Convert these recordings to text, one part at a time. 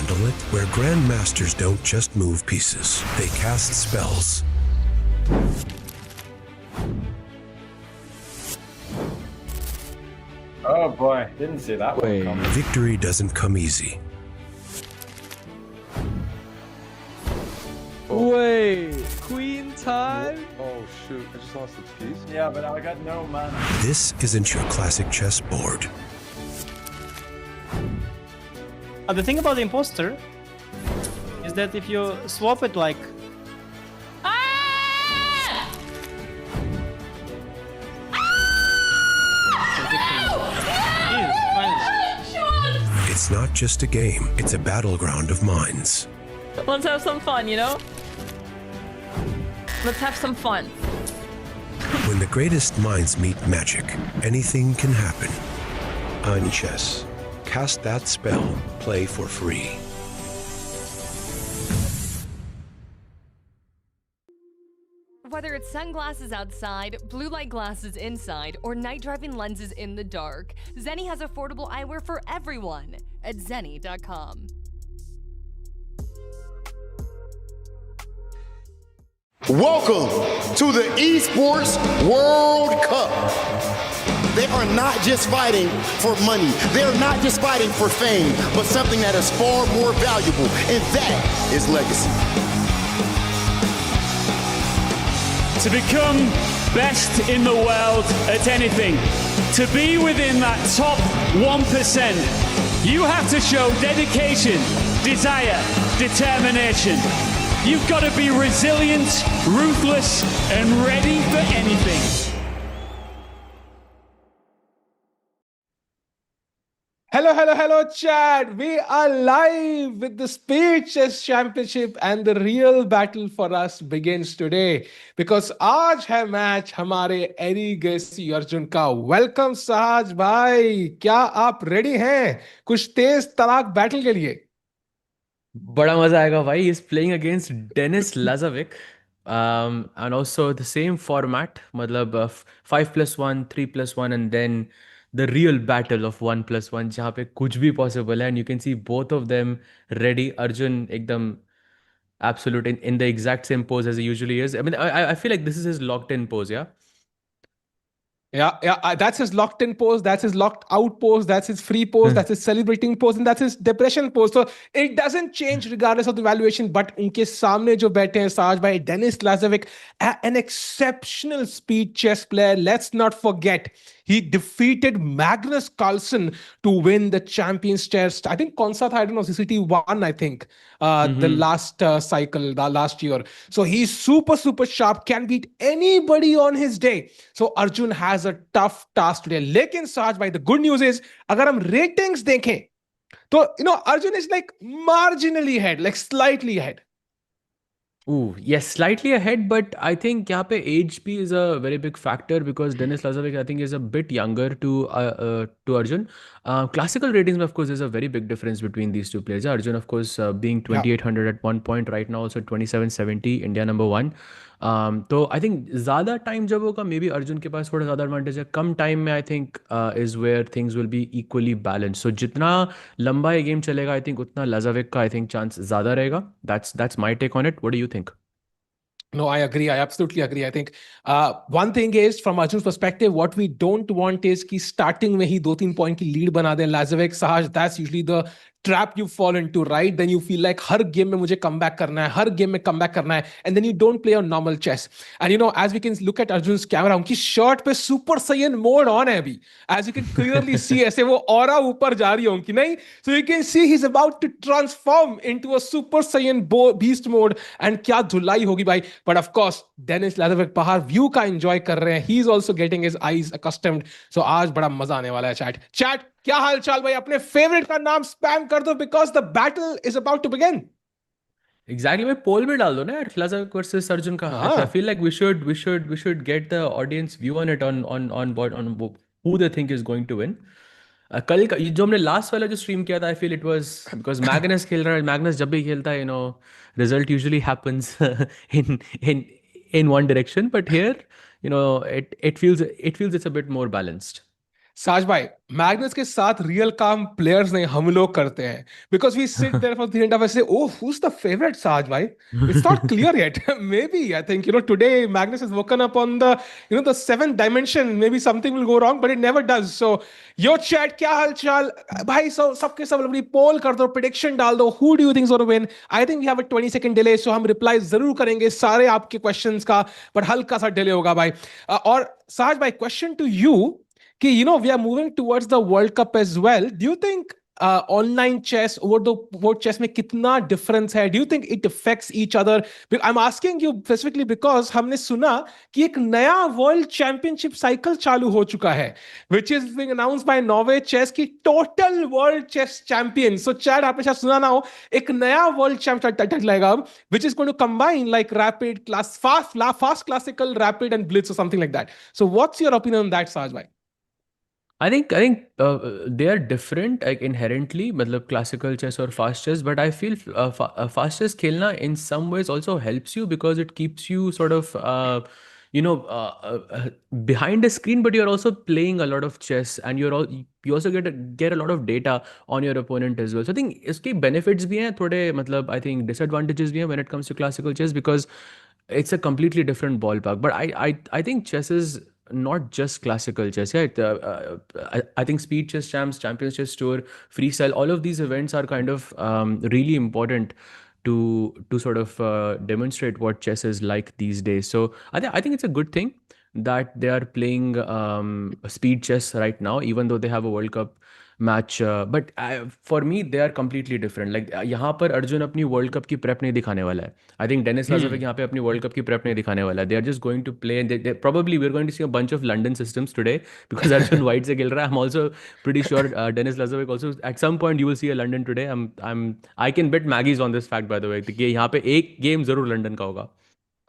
handle it, where grandmasters don't just move pieces, they cast spells. Oh boy, didn't see that one coming. Victory doesn't come easy. Wait, queen time? Oh shoot, I just lost the piece. Yeah, but I got no mana. This isn't your classic chessboard. The thing about the imposter is that if you swap it like It's not just a game, it's a battleground of minds. Let's have some fun, you know? Let's have some fun. When the greatest minds meet magic, anything can happen. On chess, cast that spell, play for free. Whether it's sunglasses outside, blue light glasses inside, or night-driving lenses in the dark, Zenni has affordable eyewear for everyone at zenni.com. Welcome to the Esports World Cup. They are not just fighting for money. They're not just fighting for fame, but something that is far more valuable, and that is legacy. To become best in the world at anything, to be within that top 1%, you have to show dedication, desire, determination. You've got to be resilient, ruthless, and ready for anything. Hello, chat. We are live with the Speed Chess Championship and the real battle for us begins today. Because आज है match हमारे एरिगेसी अर्जुन का. Welcome साज भाई, क्या आप ready हैं कुछ तेज तराक बैटल के लिए? बड़ा मजा आएगा भाई. He's playing against Denis Lazovic, and also the same format, मतलब 5+1, 3+1, and then the real battle of 1+1, जहाँ पे कुछ भी possible है, and you can see both of them ready. Arjun एकदम absolute in the exact same pose as he usually is. I mean, I feel like this is his locked in pose, yeah. Yeah, that's his locked in pose, that's his locked out pose, that's his free pose, that's his celebrating pose, and that's his depression pose. So it doesn't change regardless of the valuation. But उनके सामने जो बैठे हैं साज भाई, Denis Lazovic, an exceptional speed chess player. Let's not forget, he defeated Magnus Carlsen to win the Champions Chess. I think कौन सा था? I don't know, CCT 1, I think, the last cycle, the last year. So he's super sharp, can beat anybody on his day. So Arjun has a tough task today. लेकिन साज भाई, the good news is, अगर हम ratings देखें, तो Arjun is like marginally ahead, like slightly ahead. Ooh, yes, slightly ahead, but I think यहाँ पे age भी is a very big factor because Denis Lazovic, I think, is a bit younger to Arjun. Classical ratings, of course, there's a very big difference between these two players. Arjun, of course, being 2800 at one point, right now also 2770, India #1. तो I think ज़्यादा time जब होगा, may be Arjun के पास थोड़ा ज़्यादा advantage है. कम time में I think is where things will be equally balance. So जितना लंबा ये गेम चलेगा, आई थिंक उतना लाजोविक का आई थिंक चांस ज़्यादा रहेगा. That's my take on it. What do you think? No, I agree. I absolutely agree. I think one thing is, from Arjun's perspective, what we don't want is कि starting में ही 2-3 point की lead बना दें Lazovic. Sahaj, that's usually the trap you fall into, right? Then you feel like her game में मुझे comeback करना है, हर game में comeback करना है, and then you don't play on normal chess. And as we can look at Arjun's camera, उनकी shirt पे Super Saiyan mode on है अभी. As you can clearly see, ऐसे वो aura ऊपर जा रही है उनकी, नहीं? So you can see he's about to transform into a Super Saiyan beast mode, and क्या धुलाई होगी भाई. But of course, Denis Lazovic बाहर view का enjoy कर रहे हैं. He's also getting his eyes accustomed. So आज बड़ा मजा आने वाला है chat. क्या हाल चाल भाई? अपने favorite का नाम spam कर दो because the battle is about to begin. Exactly, भाई पोल में डाल दो ना यार, Lazovic versus Arjun का. I feel like we should get the audience view on it on who they think is going to win. कल का जो हमने लास्ट वाला जो स्ट्रीम किया था, I feel it was because Magnus खेल रहा है. Magnus जब भी खेलता है, result usually happens in one direction, but here it feels it's a bit more balanced. साज भाई, मैग्नस के साथ रियल काम प्लेयर्स नहीं हम लोग करते हैं, because we sit there for 3.5 hours say, oh, who's the favorite Saj भाई? It's not clear yet. Maybe I think today Magnus has woken up on the the seventh dimension. Maybe something will go wrong, but it never does. So yo chat, क्या हाल चाल भाई? So सबके सब अपनी पोल कर दो, prediction डाल दो. Who do you think is going to win? I think we have a 20-second delay, so हम रिप्लाई जरूर करेंगे सारे आपके क्वेश्चंस का, but हल्का सा डिले होगा भाई. और साज भाई, क्वेश्चन टू यू कि we are moving towards the World Cup as well. Do you think online chess over the board chess में कितना difference है? Do you think it affects each other? I'm asking you specifically because हमने सुना कि एक नया World Championship cycle चालू हो चुका है, which is being announced by Norway Chess की total World Chess Champion. So Chad, आपने शायद सुना ना हो, एक नया World Champ title आएगा, which is going to combine like rapid, fast classical, rapid and blitz or something like that. So what's your opinion on that, Saj bhai? I think they are different like inherently, मतलब classical chess or fast chess. But I feel fast chess खेलना in some ways also helps you because it keeps you sort of behind a screen, but you're also playing a lot of chess, and you also get a lot of data on your opponent as well. So I think इसके benefits भी हैं थोड़े, मतलब I think disadvantages भी हैं when it comes to classical chess because it's a completely different ballpark. But I think chess is not just classical chess. Yeah, I think Speed Chess Champs, Champions Chess Tour, Freestyle, all of these events are kind of really important to sort of demonstrate what chess is like these days. So I think it's a good thing that they are playing speed chess right now, even though they have a World Cup match. But for me, they are completely different. Like यहाँ पर अर्जुन अपनी world cup की prep नहीं दिखाने वाला है. I think Dennis Lajovic यहाँ पे अपनी वर्ल्ड कप की प्रेप नहीं दिखाने वाला है. They are just going to play, and they probably we're going to see a bunch of London systems today because Arjun white से खेल रहा है. I'm also pretty sure Denis Lazovic also at some point you will see a London today. I can bet Maggie's on this fact, by the way, कि यहाँ पे एक game जरूर London का होगा.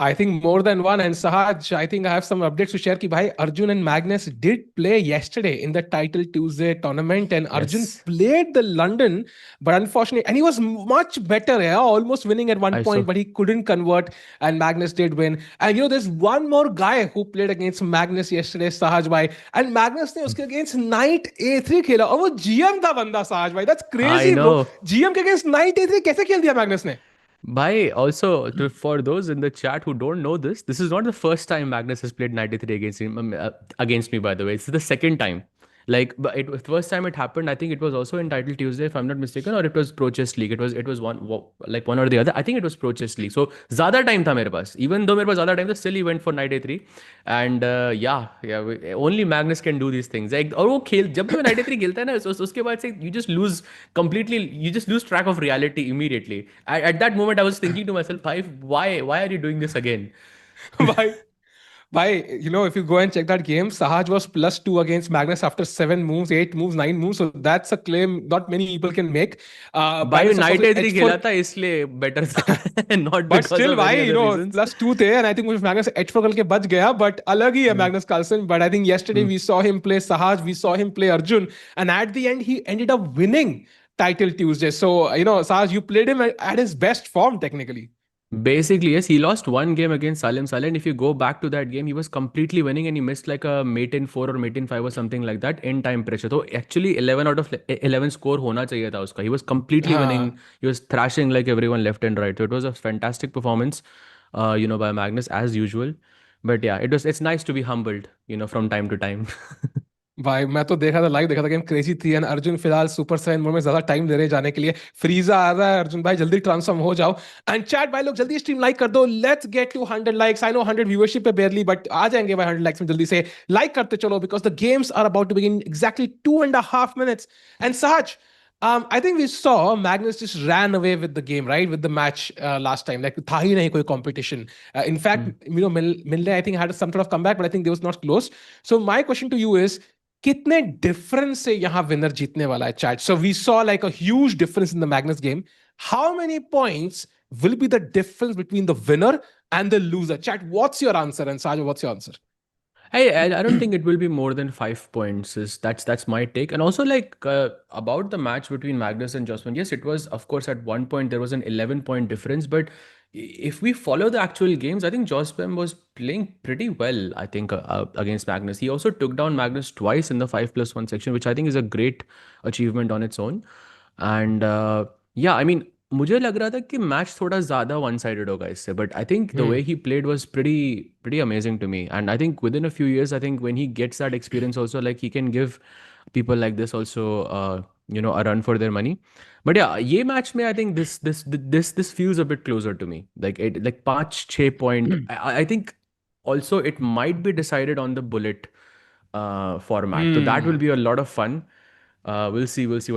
I think more than one. And Sahaj, I think I have some updates to share. Ki bhai, Arjun and Magnus did play yesterday in the Title Tuesday tournament, and Arjun played the London, but unfortunately, and he was much better, yeah, almost winning at one point, but he couldn't convert, and Magnus did win. And there's one more guy who played against Magnus yesterday, Sahaj bhai, and Magnus ne uske against Knight A3 खेला, और वो GM था बंदा, Sahaj bhai. That's crazy, bro. GM के against Knight A3 कैसे खेल दिया Magnus ने? Bhai, also for those in the chat who don't know this is not the first time Magnus has played 93 against me, by the way. It's the second time. Like, but the first time it happened, I think it was also in Title Tuesday, if I'm not mistaken, or it was Pro Chess League. It was one or the other. I think it was Pro Chess League. So ज़्यादा time था मेरे पास. Even though मेरे पास ज़्यादा time था, still he went for Knight A3. And only Magnus can do these things. Like, और वो जब भी वो Knight A3 खेलता है ना, उसके बाद से you just lose completely. You just lose track of reality immediately. At that moment, I was thinking to myself, why are you doing this again? Why? Bhai, if you go and check that game, Sahaj was +2 against Magnus after 7 moves, 8 moves, 9 moves. So that's a claim not many people can make. Bhai, Knight A3 खेला था इसलिए better था. Not but because still, of bhai, any other reasons. +2 थे, and I think Magnus H4 करके बच गया. But अलग ही है Magnus Carlsen. But I think yesterday we saw him play Sahaj, we saw him play Arjun, and at the end he ended up winning Title Tuesday. So Sahaj, you played him at his best form technically. Basically, yes, he lost one game against Salim Saleh, and if you go back to that game, he was completely winning, and he missed like a mate in 4 or mate in 5 or something like that in time pressure. So actually 11 out of 11 score होना चाहिए था उसका. He was completely winning. He was thrashing like everyone left and right. So it was a fantastic performance, by Magnus as usual. But yeah, it's nice to be humbled, from time to time. भाई मैं तो देखा था, live देखा था game, crazy थी. And Arjun फिलहाल super 7 mode में ज्यादा टाइम दे रहे जाने के लिए. फ्रीजा आ रहा है, अर्जुन भाई जल्दी ट्रांसफॉर्म हो जाओ. एंड चैट भाई लोग जल्दी स्ट्रीम लाइक कर दो. Let's get to 100 likes. I know 100 viewership पे बेयरली, बट आ जाएंगे भाई 100 लाइक्स में. जल्दी से लाइक करते चलो because the games are about to begin exactly 2.5 minutes. And Sahaj, I think we saw Magnus just ran away with the game, right? With the match last time. Like, tha hi nahi koi competition. In fact, Milne, I think, had some sort of comeback, but I think they was not close. So my question to you is, कितने difference से यहाँ winner जीतने वाला है chat? So we saw like a huge difference in the Magnus game. How many points will be the difference between the winner and the loser? Chat, what's your answer? And Sajo, what's your answer? I don't think it will be more than 5 points. That's my take. And also like about the match between Magnus and Josman, yes, it was, of course, at one point there was an 11-point difference, but if we follow the actual games, I think Jospem was playing pretty well, I think, against Magnus. He also took down Magnus twice in the 5+1 section, which I think is a great achievement on its own. And yeah, I mean, मुझे लग रहा था कि match थोड़ा ज़्यादा one sided होगा इससे, but I think the way he played was pretty amazing to me. And I think within a few years, I think when he gets that experience also, like he can give people like this also a run for their money. But yeah, ये match में I think this feels a bit closer to me. Like 5-6 point. I think also it might be decided on the bullet format. So that will be a lot of fun. We'll see what's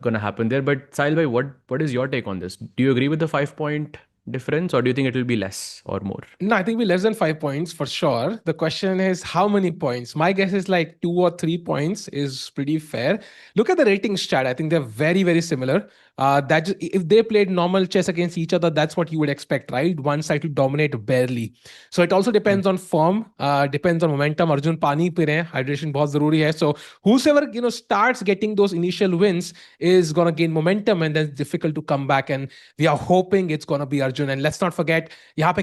gonna happen there. But Sahil bhai, what is your take on this? Do you agree with the 5 point difference, or do you think it will be less or more? No, I think it'll be less than 5 points for sure. The question is how many points? My guess is like 2 or 3 points is pretty fair. Look at the ratings chart. I think they're very, very similar. If they played normal chess against each other, that's what you would expect, right? One side to dominate barely. So it also depends on form, depends on momentum. Arjun pani pe rahe hain, hydration bahut zaruri hai. So whosoever starts getting those initial wins is gonna gain momentum, and then it's difficult to come back. And we are hoping it's gonna be Arjun. And let's not forget,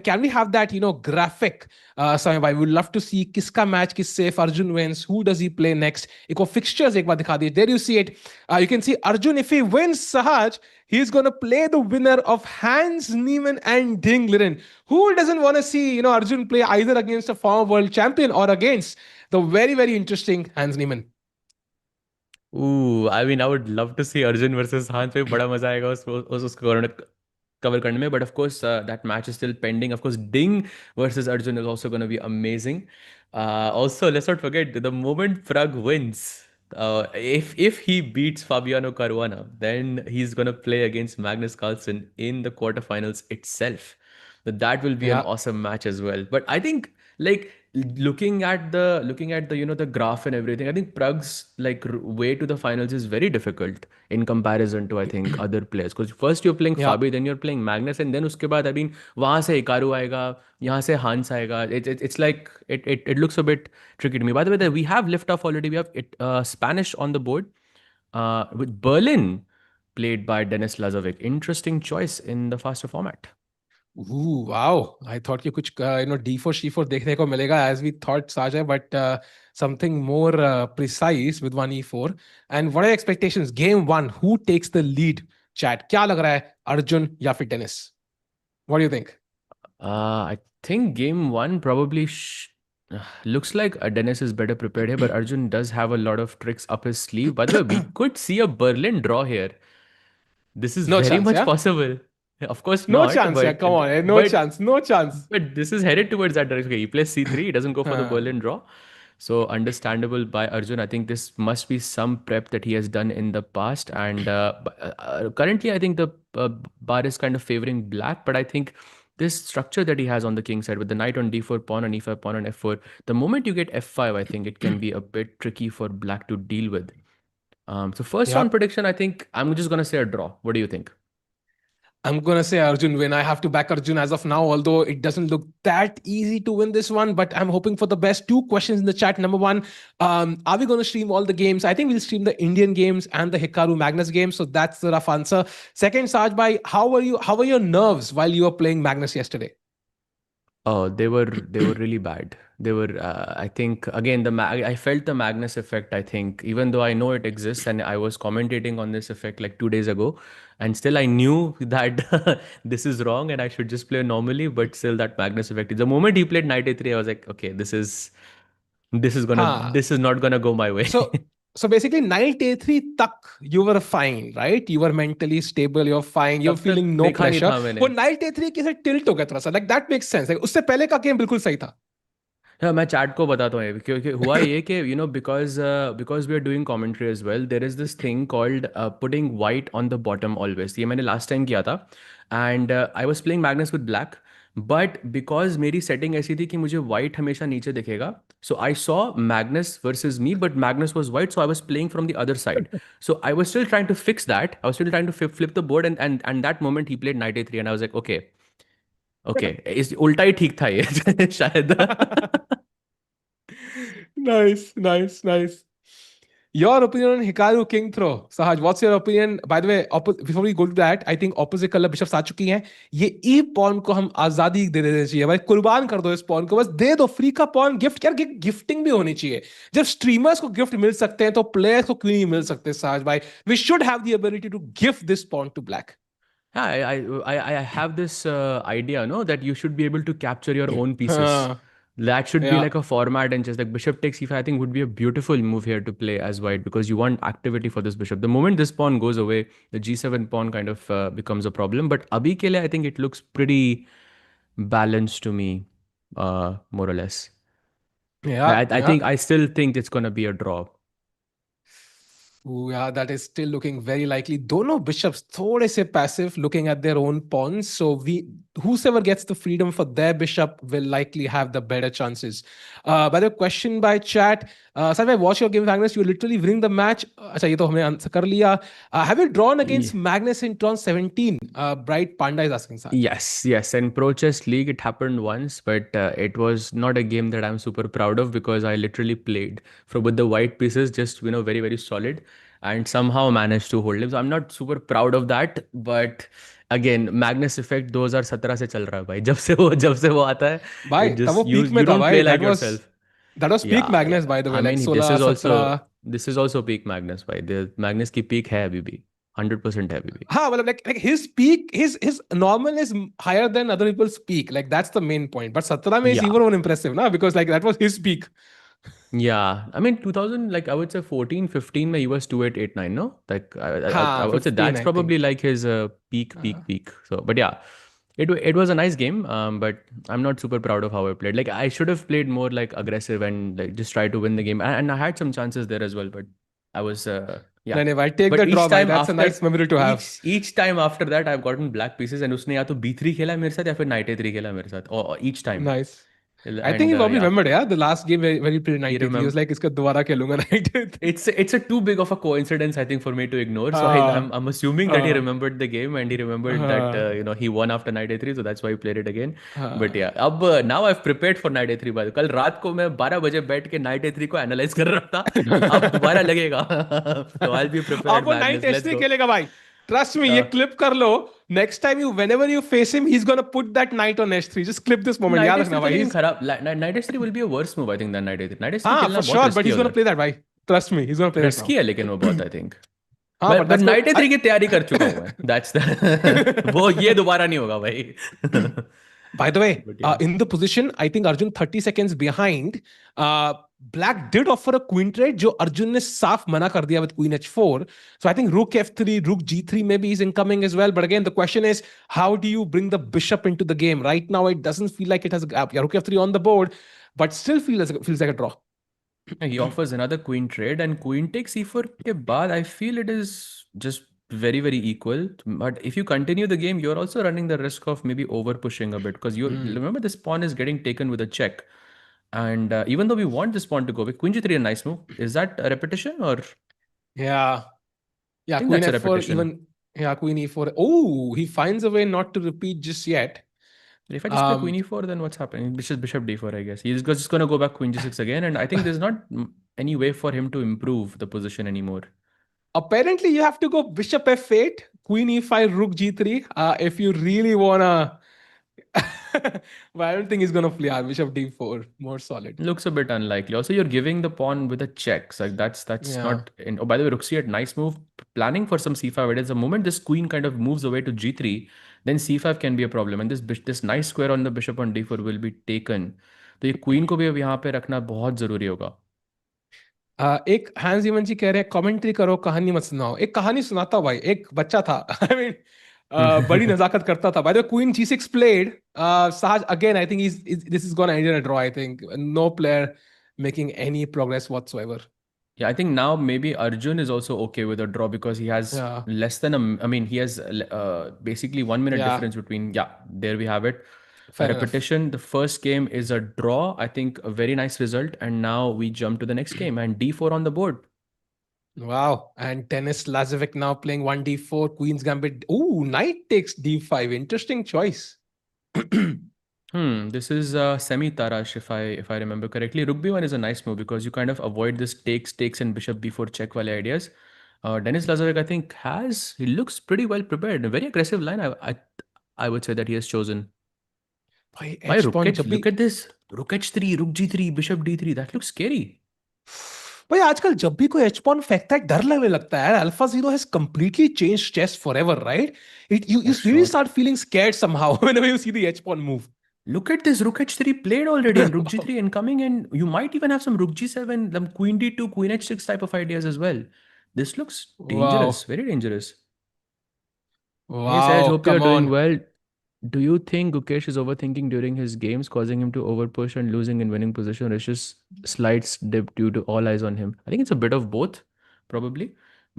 can we have that graphic? Samay bhai, we would love to see kiska match kisse if Arjun wins. Who does he play next? Ek wo fixtures ek baar dikha diye. There you see it. You can see Arjun, if he wins Sahaj, he's going to play the winner of Hans Niemann and Ding Liren. Who doesn't want to see Arjun play either against a former world champion or against the very, very interesting Hans Niemann? Ooh, I mean, I would love to see Arjun versus Hans. पे बड़ा मजा आएगा उसको cover करने में. But of course, that match is still pending. Of course, Ding versus Arjun is also going to be amazing. Also, let's not forget the moment Prag wins. If he beats Fabiano Caruana, then he's gonna play against Magnus Carlsen in the quarterfinals itself. That will be an awesome match as well. But I think like looking at the the graph and everything, I think Prag's way to the finals is very difficult in comparison to I think other players. Because first you're playing Fabi, then you're playing Magnus, and then उसके बाद I mean वहाँ से Hikaru आएगा, यहाँ से Hans आएगा. It's like it looks a bit tricky to me. By the way, we have liftoff already. We have Spanish on the board with Berlin played by Denis Lazovic. Interesting choice in the faster format. Ooh, wow. I thought कि कुछ D4 C4 देखने को मिलेगा as we thought Sajay, but something more precise with 1E4. And what are your expectations? Game 1, who takes the lead? Chat, क्या लग रहा है? Arjun या फिर Dennis? What do you think? I think game 1 probably looks like Dennis is better prepared here, but Arjun does have a lot of tricks up his sleeve. By the way, we could see a Berlin draw here. This is very much possible. Of course No not. chance, but, come on, no chance. But this is headed towards that direction. Okay, he plays C3, he doesn't go for the Berlin draw. So understandable by Arjun. I think this must be some prep that he has done in the past. And currently, I think the bar is kind of favoring black, but I think this structure that he has on the king side with the knight on d4, pawn on e5, pawn on f4, the moment you get f5, I think it can be a bit tricky for black to deal with. So first round prediction, I think I'm just going to say a draw. What do you think? I'm going to say Arjun win. I have to back Arjun as of now, although it doesn't look that easy to win this one, but I'm hoping for the best. 2 questions in the chat. Number 1, are we going to stream all the games? I think we'll stream the Indian games and the Hikaru Magnus games. So that's the rough answer. Second, Saj bhai, how were your nerves while you were playing Magnus yesterday? Oh, they were really bad. They were, I think, again, I felt the Magnus effect, I think, even though I know it exists, and I was commentating on this effect like 2 days ago, and still I knew that this is wrong and I should just play normally, but still that Magnus effect. The moment he played knight a3, I was like, okay, this is not gonna go my way. So basically, knight a3 tak, you were fine, right? You were mentally stable, you're fine, you're feeling no pressure. वो knight a3 के साथ tilt हो गया थोड़ा सा, like that makes sense. Like उससे पहले का game बिल्कुल सही था. Yeah, मैं चैट को बताता हूँ क्योंकि हुआ ये कि because we are doing commentary as well, there is this thing called putting white on the bottom always. ये मैंने last time किया था, and I was playing Magnus with black, but because मेरी setting ऐसी थी कि मुझे white हमेशा नीचे दिखेगा, so I saw Magnus versus me, but Magnus was white, so I was playing from the other side. So I was still trying to fix that. I was still trying to flip the board, and that moment he played knight a3, and I was like, okay, इस उल्टा ही ठीक था ये शायद. Nice. Your opinion on Hikaru king throw, Sahaj? What's your opinion? By the way, before we go to that, I think opposite color bishops आ चुकी हैं. ये e pawn को हम आजादी दे देना चाहिए. भाई कुर्बान कर दो इस pawn को, बस दे दो free का pawn gift. यार गिफ्टिंग भी होनी चाहिए. जब streamers को gift मिल सकते हैं तो players को क्यों नहीं मिल सकते सहाज भाई? We should have the ability to gift this pawn to black. Yeah, I have this idea, no, that you should be able to capture your own pieces. That should be Yeah. like a format, and just like bishop takes e5, I think would be a beautiful move here to play as white, because you want activity for this bishop. The moment this pawn goes away, the g7 pawn kind of becomes a problem. But abhi ke liye, I think it looks pretty balanced to me, more or less. Yeah, I still think it's gonna be a draw. Ooh, yeah, that is still looking very likely. Dono bishops थोड़े से passive, looking at their own pawns. So whosoever gets the freedom for their bishop will likely have the better chances. By the way, question by chat, Sanjay, watch your game, Magnus. You literally winning the match. अच्छा ये तो हमने answer कर लिया. Have you drawn against Magnus in turn 17? Bright Panda is asking. Yes. In Pro Chess League, it happened once, but it was not a game that I'm super proud of, because I literally played with the white pieces, just very, very solid, and somehow managed to hold him. So I'm not super proud of that, but again, Magnus effect 2017 से चल रहा है भाई. जब से वो आता है, भाई it just, तब वो you peak में था don't भाई. play like yourself. That was peak Magnus, by the way. I mean, like 16, this is also peak Magnus भाई. The Magnus की peak है अभी भी. 100% है अभी भी. हाँ मतलब like his peak, his normal is higher than other people's peak. Like that's the main point. But 17 is even more impressive, na? Because like that was his peak. Yeah, I mean 2000, like I would say 14, 15, he was 2889, no? Like I would say 15, that's I probably like his peak. So, but yeah, it was a nice game. But I'm not super proud of how I played. Like I should have played more like aggressive and like just try to win the game. And I had some chances there as well, but I was yeah. No, I take But the each draw. time That's a after- nice memory to have. Each time after that, I've gotten black pieces, and उसने या तो B3 खेला मेरे साथ या फिर knight A3 खेला मेरे साथ, or each time. Nice. I And, think he probably yeah. remembered, yeah, the last game where he played knight A3. He was like, "Iska dobara khelunga knight A3." It's a too big of a coincidence, I think, for me to ignore. So I'm assuming that he remembered the game, and he remembered that he won after knight A3, so that's why he played it again. But yeah, now I've prepared for knight A3. By the way, कल रात को मैं 12 बजे बैठ के knight A3 को analyze कर रहा था. अब दोबारा लगेगा. So I'll be prepared. अब वो knight S3 खेलेगा भाई. Trust me, ये clip कर लो. Next time whenever you face him, he's gonna put that knight on S3. Just clip this moment. याद रखना भाई. Knight S3 will be a worse move, I think, than knight A3. Knight S3 हाँ, खेलना for बहुत sure, risky but he's gonna होता play that भाई. Trust me, he's gonna play है. that. Risky है लेकिन वो बहुत, I think. हाँ, but knight A3 की तैयारी कर चुका हूँ मैं. That's the वो ये दोबारा नहीं होगा भाई. By the way, in the position, I think Arjun 30 seconds behind. Black did offer a queen trade, जो Arjun ने साफ मना कर दिया with queen h4. So I think rook f3, rook g3 maybe is incoming as well. But again, the question is, how do you bring the bishop into the game? Right now, it doesn't feel like it has a gap. Yeah, rook f3 on the board, but still feels like a draw. He offers another queen trade, and queen takes e4 के बाद I feel it is just very, very equal. But if you continue the game, you're also running the risk of maybe over pushing a bit, because you remember this pawn is getting taken with a check. And even though we want this pawn to go with queen g3, a nice move. Is that a repetition or? Yeah, think queen that's a f4 repetition. even. Queen e4. Oh, he finds a way not to repeat just yet. If I just play queen e4, then what's happening? Bishop d4, I guess. He's just going to go back queen g6 again, and I think there's not any way for him to improve the position anymore. Apparently, you have to go bishop f8, queen e5, rook g3. If you really wanna, but I don't think he's gonna play bishop d4. More solid. Looks a bit unlikely. Also, you're giving the pawn with a check. So like that's not. Oh, by the way, rook c8, nice move. Planning for some c5. It is the moment this queen kind of moves away to g3, then c5 can be a problem, and this nice square on the bishop on d4 will be taken. तो ये queen को भी अब यहाँ पे रखना बहुत जरूरी होगा. एक हैंस इवन जी कह रहे हैं कमेंट्री करो, कहानी मत सुनाओ. एक कहानी सुनाता हूँ भाई. एक बच्चा था, I mean, बड़ी नजाकत करता था. By the way, queen g6 played. Sahaj, again, I think this is gonna end in a draw. I think no player making any progress whatsoever. Yeah, I think now maybe Arjun is also okay with a draw, because he has less than he has basically 1 minute difference between. Yeah, there we have it. Fair repetition. The first game is a draw. I think a very nice result. And now we jump to the next game, and d4 on the board. Wow. And Denis Lazovic now playing 1d4, Queen's Gambit. Ooh, knight takes d5. Interesting choice. This is semi Tarash if I remember correctly. Rook b1 is a nice move because you kind of avoid this takes and bishop b4 check wale ideas. Denis Lazovic, I think, he looks pretty well prepared. A very aggressive line, I would say that he has chosen. भाई Why H Rook point H? जब भी Look at this. Rook h3, Rook g3, Bishop d3. That looks scary. भाई आजकल जब भी कोई H pawn फेंकता है डर लगने लगता है यार. Alpha Zero has completely changed chess forever, right? It you For really sure. start feeling scared somehow whenever you see the h pawn move. Look at this. Rook h3 played already and Rook g3 incoming, and you might even have some Rook g7, them Queen d2, Queen h6 type of ideas as well. This looks dangerous, Wow. very dangerous. Hey Saj, Wow, hope you're come doing on. well. Do you think Gukesh is overthinking during his games, causing him to overpush and losing in winning position, or it's just slight dip due to all eyes on him? I think it's a bit of both, probably.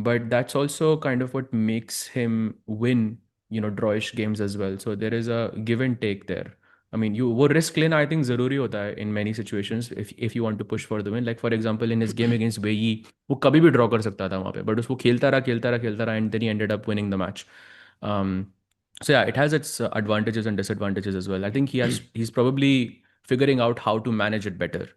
But that's also kind of what makes him win, drawish games as well. So there is a give and take there. I mean, वो risk लेना I think ज़रूरी होता है in many situations if you want to push for the win. Like for example in his game against Wei, वो कभी भी draw कर सकता था वहाँ पे, but उसको खेलता रहा, and then he ended up winning the match. So yeah, it has its advantages and disadvantages as well. I think he's probably figuring out how to manage it better.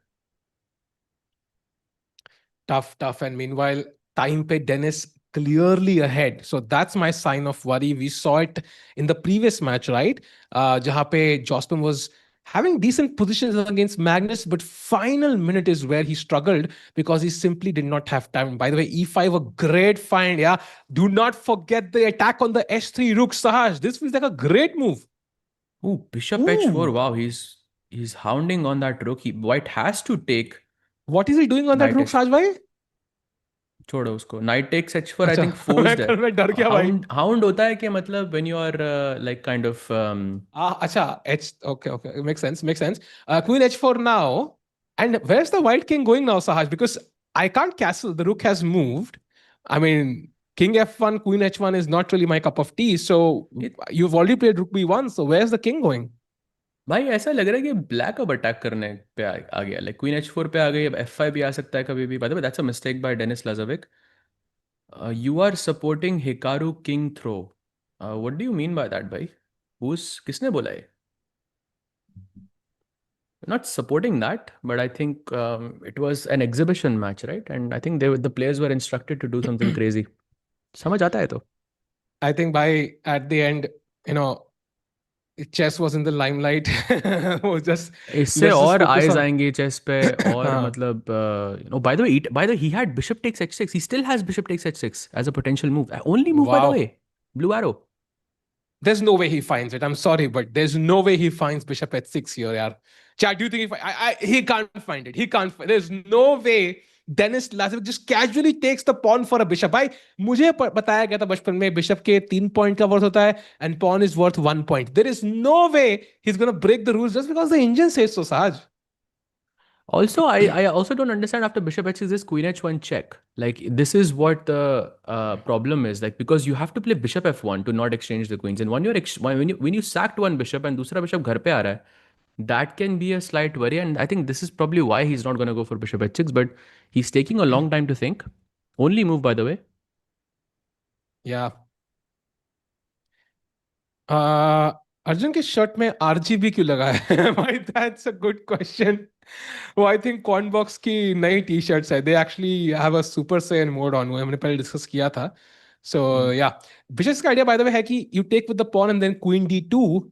Tough. And meanwhile, time pe Dennis clearly ahead. So that's my sign of worry. We saw it in the previous match, right? Jahan pe Jospin was having decent positions against Magnus, but final minute is where he struggled because he simply did not have time. By the way, e5, a great find. Yeah, do not forget the attack on the h3 rook, Sahaj. This feels like a great move. Ooh, Bishop h4. Wow, he's hounding on that rook. White has to take. What is he doing on that rook, Sahaj bhai? छोड़ो उसको. Knight takes h4 I अच्छा, think forced है. मैं डर गया भाई. Hound होता है कि मतलब when you are like kind of अच्छा, okay, it makes sense. Queen h4 now. And where's the white king going now, Sahaj? Because I can't castle. The rook has moved. I mean, king f1, queen h1 is not really my cup of tea. So you've already played rook b1. So where's the king going? भाई ऐसा लग रहा है कि black अब attack करने पे आ गया. लाइक क्वीन h4 पे आ गई. अब f5 भी आ सकता है कभी भी. By the way that's a mistake by Dennis Lajovic. You are supporting Hikaru king throw. What do you mean by that, भाई? किसने बोला है? Not supporting that, but I think it was an exhibition match, right? And I think the players were instructed to do something crazy. समझ आता है तो. I think at the end, chess was in the limelight. just इससे और eyes आएंगे chess पे और मतलब by the way he had bishop takes h6. He still has bishop takes h6 as a potential move. Only move by the way. Blue arrow. There's no way he finds it. I'm sorry, but there's no way he finds bishop h6 here, yaar. Chad, do you think he can't find it? He can't. There's no way Denis Lazovic just casually takes the pawn for a bishop. भाई मुझे बताया गया था बचपन में bishop के 3 point का worth होता है and pawn is worth 1 point. There is no way he's gonna break the rules just because the engine says so, Saj. Also, I also don't understand after bishop h6 this queen h1 check. Like this is what the problem is. Like because you have to play bishop f1 to not exchange the queens. And when you sacked one bishop and दूसरा bishop घर पे आ रहा है, that can be a slight worry. And I think this is probably why he's not going to go for bishop h6. But he's taking a long time to think. Only move, by the way. Yeah. Arjun के shirt में RGB क्यों लगा है? भाई that's a good question. वो I think Cornbox की नई T-shirts है. They actually have a Super Saiyan mode on. वो हमने पहले डिस्कस किया था. So yeah, Bishop's idea by the way है कि you take with the pawn and then queen d2.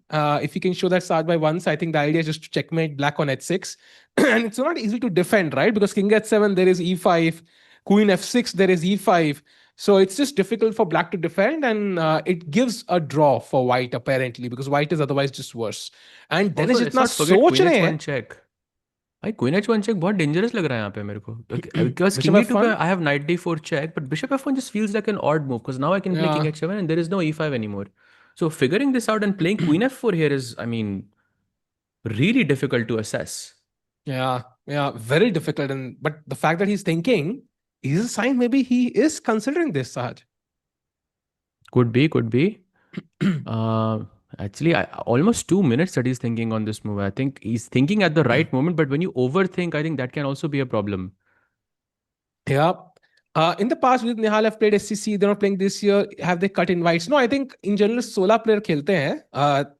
If you can show that Saj by once, I think the idea is just to checkmate black on h6. And it's not easy to defend, right? Because king h7 there is e5, queen f6 there is e5. So it's just difficult for black to defend, and it gives a draw for white apparently because white is otherwise just worse. And Denis जितना सोच रहे हैं. check. भाई queen h1 check बहुत dangerous लग रहा है यहाँ पे मेरे को. Because king e2 पे I have knight d4 check, but bishop f1 just feels like an odd move because now I can play king h7 and there is no e5 anymore. So figuring this out and playing queen f4 here is, I mean, really difficult to assess. Yeah, very difficult. But the fact that he's thinking is a sign maybe he is considering this, Sahaj. Could be. Actually, almost 2 minutes that he's thinking on this move. I think he's thinking at the right moment, but when you overthink, I think that can also be a problem. Yeah. In the past, with Nihal have played SCC. They're not playing this year. Have they cut invites? No, I think in general, 16 player खेलते हैं.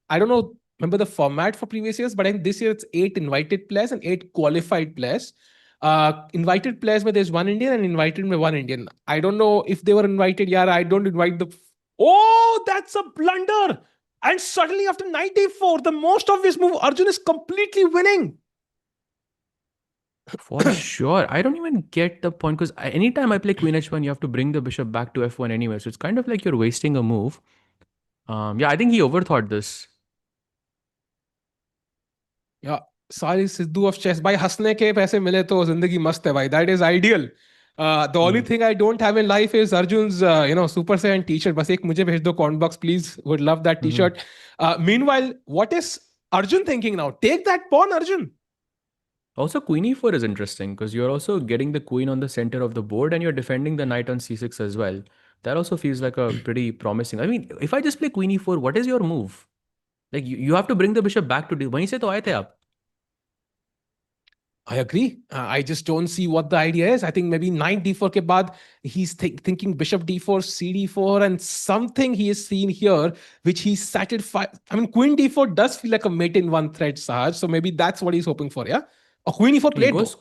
I don't know remember the format for previous years, but I think this year it's 8 invited players and 8 qualified players. Invited players where there's one Indian and invited with one Indian. I don't know if they were invited. Yeah, I don't invite the. Oh, that's a blunder! And suddenly after 94, the most obvious move, Arjun is completely winning. For sure. I don't even get the point because anytime I play Queen H1, you have to bring the bishop back to F1 anyway. So it's kind of like you're wasting a move. Yeah, I think he overthought this. Yeah, सारी Sidhu of chess भाई हंसने के पैसे मिले तो जिंदगी मस्त है भाई. That is ideal. The only thing I don't have in life is Arjun's Super Saiyan t-shirt. बस एक मुझे भेज दो comment box please. Would love that t-shirt. Meanwhile, what is Arjun thinking now? Take that pawn, Arjun. Also, Queen E4 is interesting because you're also getting the queen on the center of the board and you're defending the knight on C6 as well. That also feels like a pretty promising. I mean, if I just play Queen E4, what is your move? Like you have to bring the bishop back to D. वहीं से तो आए थे आप. I agree. I just don't see what the idea is. I think maybe knight d4 ke baad he's thinking bishop d4, cd4, and something he has seen here which he's satisfied. I mean, queen d4 does feel like a mate in one thread, Sahaj. So maybe that's what he's hoping for, yeah? A queen e4 He played. goes,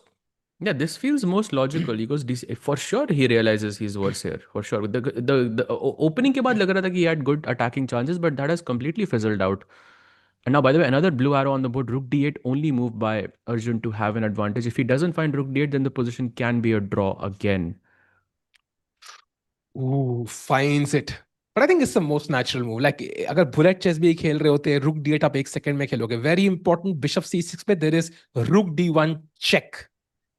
yeah, this feels most logical. He goes, for sure he realizes he's worse here. For sure. The opening ke baad lag raha tha ki he had good attacking chances, but that has completely fizzled out. And now, by the way, another blue arrow on the board, rook d8, only move by Arjun to have an advantage. If he doesn't find rook d8, then the position can be a draw again. Ooh, finds it. But I think it's the most natural move. Like, अगर bullet chess भी खेल रहे होते, rook d8 आप एक second में खेलोगे. Very important, bishop c6 पे there is rook d1 check.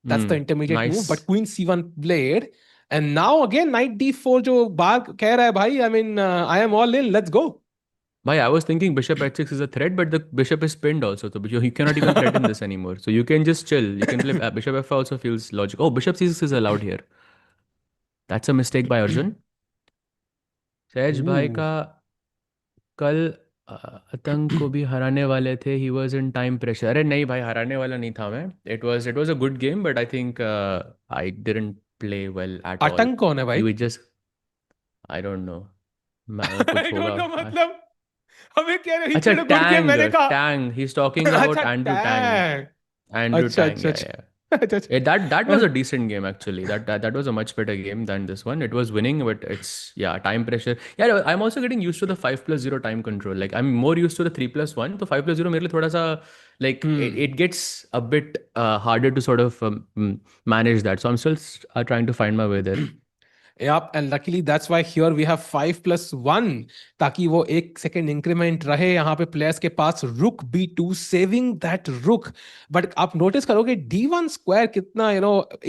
That's the intermediate nice move. But queen c1 played. And now again, knight d4 जो बाहर कह रहा है भाई, I mean, I am all in, let's go. Bhai, I was thinking bishop h6 is a threat, but the bishop is pinned also. So you cannot even threaten this anymore. So you can just chill. You can play bishop f5 also feels logical. Oh, bishop c6 is allowed here. That's a mistake by Arjun. सहज भाई का कल आतंक को भी हराने वाले थे. He was in time pressure. अरे नहीं भाई, हराने वाला नहीं था मैं. It was a good game, but I think I didn't play well at all. आतंक कौन है भाई? We just I don't know. I don't know मतलब हमें कह रहे अच्छा, good game मैंने कहा. Tang. He's talking about Andrew Tang. Andrew Tang. Yeah. That was a decent game actually. That was a much better game than this one. It was winning, but it's time pressure. Yeah, I'm also getting used to the 5+0 time control. Like I'm more used to the 3+1. So 5+0 मेरे लिए थोड़ा सा like it gets a bit harder to sort of manage that. So I'm still trying to find my way there. Yep, and luckily that's why here we have 5+1 ताकि वो 1 second increment रहे यहाँ पे players के पास rook b2 saving that rook. But आप notice करोगे d1 square कितना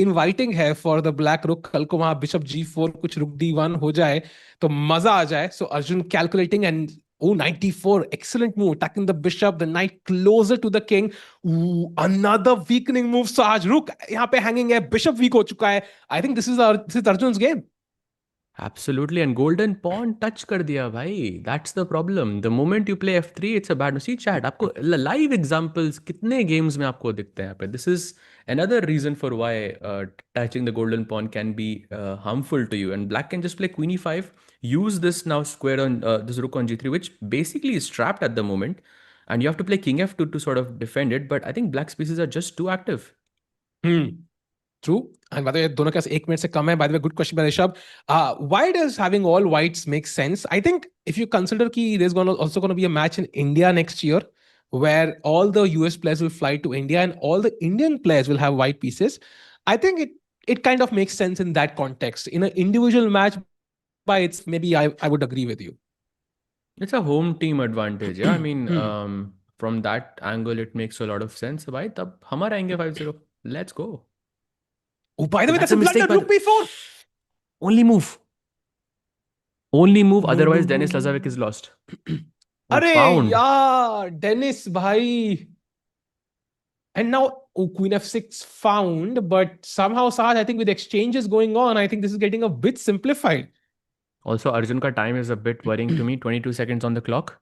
inviting है for the black rook. कल को वहाँ bishop g4 कुछ rook d1 हो जाए तो मजा आ जाए. So Arjun calculating and 94, excellent move, attacking the bishop, the knight closer to the king. Ooh, another weakening move. Sahaj, rook यहाँ पे hanging है, bishop weak हो चुका है. I think this is Arjun's game. Absolutely, and golden pawn touch कर दिया भाई. That's the problem. The moment you play f3, it's a bad. See chat, आपको live examples कितने games में आपको दिखते हैं यहाँ पे. This is another reason for why touching the golden pawn can be harmful to you. And black can just play queen e5, use this now square on this rook on g3, which basically is trapped at the moment. And you have to play king f2 to sort of defend it. But I think black's pieces are just too active. True. And by the way, दोनों के पास 1 minute से कम है. By the way, good question by Rishabh. Why does having all whites make sense? I think if you consider कि there's also going to be a match in India next year where all the US players will fly to India and all the Indian players will have white pieces. I think it kind of makes sense in that context. In an individual match, by its maybe I would agree with you. It's a home team advantage. Yeah, I mean, from that angle, it makes a lot of sense. भाई तब हमारा आएंगे 5-0. Let's go. Oh, by the way, that's a blunder. Rook b4. Only move. Only move. Otherwise, Denis Lazovic is lost. Arey, yeah, Denis, bhai. And now queen f6 found, but somehow, Sahaj, I think with exchanges going on, I think this is getting a bit simplified. Also, Arjun ka time is a bit worrying to me. 22 seconds on the clock.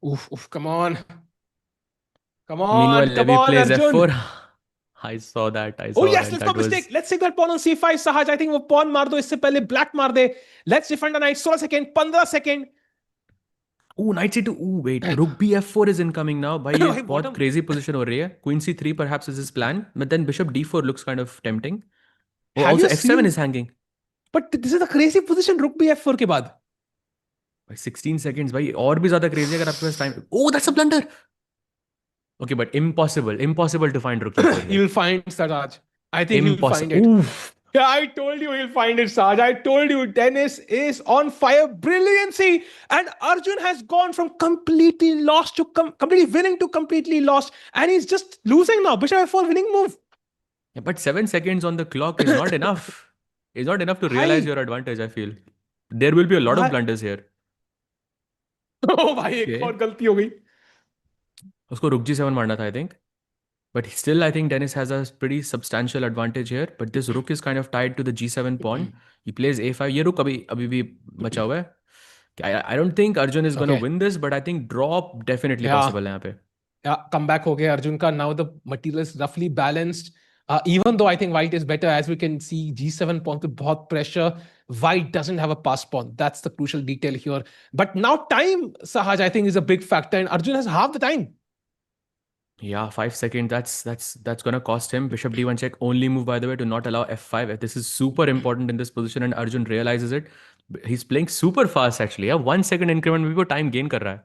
Oof, come on. Come on, Meanwhile, come Levy on, plays Arjun. f4. I saw that. I Oh saw yes, that. let's That go mistake. was. Let's take that pawn on c5, Sahaj. I think वो pawn मार दो इससे पहले black मार दे. Let's defend the knight. 16 second, 15 second. Oh, knight c2. Oh, wait. Rook b f4 is incoming now. भाई ये भाई बहुत bottom. crazy position हो रही है. Queen c3 perhaps is his plan. But then bishop d4 looks kind of tempting. Oh, Have also you f7 seen? is hanging. But this is a crazy position. Rook b4 के बाद. भाई 16 seconds भाई और भी ज्यादा crazy अगर आपके पास time. Oh, that's a blunder. Okay, but impossible to find rook e4 here. He'll find Saraj. I think he'll find Impossible. it. Oof. Yeah, I told you he'll find it, Saj. I told you Dennis is on fire. Brilliancy. And Arjun has gone from completely lost to completely winning to completely lost. And he's just losing now. Bishop f4 winning move. Yeah, but 7 seconds on the clock is not enough. It's not enough to realize your advantage, I feel. There will be a lot of blunders here. Oh, भाई एक और गलती हो गई. उसको rook g7 मारना था, I think. But still, I think Dennis has a pretty substantial advantage here. But this rook is kind of tied to the g7 pawn. He plays a5. ये rook अभी भी बचा हुआ है. I don't think Arjun is going to win this, but I think draw definitely possible है यहाँ पे. Yeah, comeback हो गया Arjun का. Now the material is roughly balanced. Even though I think white is better, as we can see, g7 pawn पे बहुत pressure. White doesn't have a pass pawn. That's the crucial detail here. But now time, Sahaj, I think is a big factor, and Arjun has half the time. Yeah, 5 seconds. That's gonna cost him. Bishop d1 check. Only move, by the way, to not allow f5. This is super important in this position, and Arjun realizes it. He's playing super fast actually. Yeah, 1 second increment में भी वो time gain कर रहा है.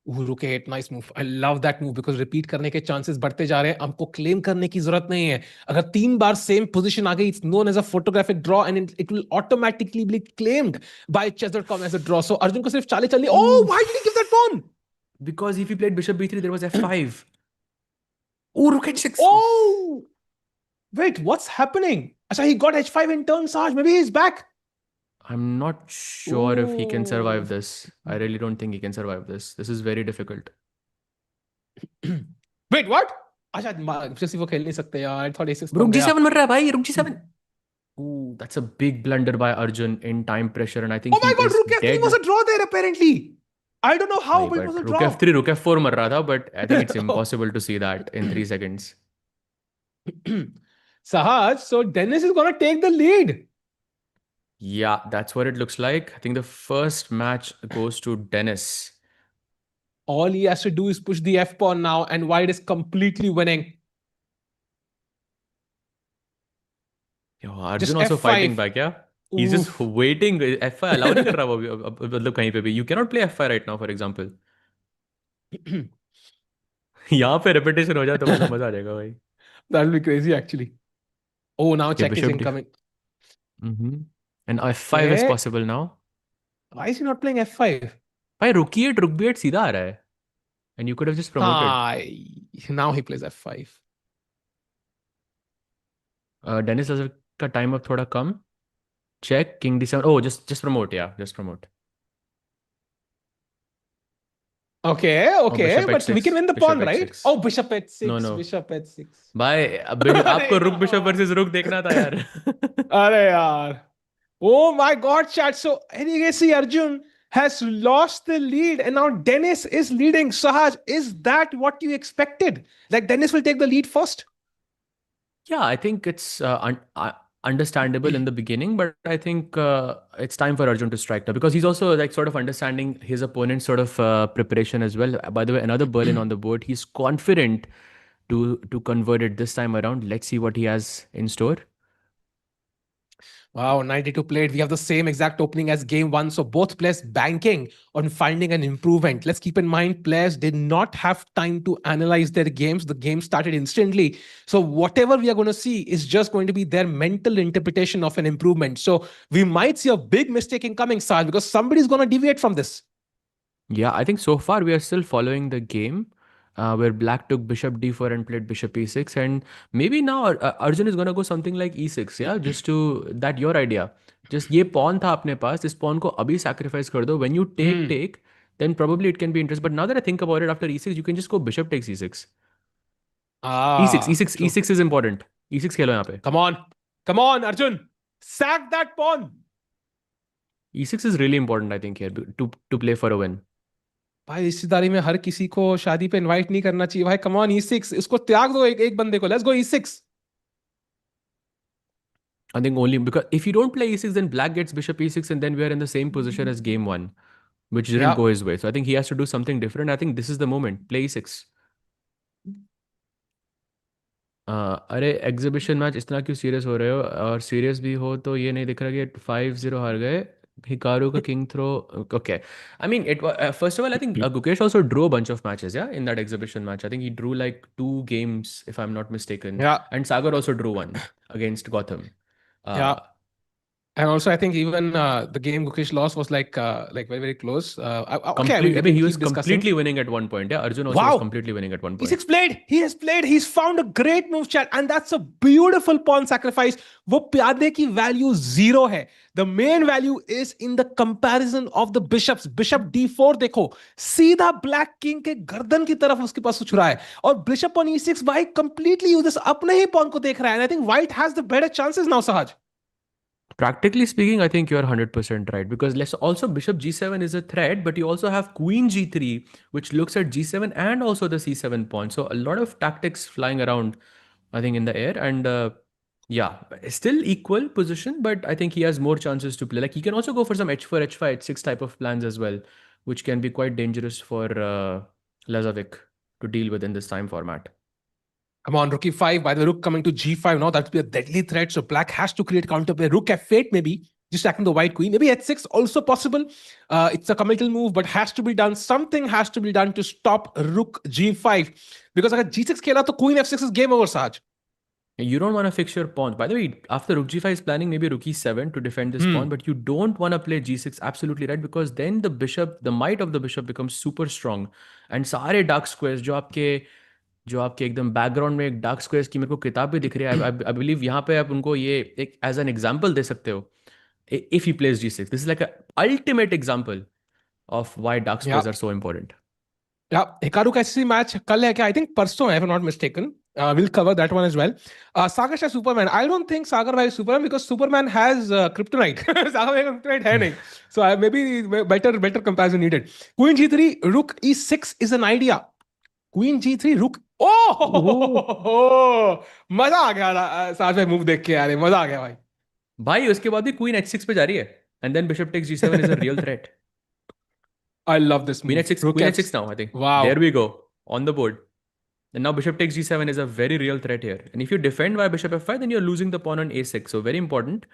Ooh, rook a8, nice move. I love that move because repeat करने के chances बढ़ते जा रहे हैं. हमको claim करने की जरूरत नहीं है. अगर 3 बार same position आ गई, it's known as a photographic draw, and it will automatically be claimed by chess.com as a draw. So Arjun को सिर्फ चाले चलनी. Oh, why did he give that pawn? Because if he played bishop b3, there was f5. Oh, rook h6. Oh, wait, what's happening? Acha, he got h5 in turn, Saj. Maybe he's back. I'm not sure if he can survive this. I really don't think he can survive this. This is very difficult. Wait, what? Acha, जैसे वो खेल नहीं सकते यार. I thought a6 Rook g7 मर रहा है भाई. Rook g7. Ooh, that's a big blunder by Arjun in time pressure, and I think oh my God, rook f3 was a draw there apparently. I don't know how, but it was a draw. Rook f3, rook f4 मर रहा था, but I think it's impossible to see that in 3 seconds. Sahaj, so Dennis is gonna take the lead. Yeah, that's what it looks like. I think the first match goes to Dennis. All he has to do is push the f pawn now, and white is completely winning. Yo, Arjun also F5. fighting back, yeah? He's just waiting. F5 allow नहीं कर रहा वो अभी मतलब कहीं पे भी. You cannot play F5 right now, for example. यहाँ पे repetition हो जाए तो मतलब मजा आ जाएगा भाई. That'll be crazy actually. Oh, now check is incoming. And F5 is possible now. Why is he not playing F5? भाई rook e8, rook b8 सीधा आ रहा है. And you could have just promoted. Now he plays F5. Dennis का time अब थोड़ा कम. Check, king d7. Oh, just promote, yeah. Just promote. Okay, but we can win the pawn, right? 6. Oh, bishop h6. No. Bishop h6. भाई आपको rook bishop versus rook देखना था यार. अरे यार. Oh my God, chat. So anyway, see, Arjun has lost the lead, and now Dennis is leading. Sahaj, is that what you expected? Like Dennis will take the lead first? Yeah, I think it's understandable in the beginning, but I think it's time for Arjun to strike now because he's also like sort of understanding his opponent's sort of preparation as well. By the way, another Berlin on the board. He's confident to convert it this time around. Let's see what he has in store. Wow, 92 played. We have the same exact opening as game 1. So both players banking on finding an improvement. Let's keep in mind, players did not have time to analyze their games. The game started instantly. So whatever we are going to see is just going to be their mental interpretation of an improvement. So we might see a big mistake incoming, Saj, because somebody's going to deviate from this. Yeah, I think so far we are still following the game. Where black took bishop d4 and played bishop e6, and maybe now Arjun is gonna go something like e6, yeah, just to that your idea. Just ये pawn था अपने पास, इस pawn को अभी sacrifice कर दो. When you take, then probably it can be interesting. But now that I think about it, after e6, you can just go bishop takes e6. E6 is important. e6 खेलो यहाँ पे. Come on, Arjun, sack that pawn. e6 is really important, I think, here to play for a win. भाई रिश्तेदारी में हर किसी को शादी पे invite नहीं करना चाहिए भाई. कम ऑन E6, इसको त्याग दो एक बंदे को. Let's go E6. I think only because if you don't play e6, then black gets bishop e6, and then we are in the same position as game one, which didn't Yeah. go his way. So I think he has to do something different. I think this is the moment. Play e6. अरे exhibition match इतना क्यों serious हो रहे हो? और serious भी हो तो ये नहीं दिख रहा कि 5-0 हार गए. Hikaru ka king throw. Okay. I mean, first of all, I think Gukesh also drew a bunch of matches, yeah, in that exhibition match. I think he drew like 2 games, if I'm not mistaken. Yeah. And Sagar also drew one against Gotham. Yeah. And also, I think even the game Gukesh lost was like very, very close. Okay, I mean, he was keep discussing. completely winning at one point. Yeah, Arjun also Wow. was completely winning at one point. He's played. He has played. He's found a great move, chat, and that's a beautiful pawn sacrifice. वो प्यादे की value 0 है. The main value is in the comparison of the bishops. Bishop D4 देखो, सीधा black king के गर्दन की तरफ उसके पास छुरा है. और bishop on E6 भाई completely uses अपने ही pawn को देख रहा है. And I think white has the better chances now, Sahaj. Practically speaking, I think you're 100% right, because let's also bishop g7 is a threat, but you also have queen g3, which looks at g7 and also the c7 pawn. So a lot of tactics flying around, I think, in the air. And yeah, still equal position, but I think he has more chances to play. Like he can also go for some h4, h5, h6 type of plans as well, which can be quite dangerous for Lazovic to deal with in this time format. Come on, rook e5. By the way, rook coming to g5 now. That would be a deadly threat. So black has to create counterplay. Rook f8 maybe. Just attacking the white queen. Maybe h6 also possible. It's a committal move, but has to be done. Something has to be done to stop rook g5. Because if g6 खेला तो queen f6 is game over, Sahaj. You don't want to fix your pawns. By the way, after rook g5 is planning maybe rook e7 to defend this pawn, but you don't want to play g6. Absolutely right, because then the bishop, the might of the bishop becomes super strong. And सारे dark squares जो आपके एकदम background में एक dark squares की मेरे को किताब भी दिख रही है. आई बिलीव यहाँ पे आप उनको ये एक एज एन एग्जांपल दे सकते हो. If he plays g6, this is like a ultimate example of why dark squares are so important. Yeah, Hikaru का ऐसी मैच कल है क्या? I think परसों है, if I'm not mistaken. We'll cover that one as well. Sagar Shah Superman. I don't think Sagar Bhai is Superman because Superman has kryptonite. Sagar Bhai का kryptonite है नहीं. So maybe better comparison needed. Queen g3, rook e6 is an idea. Queen g3, rook. Oh! मजा आ गया साथ में move देख के यार, मजा आ गया भाई. भाई उसके बाद भी क्वीन h6 पे जा रही है, and then bishop takes g7 is a real threat. I love this move. Queen h6 now, I think. Wow. There we go on the board. And now bishop takes g7 is a very real threat here. And if you defend by bishop f5, then you're losing the pawn on a6. So very important.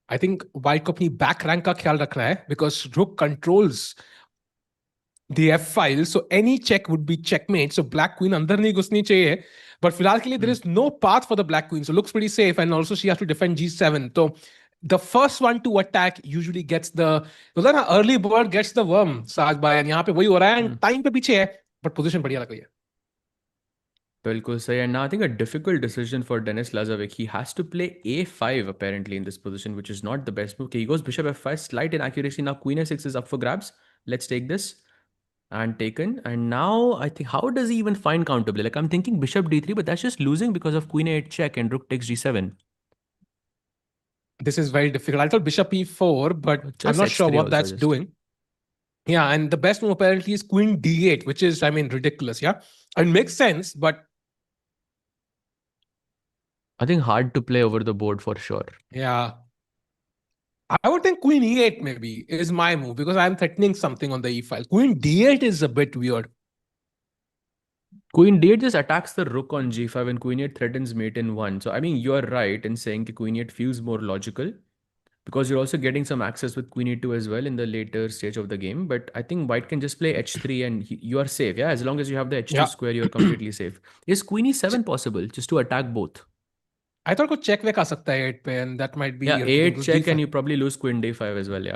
I think white को अपनी back rank का ख्याल रखना है because rook controls the f file, so any check would be checkmate. So black queen अंदर नहीं घुसनी चाहिए. But फिलहाल के लिए there is no path for the black queen, so looks pretty safe. And also she has to defend g7. So the first one to attack usually gets the early bird gets the worm. Sahaj bhai, and यहाँ पे वही हो रहा है. And time पे पीछे है, but position बढ़िया लग रही है. बिल्कुल सही. And now I think a difficult decision for Denis Lazovic. He has to play a5 apparently in this position, which is not the best move. Okay, he goes bishop f5, slight inaccuracy. Now queen a6 is up for grabs. Let's take this. And taken. And now I think, how does he even find counterplay? Like I'm thinking bishop d3, but that's just losing because of queen a8 check and rook takes g7. This is very difficult. I thought bishop e4, but I'm not sure what that's doing. Yeah, and the best move apparently is queen d8, which is, I mean, ridiculous. Yeah, it makes sense, but I think hard to play over the board for sure. Yeah. I would think queen e8 maybe is my move because I'm threatening something on the e file. Queen d8 is a bit weird. Queen d8 just attacks the rook on g5 and queen 8 threatens mate in 1. So, I mean, you're right in saying that queen 8 feels more logical because you're also getting some access with queen e2 as well in the later stage of the game. But I think white can just play h3 and you are safe. Yeah, as long as you have the h2 square, you're completely safe. Is queen e7 possible just to attack both? I thought check वे खा सकता है 8 पे, and that might be 8 check and you probably lose queen d5 as well.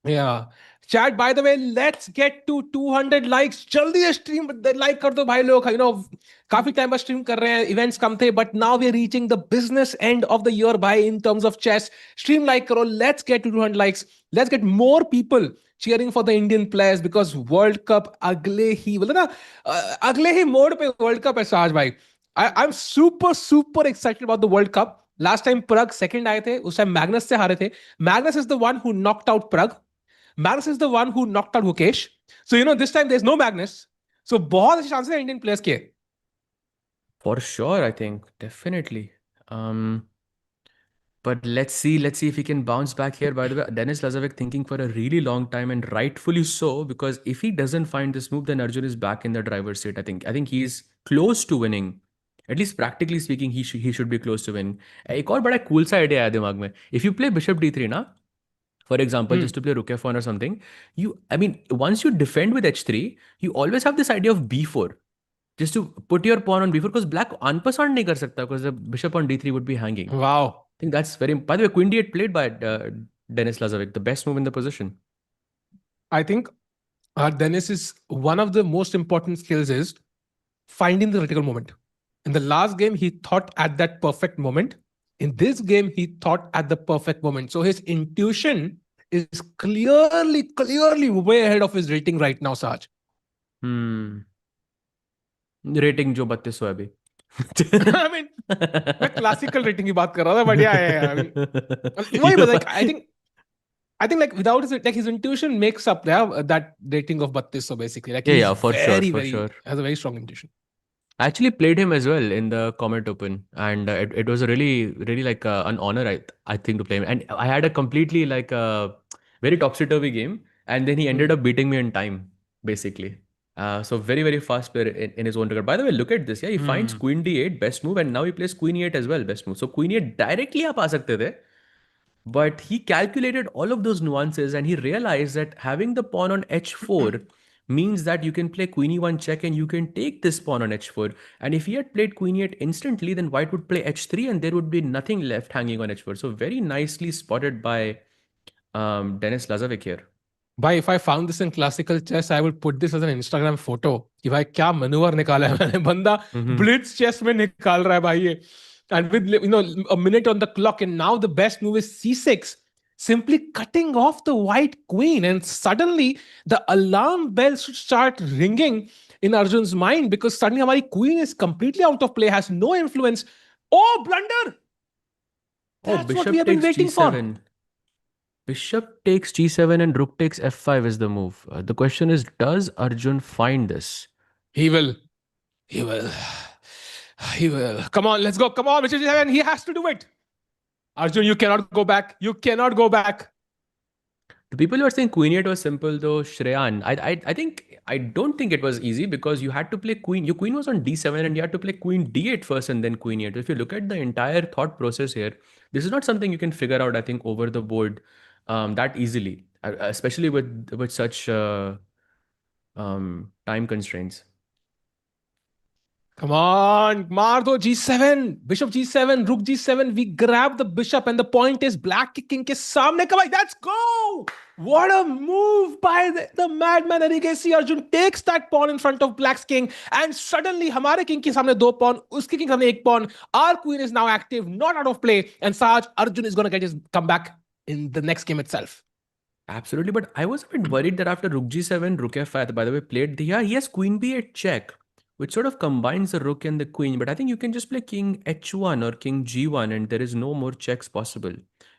Yeah. Chat, by the way, let's get to 200 likes. जल्दी से stream like कर दो भाई लोग. You know, काफी time बाद stream कर रहे हैं. Events कम थे, but now we're reaching the business end of the year by in terms of chess. Stream like करो. Let's get to 200 likes. Let's get more people cheering for the Indian players because World Cup अगले ही बोले ना अगले ही mode पे World Cup है साज भाई. I'm super excited about the World Cup. Last time Prague second आए थे, उस time Magnus से हारे थे. Magnus is the one who knocked out Prague. Magnus is the one who knocked out Gukesh. So, this time there's no Magnus. So, बहुत अच्छे chances हैं Indian players के. For sure, I think. Definitely. But let's see if he can bounce back here. By the way, Denis Lazovic thinking for a really long time, and rightfully so, because if he doesn't find this move, then Arjun is back in the driver's seat. I think he's close to winning. At least practically speaking, he should be close to winning. एक और बड़ा cool सा idea आया दिमाग में. If you play Bishop D3 ना, for example, just to play Rook F1 or something, once you defend with H3, you always have this idea of B4. Just to put your pawn on B4, because black unpassant nahi kar sakta, because the bishop on D3 would be hanging. Wow. I think that's very... By the way, Queen D8 played by Denis Lazovic, the best move in the position. I think Denis's one of the most important skills is finding the critical moment. In the last game, he thought at that perfect moment. In this game, he thought at the perfect moment. So his intuition is clearly way ahead of his rating right now, Saj. Rating जो 3200 है अभी. I mean, मैं classical rating की बात कर रहा था, but I think like without his intuition makes up that rating of 3200 basically. Like for sure. Has a very strong intuition. I actually played him as well in the Comet Open, and it was a really like an honor, I think, to play him. And I had a completely like very topsy-turvy game, and then he ended up beating me in time, basically. So very fast player in his own regard. By the way, look at this. Yeah, he finds Queen D8, best move, and now he plays Queen E8 as well, best move. So Queen E8 directly आप आ सकते थे, but he calculated all of those nuances, and he realized that having the pawn on H4 means that you can play Queen E1 check, and you can take this pawn on H4. And if he had played Queen E8 instantly, then White would play H3, and there would be nothing left hanging on H4. So very nicely spotted by Denis Lazovic here. Bhai, if I found this in classical chess, I would put this as an Instagram photo. कि भाई क्या maneuver निकाला है मैंने, बंदा blitz chess में निकाल रहा है भाई ये. And with a minute on the clock, and now the best move is C6, simply cutting off the white queen, and suddenly the alarm bells should start ringing in Arjun's mind, because suddenly हमारी queen is completely out of play, has no influence. Oh, blunder! That's what we have been waiting for. Bishop takes G7 and Rook takes F5 is the move. The question is, does Arjun find this? He will. Come on, let's go. Come on, Bishop G7. He has to do it. Arjun, you cannot go back. The people who are saying Queen 8 was simple, though, Shreyan, I don't think it was easy, because you had to play Queen. Your Queen was on D7 and you had to play Queen D8 first and then Queen 8. If you look at the entire thought process here, this is not something you can figure out, I think, over the board that easily, especially with such time constraints. Come on, Mardo G7, Bishop G7, Rook G7. We grab the bishop, and the point is black king ke samne. Come on, let's go! What a move by the madman. And you can see Arjun takes that pawn in front of black's king, and suddenly hamare king ke samne do pawn, uske king ke samne ek pawn. Our queen is now active, not out of play, and Saj, Arjun is going to get his comeback in the next game itself. Absolutely, but I was a bit worried that after Rook G7, Rook F5, by the way, played he has Queen B8 check, which sort of combines the rook and the queen. But I think you can just play King H1 or King G1, and there is no more checks possible.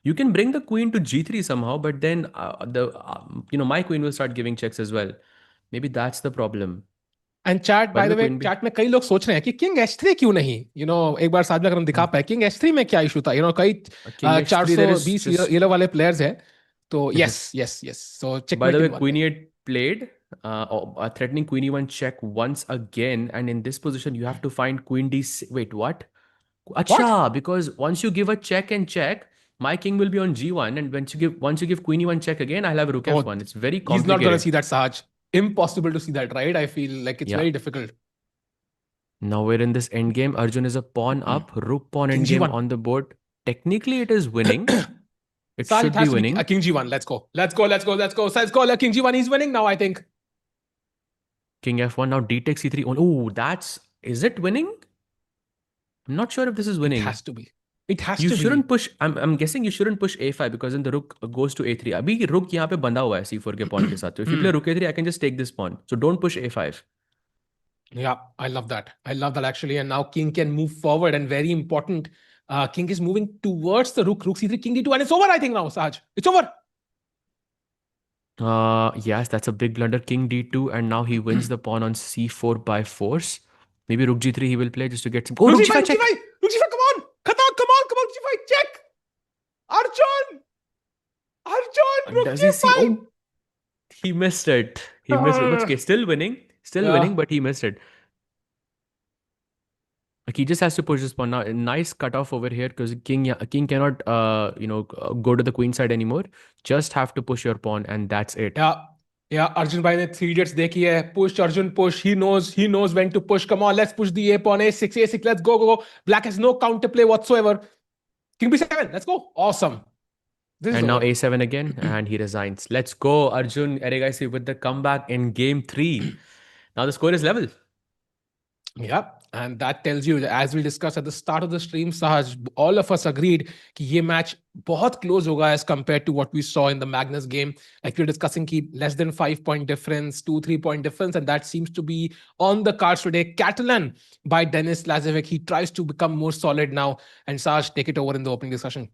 You can bring the queen to G3 somehow, but then my queen will start giving checks as well. Maybe that's the problem. And chat, by the way, chat में कई लोग सोच रहे हैं कि King H3 क्यों नहीं? एक बार साथ में अगर हम दिखा पाए King H3 में क्या इशू था? कई 420 येलो वाले players हैं. तो yes. So check. By the way, Queen E8 played. Threatening Queen E1 check once again, and in this position you have to find Queen D6. Wait, what? Acha, because once you give a check and check, my king will be on G1, and once you give Queen E1 check again, I'll have Rook F1. It's very complicated. He's not going to see that, Saj. Impossible to see that, right? I feel like it's very difficult. Now we're in this endgame. Arjun is a pawn up, Rook pawn endgame on the board. Technically, it is winning. It Saj, should be winning. King G1. Let's go. Let's go. King G1 is winning now, I think. King F1, now D takes C3. Oh, is it winning? I'm not sure if this is winning. It has to be. You shouldn't push. I'm guessing you shouldn't push A5, because then the rook goes to A3. Abhi rook yahan pe banda hua hai C4 ke pawn ke sath. So if you play rook A3, I can just take this pawn. So don't push A5. Yeah, I love that actually. And now king can move forward, and very important, king is moving towards the rook C3, king D2, and it's over, I think now, Saj. It's over. Yes, that's a big blunder. King D2, and now he wins the pawn on C4 by force. Maybe Rook G3 he will play just to get some. Oh, Rook G5 check. Rook G5, come on! Come on, Rook G5, check! Arjun! Rook Does he see? G5! Oh, he missed it. He missed it. But okay, still winning. Still winning, but he missed it. Like he just has to push this pawn now. A nice cutoff over here because king cannot go to the queen side anymore. Just have to push your pawn and that's it. Yeah, Arjun bhai ne 3 idiots dekhi hai. Push, Arjun, push. He knows when to push. Come on, let's push the A pawn. A6, let's go. Black has no counterplay whatsoever. King B7, let's go. Awesome. And now A7 again, and he resigns. Let's go, Arjun Erigaisi with the comeback in game 3. Now the score is level. Yeah, and that tells you, as we discussed at the start of the stream, Sahaj, all of us agreed कि ये match बहुत close होगा as compared to what we saw in the Magnus game. Like we were discussing, कि less than 5-point difference, 2-3-point difference, and that seems to be on the cards today. Catalan by Denis Lazovic. He tries to become more solid now. And Sahaj, take it over in the opening discussion.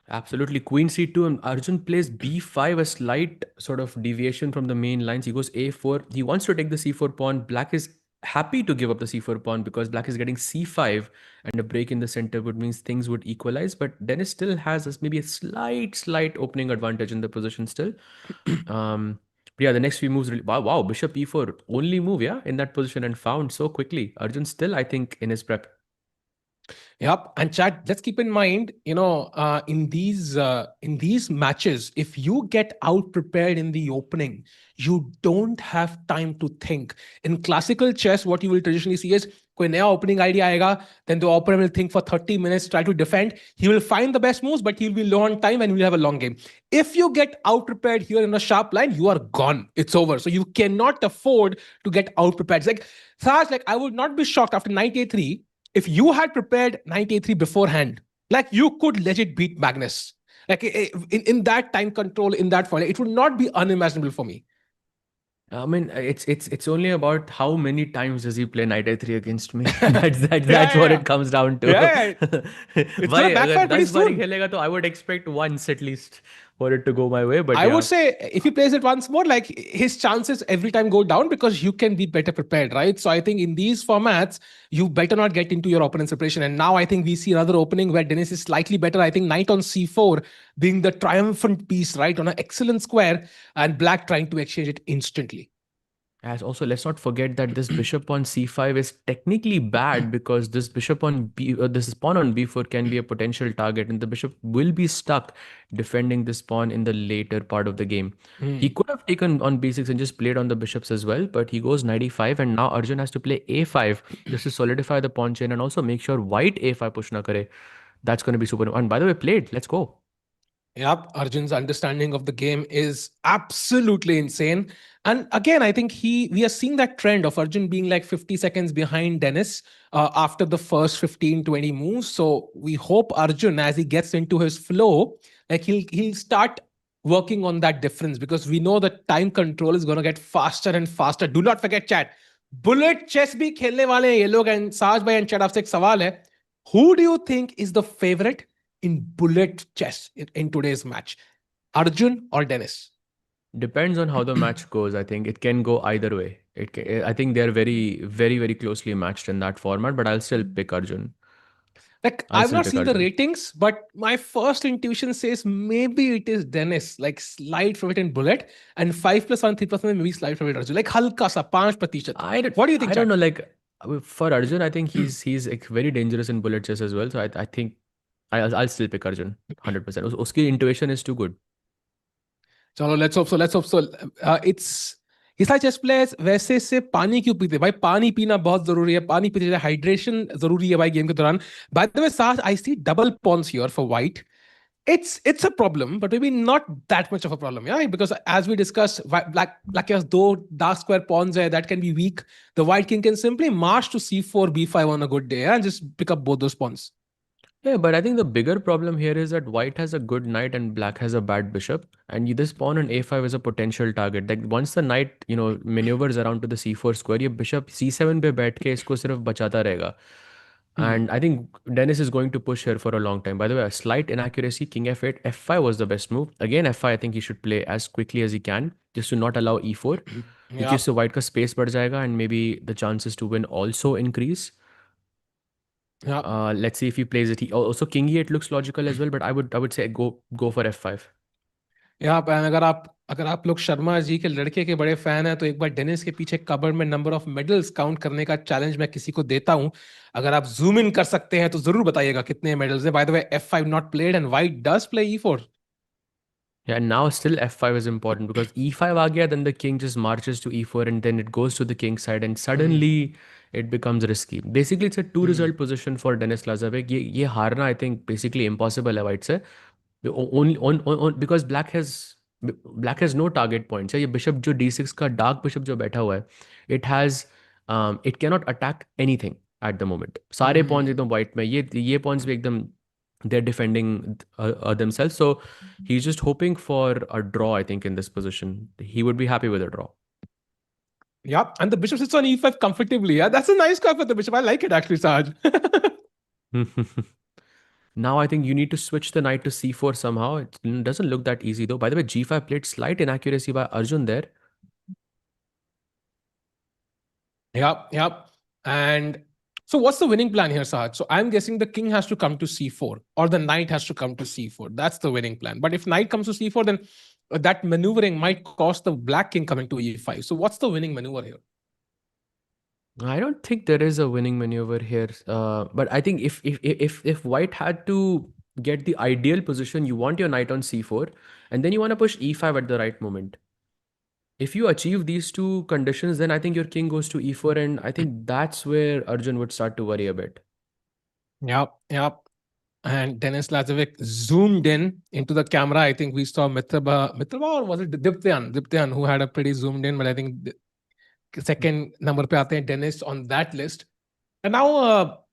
Absolutely. Queen C2 and Arjun plays B5, a slight sort of deviation from the main lines. He goes A4. He wants to take the C4 pawn. Black is happy to give up the C4 pawn because Black is getting C5 and a break in the center would means things would equalize. But Denis still has maybe a slight opening advantage in the position still. Yeah, the next few moves really, wow, Bishop E4, only move, yeah, in that position and found so quickly. Arjun still, I think, in his prep. Yep, and Chad, let's keep in mind, in these matches, if you get out prepared in the opening, you don't have time to think. In classical chess, what you will traditionally see is कोई नया opening idea आएगा, then the opponent will think for 30 minutes, try to defend. He will find the best moves, but he'll be low on time and we'll have a long game. If you get out prepared here in a sharp line, you are gone. It's over. So you cannot afford to get out prepared. It's like, Saj, I would not be shocked after knight a3 if you had prepared knight a3 beforehand. Like you could legit beat Magnus. Like in that time control, in that fall, it would not be unimaginable for me. I mean, it's only about how many times does he play knight a3 against me. That's what it comes down to. Yeah. It's gonna backfire pretty soon. I would expect once at least for it to go my way. But I would say if he plays it once more, like his chances every time go down because you can be better prepared, right? So I think in these formats, you better not get into your opponent's preparation. And now I think we see another opening where Denis is slightly better. I think knight on c4 being the triumphant piece, right? On an excellent square and Black trying to exchange it instantly. As also, let's not forget that this bishop on c5 is technically bad because this bishop on this pawn on b4 can be a potential target, and the bishop will be stuck defending this pawn in the later part of the game. He could have taken on b6 and just played on the bishops as well, but he goes knight e5, and now Arjun has to play a5 just to solidify the pawn chain and also make sure white a5 push na kare. That's going to be super. And by the way, played. Let's go. Yep, Arjun's understanding of the game is absolutely insane. And again, I think we are seeing that trend of Arjun being like 50 seconds behind Denis after the first 15-20 moves. So we hope Arjun, as he gets into his flow, like he'll start working on that difference, because we know that time control is going to get faster and faster. Do not forget, chat. Bullet chess bhi khelne wale hain ye log, and Saj bhai and chat, aapse ek sawal hai. Who do you think is the favorite in bullet chess in today's match? Arjun or Denis? Depends on how the match goes. I think it can go either way. I think they're very, very, very closely matched in that format, but I'll still pick Arjun. Like, I've not seen the ratings, but my first intuition says maybe it is Denis, like slight favorite in bullet, and 5+1, 3+1 maybe slight favorite Arjun. Like halka sa 5%. What do you think? I don't know. Like for Arjun, I think he's like very dangerous in bullet chess as well. So I think I'll still pick Arjun 100%. Uski intuition is too good. चलो let's hope so. इस chess players वैसे से पानी क्यों पीते भाई? पानी पीना बहुत जरूरी है. पानी पीते जाए, हाइड्रेशन जरूरी है भाई गेम के दौरान. Bye the way, Saj, I see double pawns here for white. It's a problem, but maybe not that much of a problem, yeah? Because as we discussed, black has two dark square pawns there that can be weak. The white king can simply march to c4, b5 on a good day, and just pick up both those pawns. Yeah, but I think the bigger problem here is that white has a good knight and black has a bad bishop, and this pawn on a5 is a potential target. Like once the knight maneuvers around to the c4 square, your bishop c7 पे बैठ के इसको सिर्फ बचाता रहेगा. And I think Dennis is going to push here for a long time. By the way, a slight inaccuracy, king f8, f5 was the best move. Again, f5, I think he should play as quickly as he can, just to not allow e4. Which is so white ka space बढ़ जाएगा, and maybe the chances to win also increase. Yeah. Let's see if he plays it. Also king e8 looks logical as well, but I would say go for f5. यहाँ पर अगर आप लोग शर्मा जी के लड़के के बड़े फैन हैं तो एक बार डेनिस के पीछे कबर्ड में नंबर ऑफ मेडल्स काउंट करने का चैलेंज मैं किसी को देता हूं. अगर आप जूम इन कर सकते हैं तो जरूर बताइएगा कितने मेडल्स हैं. Bye the way f5 not played and white does play e4. Yeah, now still f5 is important because e5 aa gaya, then the king just marches to e4 and then it goes to the king side and suddenly it becomes risky. Basically, it's a two result position for Denis Lazovic. ये हारना I think basically impossible है white से. Only on because black has no target points. ये bishop जो d6 का dark bishop जो बैठा हुआ है, it cannot attack anything at the moment. सारे pawns एकदम white में, ये pawns भी एकदम they're defending themselves. So he's just hoping for a draw, I think, in this position. He would be happy with a draw. Yeah, and the bishop sits on e5 comfortably. Yeah, that's a nice card for the bishop. I like it actually, Saj. Now I think you need to switch the knight to c4 somehow. It doesn't look that easy though. By the way, g5 played slight inaccuracy by Arjun there. Yeah. And so what's the winning plan here, Sahaj? So I'm guessing the king has to come to c4 or the knight has to come to c4. That's the winning plan. But if knight comes to c4, then that maneuvering might cost the black king coming to e5. So what's the winning maneuver here? I don't think there is a winning maneuver here. But I think if white had to get the ideal position, you want your knight on c4 and then you want to push e5 at the right moment. If you achieve these two conditions, then I think your king goes to e4, and I think that's where Arjun would start to worry a bit. Yep. And Denis Lazovic zoomed in into the camera. I think we saw Mitraba or was it Diptyan who had a pretty zoomed in, but I think the second number pe aate hain Denis on that list. And now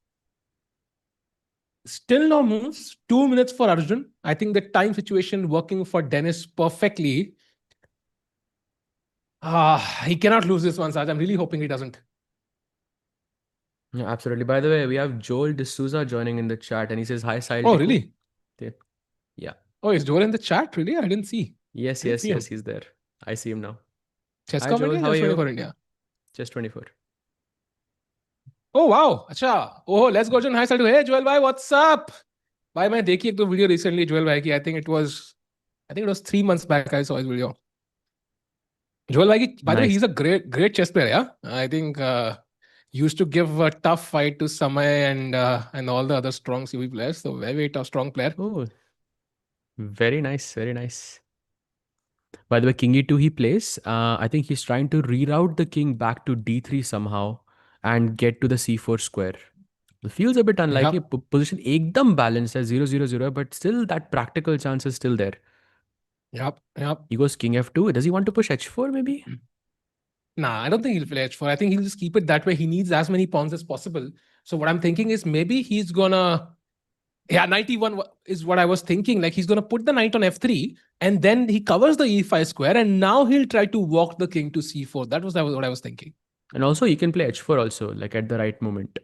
still no moves, 2 minutes for Arjun. I think the time situation working for Denis perfectly. He cannot lose this one, Saj. I'm really hoping he doesn't. Yeah, absolutely. By the way, we have Joel D'Souza joining in the chat and he says, hi, Sahil. Oh, really? Yeah. Oh, is Joel in the chat? Really? I didn't see. Yes, he's there. I see him now. Chess Hi, commentary, Joel, how are just you? 24 India. Just 24. Oh, wow. Acha. Oh, let's go, John. Hi, Sadu. Hey, Joel bhai, what's up? Bhai, मैं देखी एक तो video recently, Joel bhai की. I think it was 3 months back I saw his video. Joel bhai, by the way, he's a great chess player, yeah? I think used to give a tough fight to Samay and all the other strong CV players. So very tough, strong player. Oh, very nice, very nice. By the way, king e2 he plays. I think he's trying to reroute the king back to d3 somehow and get to the c4 square. It feels a bit unlikely. Position ekdam balanced as 0-0-0, but still that practical chance is still there. Yep. He goes king f2. Does he want to push h4 maybe? Nah, I don't think he'll play h4. I think he'll just keep it that way. He needs as many pawns as possible. So what I'm thinking is maybe he's gonna... Yeah, knight e1 is what I was thinking. Like he's gonna put the knight on f3 and then he covers the e5 square and now he'll try to walk the king to c4. That was what I was thinking. And also he can play h4 also, like at the right moment.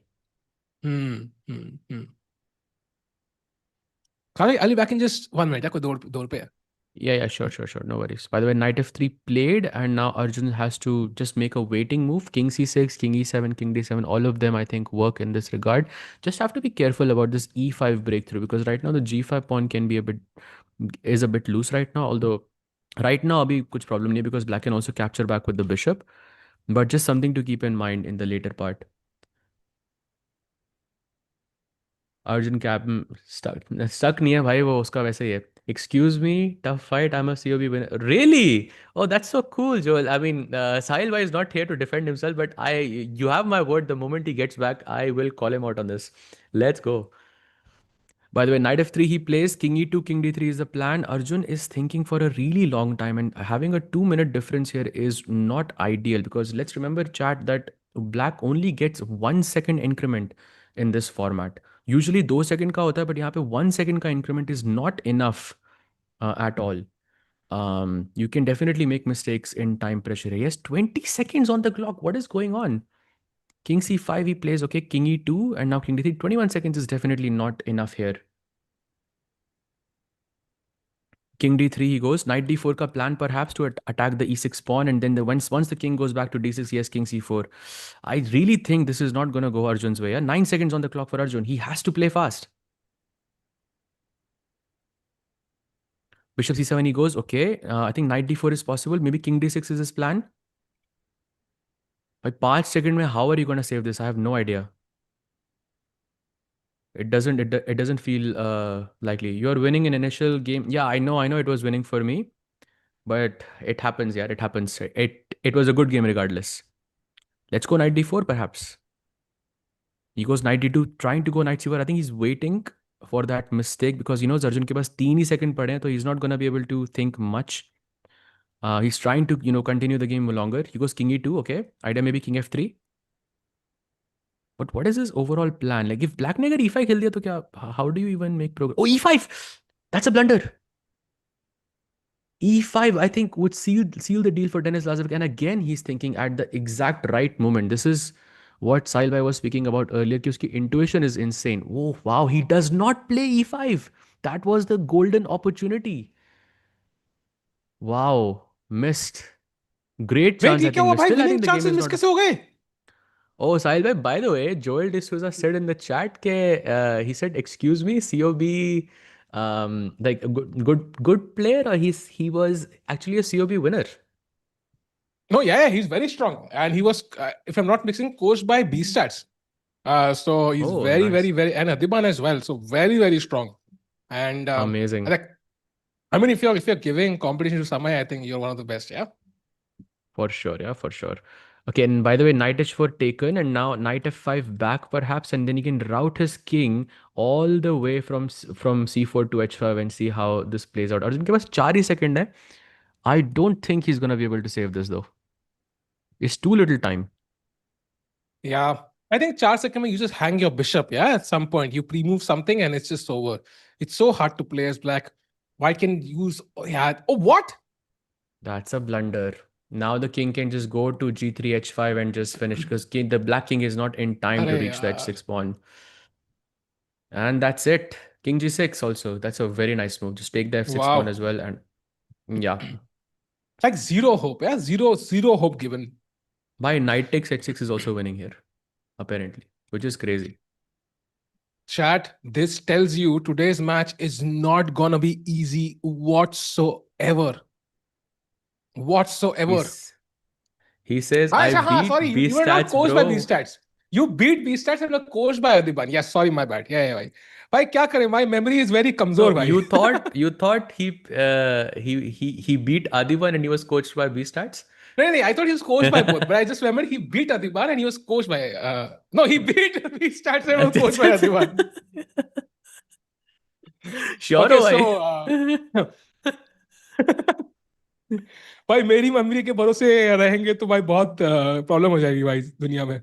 I'll be back in just 1 minute. Door pe hai. Yeah, sure. No worries. By the way, knight f3 played and now Arjun has to just make a waiting move. King c6, king e7, king d7, all of them I think work in this regard. Just have to be careful about this e5 breakthrough because right now the g5 pawn can be a bit loose right now. Although right now abhi kuch problem nahi because black can also capture back with the bishop. But just something to keep in mind in the later part. Arjun cap stuck नहीं है भाई वो उसका वैसे ही है. Excuse me, tough fight. I'm a COB winner. Really? Oh, that's so cool, Joel. I mean, Sahil Bhai is not here to defend himself, but you have my word. The moment he gets back, I will call him out on this. Let's go. By the way, knight f3 he plays, king e2, king d3 is the plan. Arjun is thinking for a really long time and having a 2-minute difference here is not ideal because let's remember chat that black only gets 1 second increment in this format. Usually 2 second का होता है, but यहाँ पे 1 second का increment is not enough at all. You can definitely make mistakes in time pressure. Yes, 20 seconds on the clock. What is going on? King c5 he plays, okay, king e2 and now king d3. 21 seconds is definitely not enough here. King d3 he goes, knight d4 ka plan perhaps to attack the e6 pawn, and then once the king goes back to d6 he has king c4. I really think this is not going to go Arjun's way. 9 seconds on the clock for Arjun. He has to play fast. Bishop c7 he goes, okay, I think knight d4 is possible. Maybe king d6 is his plan. By 5 seconds mein, how are you going to save this? I have no idea. It doesn't feel likely. You're winning in initial game. Yeah, I know it was winning for me, but it happens. Yeah, it happens. It was a good game regardless. Let's go knight d4 perhaps. He goes knight d2, trying to go knight c4. I think he's waiting for that mistake because he knows Arjun ke paas 3 seconds pade hain, so he's not gonna be able to think much. He's trying to continue the game longer. He goes king e2. Okay, idea maybe king f3. But what is his overall plan? Like if black ने अगर e5 खेल दिया तो क्या? How do you even make progress? Oh, e5! That's a blunder. E5 I think would seal the deal for Denis Lazarevic, and again he's thinking at the exact right moment. This is what Sahil bhai was speaking about earlier. कि उसकी intuition is insane. Oh wow, he does not play e5. That was the golden opportunity. Wow, missed. Great chance. Wait, ये क्या हुआ भाई? Winning chances miss कैसे हो गए? Oh, Sahil bhai, by the way, Joel D'Souza said in the chat he said, excuse me, COB, like a good player, or he was actually a COB winner. No, yeah, he's very strong. And he was, if I'm not mixing, coached by B-Stats. So he's very, nice. very, and Adiban as well. So very, very strong. And amazing. I mean, if you're giving competition to Samay, I think you're one of the best, yeah? For sure, yeah, for sure. Okay, and by the way, knight h4 taken, and now knight f5 back perhaps, and then he can route his king all the way from c4 to h5 and see how this plays out. Arjun ke paas 4 he second hai. I don't think he's going to be able to save this though. It's too little time. Yeah. I think 4 seconds you just hang your bishop, yeah? At some point, you pre-move something and it's just over. It's so hard to play as black. White can use, oh, what? That's a blunder. Now the king can just go to g3, h5 and just finish because the black king is not in time to reach the h6 pawn. And that's it. King g6 also. That's a very nice move. Just take the f6 pawn as well. And yeah. Like zero hope, yeah? Zero hope given. By knight takes h6 is also winning here, apparently, which is crazy. Chat, this tells you today's match is not gonna be easy whatsoever. He says, sorry, you were not coached by B-Stats. You beat B-Stats and were coached by Adiban. Yes, sorry, my bad. Yeah, bhai. Bhai, kya kare? My memory is very kamzor, bhai. You thought he beat Adiban and he was coached by B-Stats? No, I thought he was coached by both, but I just remember he beat Adiban and he was coached by... no, he beat B-Stats and was coached by Adiban. Sure, okay, so... भाई मेरी mummy के भरोसे रहेंगे तो भाई बहुत problem हो जाएगी भाई दुनिया में.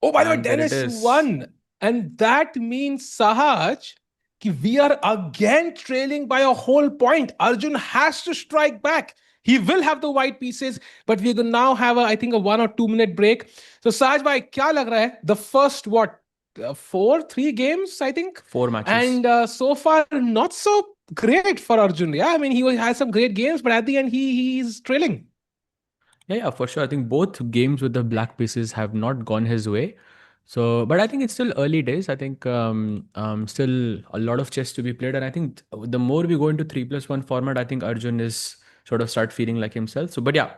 Oh, by the way, Denis won. And that means, Sahaj, we are again trailing by a whole point. Arjun has to strike back. He will have the white pieces, but we will now have, I think, a 1 or 2 minute break. So, Sahaj, bhai, kya lag raha hai? The first, 3 games, I think? 4 matches. And so far, not so great for Arjun. Yeah, I mean, he has some great games, but at the end, he's trailing. Yeah, for sure. I think both games with the black pieces have not gone his way. So, but I think it's still early days. I think still a lot of chess to be played. And I think the more we go into 3+1 format, I think Arjun is sort of start feeling like himself. So, but yeah,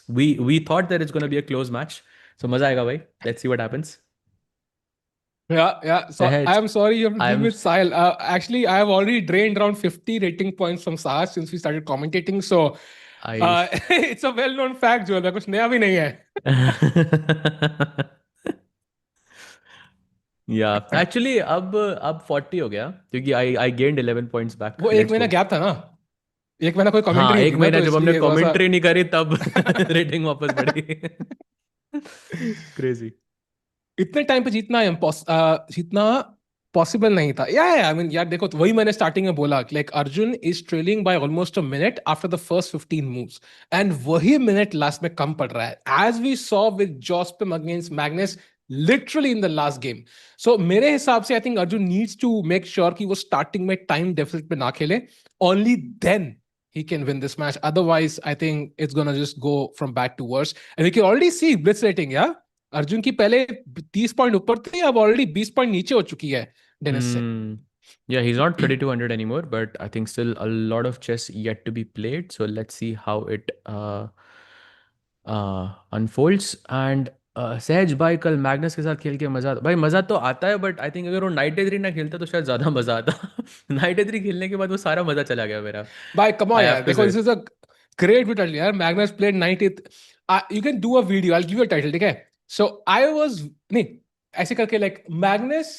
we thought that it's going to be a close match. So, maza aega bhai. Let's see what happens. Yeah. So I am sorry you have to deal with Sahil. Actually, I have already drained around 50 rating points from Sahaj since we started commentating. So it's a well-known fact, Joel. कुछ नया भी नहीं है. Yeah, actually अब 40 हो गया क्योंकि I gained 11 points back. वो एक महीना गैप था ना. एक महीना कोई कमेंट्री नहीं. एक महीना जब हमने कमेंट्री नहीं करी तब रेटिंग वापस बढ़ी. Crazy. इतने टाइम पे जीतना पॉसिबल नहीं था. आई मीन यार देखो वही मैंने स्टार्टिंग में बोला like Arjun is trailing by almost a minute after the first 15 moves and वही मिनट लास्ट में कम पड़ रहा है. As we saw with Jospim against Magnus, literally in the last game. So मेरे हिसाब से I think Arjun needs to make sure कि वो starting में time deficit पे ना खेले. Only then he can win this match. Otherwise, I think it's gonna just go from bad to worse. And we can already see blitz rating, yeah. Arjun की पहले 30 point ऊपर थी, अब ऑलरेडी 20 पॉइंट नीचे हो चुकी है डेनिस से. Yeah, he's not 3200 anymore, but I think still a lot of chess yet to be played. So let's see how it unfolds. And सहज भाई कल मैग्नस के साथ खेल के भाई मज़ा तो आता है, बट आई थिंक अगर वो नाइट ए 3 ना खेलता तो शायद ज़्यादा मज़ा आता. नाइट ए 3 खेलने के बाद वो सारा मज़ा चला गया मेरा. भाई कम ऑन I यार, have to देखो say. This is a great wit यार. Magnus played 90th. You can do a video, I'll give you a title, ठीक है. So I was नहीं ऐसे करके like Magnus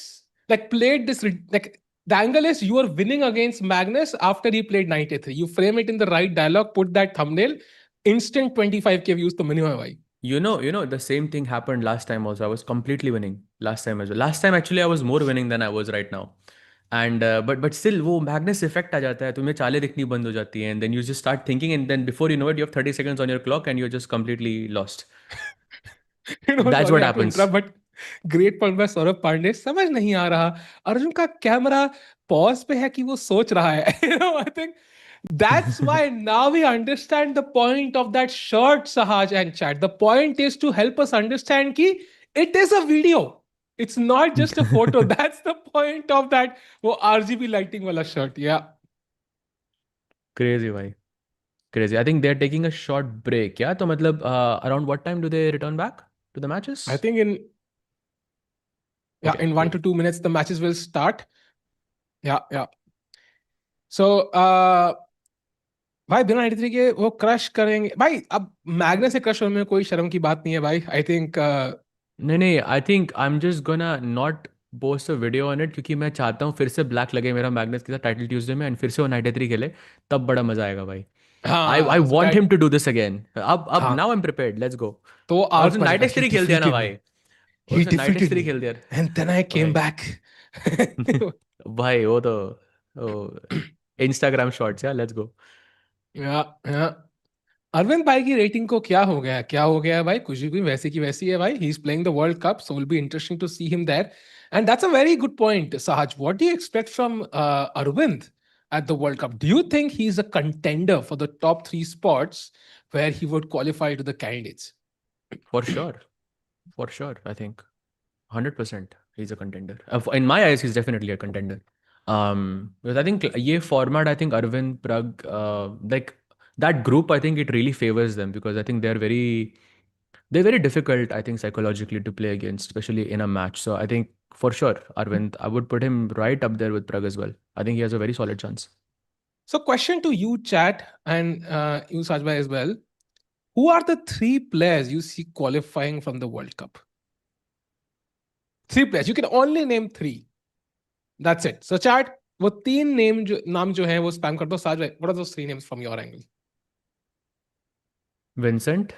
like played this like the angle is you are winning against Magnus after he played 93. You frame it in the right dialogue, put that thumbnail, instant 25k views तो minimum है भाई. You know, the same thing happened last time also. I was completely winning last time as well. Last time actually I was more winning than I was right now. And but still वो मैग्नेस effect आ जाता है, तुम्हें चालें दिखनी बंद हो जाती हैं, and then you just start thinking, and then before you know it you have 30 seconds on your clock and you're just completely lost. You know, That's sorry, what I have to happens. interrupt, but great point by Saurabh Pandey. समझ नहीं आ रहा अर्जुन का camera pause पे है कि वो सोच रहा है. You know, I think that's why now we understand the point of that shirt, Sahaj and chat. The point is to help us understand कि it is a video. It's not just a photo. That's the point of that वो RGB lighting वाला shirt. Yeah. Crazy भाई. Crazy. I think they're taking a short break. Yeah, तो मतलब around what time do they return back to the matches? I think in Okay, in 1 cool. to 2 minutes the matches will start. Yeah. So भाई बिना 93 के वो crush करेंगे भाई. अब Magnus से क्रश होने में कोई शर्म की बात नहीं है भाई. आई थिंक नहीं, I think I am just gonna not post a video on it, क्योंकि मैं चाहता हूँ फिर से ब्लैक लगे मेरा मैग्नस के साथ टाइटल ट्यूसडे में, एंड फिर से वो 93 खेले, तब बड़ा मजा आएगा भाई. I want him to do this again. अब now I am prepared, let's go. तो और उसने 93 खेल दिया ना भाई. He उसने defeated 93 me. खेल दिया And then I came back. भाई. वो तो इंस्टाग्राम शॉट्स. या लेट्स गो. Yeah. अरविंद भाई की रेटिंग को क्या हो गया भाई. कुछ भी वैसी की वैसी है भाई. He is playing the World Cup, so will be interesting to see him there. And that's a very good point, Sahaj. What do you expect from Arvind at the World Cup? Do you think he's a contender for the top 3 spots where he would qualify to the candidates? For sure, I think 100% he's a contender. In my eyes, he's definitely a contender. Because I think ये format, I think Arvind, Prag, like that group, I think it really favors them, because I think they're very difficult, I think, psychologically to play against, especially in a match. So I think for sure, Arvind, I would put him right up there with Prag as well. I think he has a very solid chance. So question to you, chat, and you, Sajbhai, as well. Who are the 3 players you see qualifying from the World Cup? 3 players. You can only name 3. That's it. So chat, वो 3 नाम जो हैं वो spam कर दो. Sajbhai, what are those 3 names from your angle? Vincent.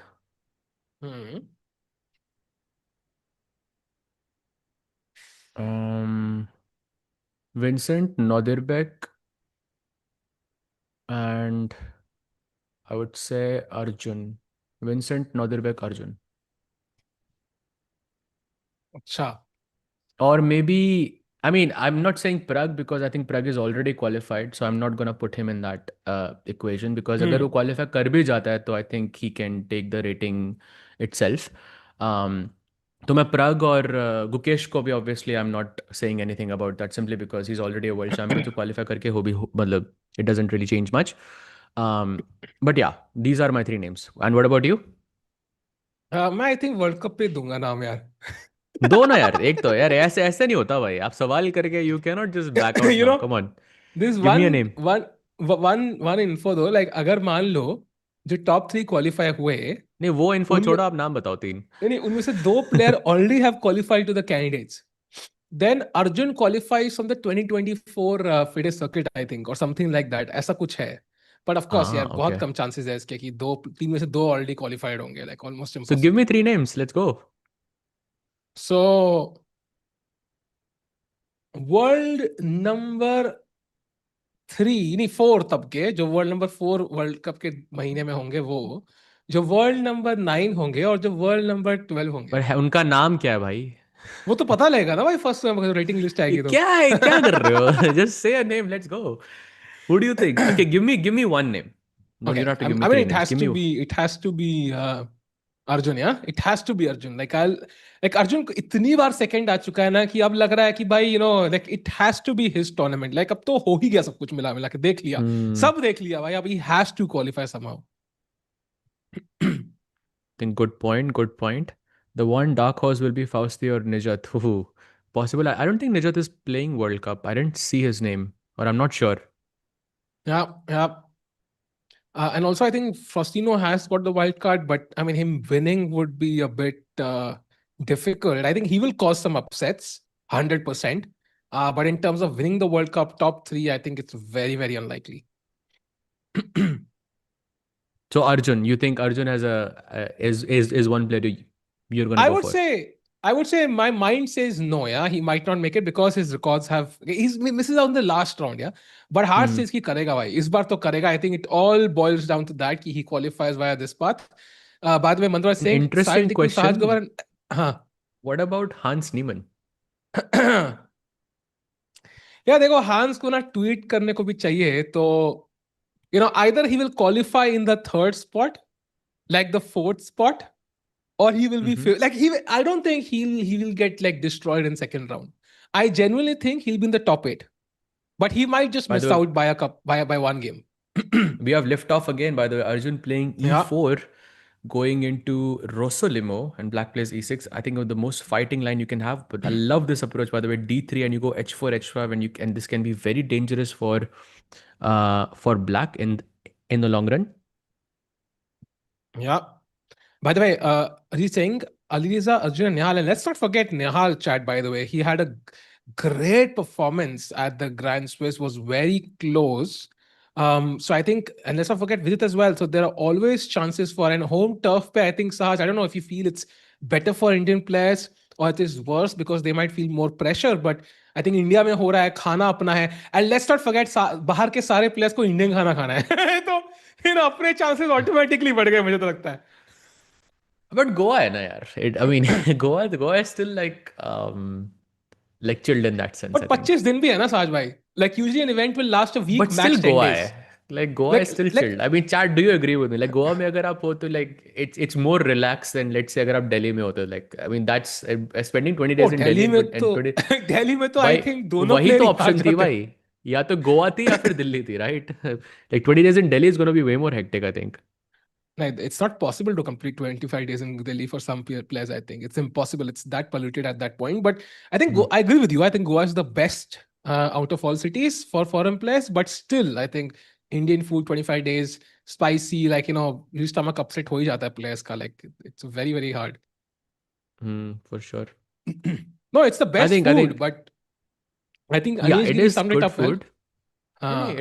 Vincent, Nodirbek, and I would say Arjun. Vincent, Nodirbek, Arjun. अच्छा. Or maybe, I mean, I'm not saying Prag, because I think Prag is already qualified, so I'm not going to put him in that equation, because अगर वो qualify कर भी जाता है तो I think he can take the rating itself. तो मैं Prag और गुकेश को भी, obviously I'm not saying anything about that, simply because he's already a world champion, तो qualify करके हो भी मतलब it doesn't really change much. But yeah, these are my 3 names. And what about you? मैं I think world cup पे दूंगा नाम यार. दो ना यार, एक तो यार, ऐसे नहीं होता भाई. आप सवाल करके you cannot just back out You now. know, Come on. this Give me a name. one info though, like अगर मान लो जो टॉप 3 क्वालिफाई हुए, नहीं वो इन्फो छोड़ो, आप नाम बताओ 3. नहीं उनमें से 2 player already have qualified to the candidates. Then Arjun qualifies from the 2024 FIDE circuit, I think, or something like that. ऐसा कुछ है. But of course, यार बहुत okay. कम chances है इसके कि 3 में से 2 already qualified होंगे, like almost So impossible. give me 3 names. Let's go. So world number 3 नहीं 4 तब के जो वर्ल्ड नंबर 4 वर्ल्ड कप के महीने में होंगे वो जो वर्ल्ड नंबर 9 होंगे और जो वर्ल्ड नंबर 12 होंगे, पर उनका नाम क्या है भाई? वो तो पता लगेगा ना भाई फर्स्ट रेटिंग लिस्ट ये आएगी तो। क्या है, क्या कर रहे हो? Just say a name, let's go. Who do you think? Okay, give me one name. No, you Okay, don't have to give me I mean three names. Give me. it has to be Arjun, yeah. It has to be Arjun. Like Arjun को इतनी बार second आ चुका है ना कि अब लग रहा है कि भाई like it has to be his tournament. Like अब तो हो ही गया सब कुछ मिला मिला के देख लिया, सब देख लिया भाई, अब he has to qualify somehow. Think good point, good point. The one dark horse will be Fausti or Nijat. Ooh, possible. I don't think Nijat is playing World Cup. I didn't see his name, or I'm not sure. Yeah, yeah. And also, I think Faustino has got the wild card, but I mean, him winning would be a bit difficult. I think he will cause some upsets, 100%. But in terms of winning the World Cup top 3, I think it's very, very unlikely. So Arjun, you think Arjun has is one player you're gonna I go would for? say, I would say my mind says no. Yeah, he might not make it because his records have. He misses out in the last round. Yeah, but heart says कि करेगा भाई. इस बार तो करेगा. I think it all boils down to that कि he qualifies via this path. By the way, Mandra was An saying interesting Sahaj question. Gavar. हाँ. What about Hans Niemann? या देखो हांस को ना ट्वीट करने को भी चाहिए तो either he will qualify in the third spot, like the fourth spot, or he will be like I don't think he will get like destroyed in second round. I genuinely think he'll be in the top 8, but he might just miss out by by one game. We have lift off again, by the way. Arjun playing E4, going into Rosso Limo, and black plays E6. I think of the most fighting line you can have. But I love this approach, by the way. D3 and you go H4, H5, and this can be very dangerous for black in the long run. Yeah. By the way, he's saying Alireza, Arjun, and Nihal. And let's not forget Nihal, chat, by the way. He had a great performance at the Grand Swiss, was very close. So I think, and let's not forget Vidit as well. So there are always chances for an home turf play. I think, Sahaj, I don't know if you feel it's better for Indian players or it is worse because they might feel more pressure. But I think India में हो रहा है, खाना अपना है. And let's not forget, बाहर के सारे players को Indian खाना खाना है. तो अपने chances automatically बढ़ गए मुझे तो लगता है. But Goa है ना यार. I mean, Goa is still like chilled in that sense. But 25 दिन भी है ना साज भाई. Like usually an event will last a week, But max still 10 Goa days. है. Like Goa is still chilled. I mean, chat, do you agree with me? Like Goa में अगर आप हो तो like it's more relaxed than let's say अगर आप Delhi में हो तो like I mean that's spending 20 days in Delhi में तो 20 दिल्ली में तो I think दोनों वही player तो ही ऑप्शन हार थी जाते भाई. या तो गोवा थी या फिर दिल्ली थी, right? Like 20 days in Delhi is going to be way more hectic, I think. Like, it's not possible to complete 25 days in Delhi for some players. I think it's impossible. It's that polluted at that point. But I think I agree with you. I think Goa is the best out of all cities for foreign players. But still, I think Indian food 25 days spicy, like your stomach upset ho hi jata hai players ka. Like it's very very hard. For sure. No, it's the best I food, think but I think yeah, it is summed good it up well. food. नहीं,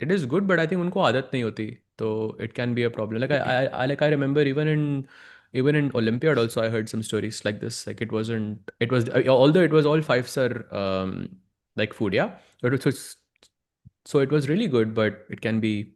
it is good, but I think उनको आदत नहीं होती, तो it can be a problem. Like I remember even in Olympiad also I heard some stories like this. Like it was although it was all 5-star like food, yeah. So it was really good, but it can be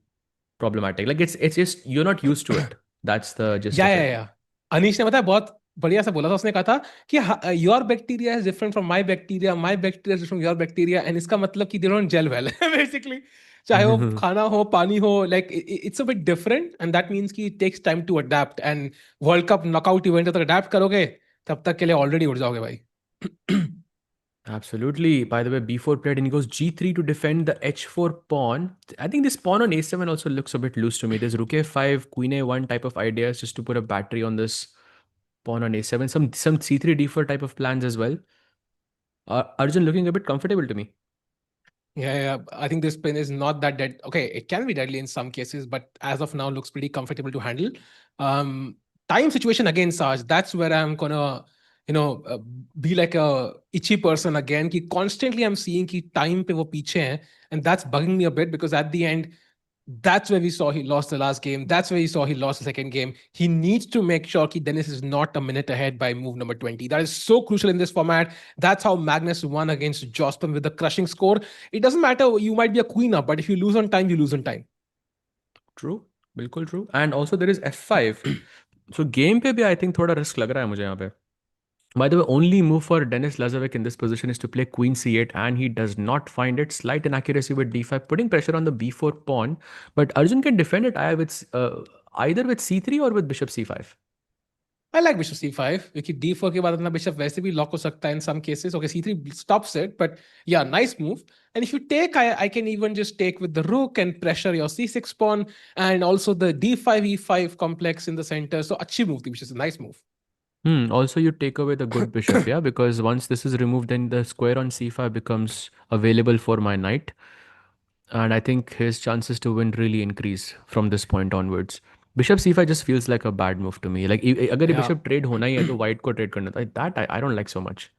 problematic. Like it's just you're not used to it. That's the gist of it. Yeah. Anish ने बताया बहुत बढ़िया से बोला था. उसने कहा था कि your bacteria is different from my bacteria is different from your bacteria, and इसका मतलब कि they don't gel well basically. चाहे वो खाना हो पानी हो, like it's a bit different and that means कि it takes time to adapt. And world cup knockout event तक अडैप्ट करोगे तब तक के लिए ऑलरेडी उड़ जाओगे भाई. Absolutely. By the way, b4 played and he goes g3 to defend the h4 pawn. I think this pawn on a7 also looks a bit loose to me. There's rook a5, queen a1 type of ideas just to put a battery on this pawn on a7. Some c3 d4 type of plans as well. Arjun looking a bit comfortable to me. Yeah. I think this pin is not that dead. Okay, it can be deadly in some cases, but as of now looks pretty comfortable to handle. Time situation again, Saj, that's where I'm gonna be like a itchy person again. Ki constantly I'm seeing ki time pe wo piche hai, and that's bugging me a bit because at the end, that's where we saw he lost the last game. That's where he saw he lost the second game. He needs to make sure that Dennis is not a minute ahead by move number 20. That is so crucial in this format. That's how Magnus won against Jospin with a crushing score. It doesn't matter, you might be a queen up, but if you lose on time, you lose on time. True. बिल्कुल true. And also there is f5. So game पे भी I think थोड़ा risk लग रहा है मुझे यहाँ पे. By the way, only move for Denis Lazovic in this position is to play queen c8, and he does not find it. Slight inaccuracy with d5, putting pressure on the b4 pawn. But Arjun can defend it either with c3 or with bishop c5. I like bishop c5 क्योंकि d4 के बाद अपना bishop वैसे भी lock हो सकता है in some cases. Okay, c3 stops it, but yeah, nice move. And if you take, I can even just take with the rook and pressure your c6 pawn and also the d5 e5 complex in the center. So अच्छी move थी, which is a nice move. Also, you take away the good bishop, yeah, because once this is removed, then the square on c5 becomes available for my knight. And I think his chances to win really increase from this point onwards. Bishop c5 just feels like a bad move to me. Like, अगर ये Yeah. bishop trade होना ही है तो white को trade करना था. That I don't like so much.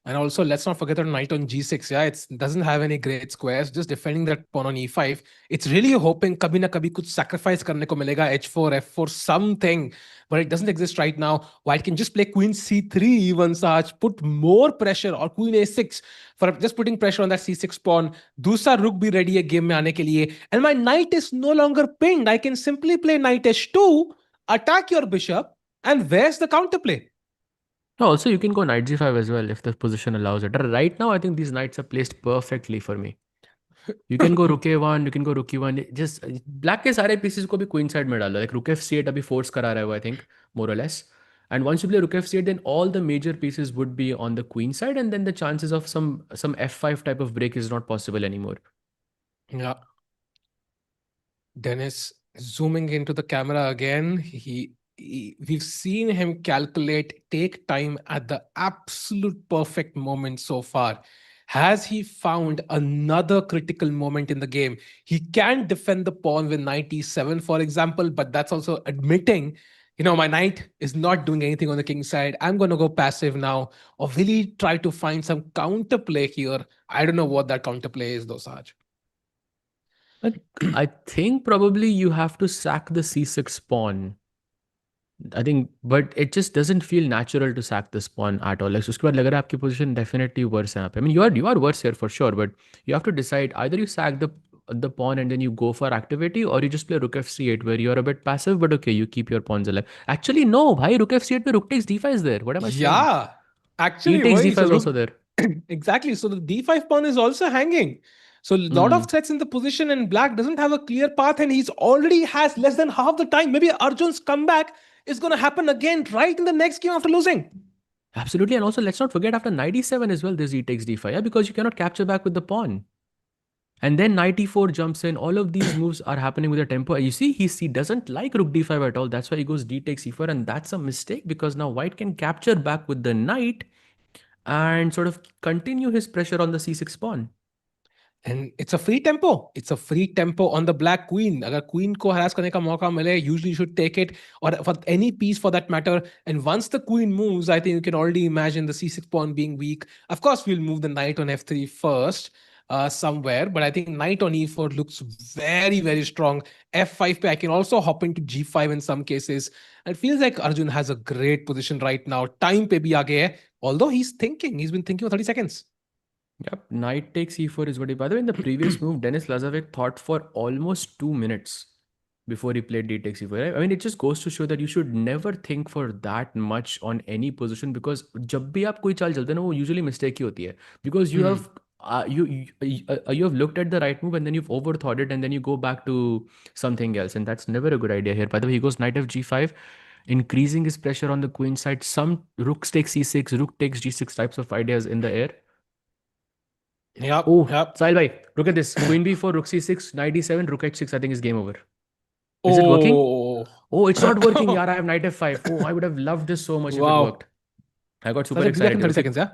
And also, let's not forget the knight on g6. Yeah, it doesn't have any great squares. Just defending that pawn on e5. It's really hoping kabhi na kabhi kuch sacrifice karne ko milega, h4, f4, something. But it doesn't exist right now. White can just play queen c3 even, Saj. Put more pressure, or queen a6 for just putting pressure on that c6 pawn. Dusra rook bhi ready hai game mein aane ke liye. And my knight is no longer pinned. I can simply play knight h2, attack your bishop, and where's the counterplay? No, also you can go knight g5 as well if the position allows it. Right now, I think these knights are placed perfectly for me. You can go rook a1, you can go rook e1. Just black के सारे pieces को भी queen side में डालो. Like rook f8 अभी force करा रहा है वो, I think, more or less. And once you play rook f8, then all the major pieces would be on the queen side, and then the chances of some f5 type of break is not possible anymore. Yeah. Dennis zooming into the camera again. We've seen him calculate, take time at the absolute perfect moment so far. Has he found another critical moment in the game? He can defend the pawn with knight e7, for example, but that's also admitting, my knight is not doing anything on the king side. I'm going to go passive now. Or will he try to find some counterplay here? I don't know what that counterplay is, though, Saj. I think probably you have to sack the c6 pawn. I think, but it just doesn't feel natural to sack this pawn at all. Like, so उसके बाद लग रहा है आपकी position definitely worse है यहाँ पे. I mean, you are worse here for sure, but you have to decide either you sack the pawn and then you go for activity, or you just play rook f8 where you're a bit passive, but okay, you keep your pawns alive. Actually, no, bhai, rook f8 में rook takes d5 is there. What am I saying? Yeah, actually, E takes वही, d5 is also there. Exactly. So the d5 pawn is also hanging. So a lot of threats in the position, and black doesn't have a clear path, and he's already has less than half the time. Maybe Arjun's comeback is going to happen again right in the next game after losing. Absolutely. And also, let's not forget after knight e7 as well, there's e takes d5, yeah, because you cannot capture back with the pawn. And then knight e4 jumps in. All of these moves are happening with a tempo. You see, he doesn't like rook d5 at all. That's why he goes d takes e4, and that's a mistake because now white can capture back with the knight and sort of continue his pressure on the c6 pawn. And it's a free tempo. It's a free tempo on the black queen. Agar queen ko harass karne ka mauka mile, usually you should take it, or for any piece for that matter. And once the queen moves, I think you can already imagine the c6 pawn being weak. Of course, we'll move the knight on f3 first somewhere, but I think knight on e4 looks very, very strong. f5 pe I can also hop into g5 in some cases. It feels like Arjun has a great position right now. Time pe bhi aage hai, although he's been thinking for 30 seconds. Yep, knight takes e4 is what he... By the way, in the previous move, Denis Lazovic thought for almost 2 minutes before he played d takes e4. Right? I mean, it just goes to show that you should never think for that much on any position, because जब भी आप कोई चाल चलते हैं ना, वो usually mistake ही होती है. Because you have you have looked at the right move and then you've overthought it, and then you go back to something else, and that's never a good idea here. By the way, he goes knight f g5, increasing his pressure on the queen side. Some rook takes e6, rook takes g6 types of ideas in the air. Yep. Oh, yep. Sahil bhai, look at this. Queen b4, rook c6, knight d7, rook h6. I think is game over. Is it working? Oh, it's not working. Yaar, I have knight f5. Oh, I would have loved this so much if it worked. I got super excited. 30 seconds, yeah?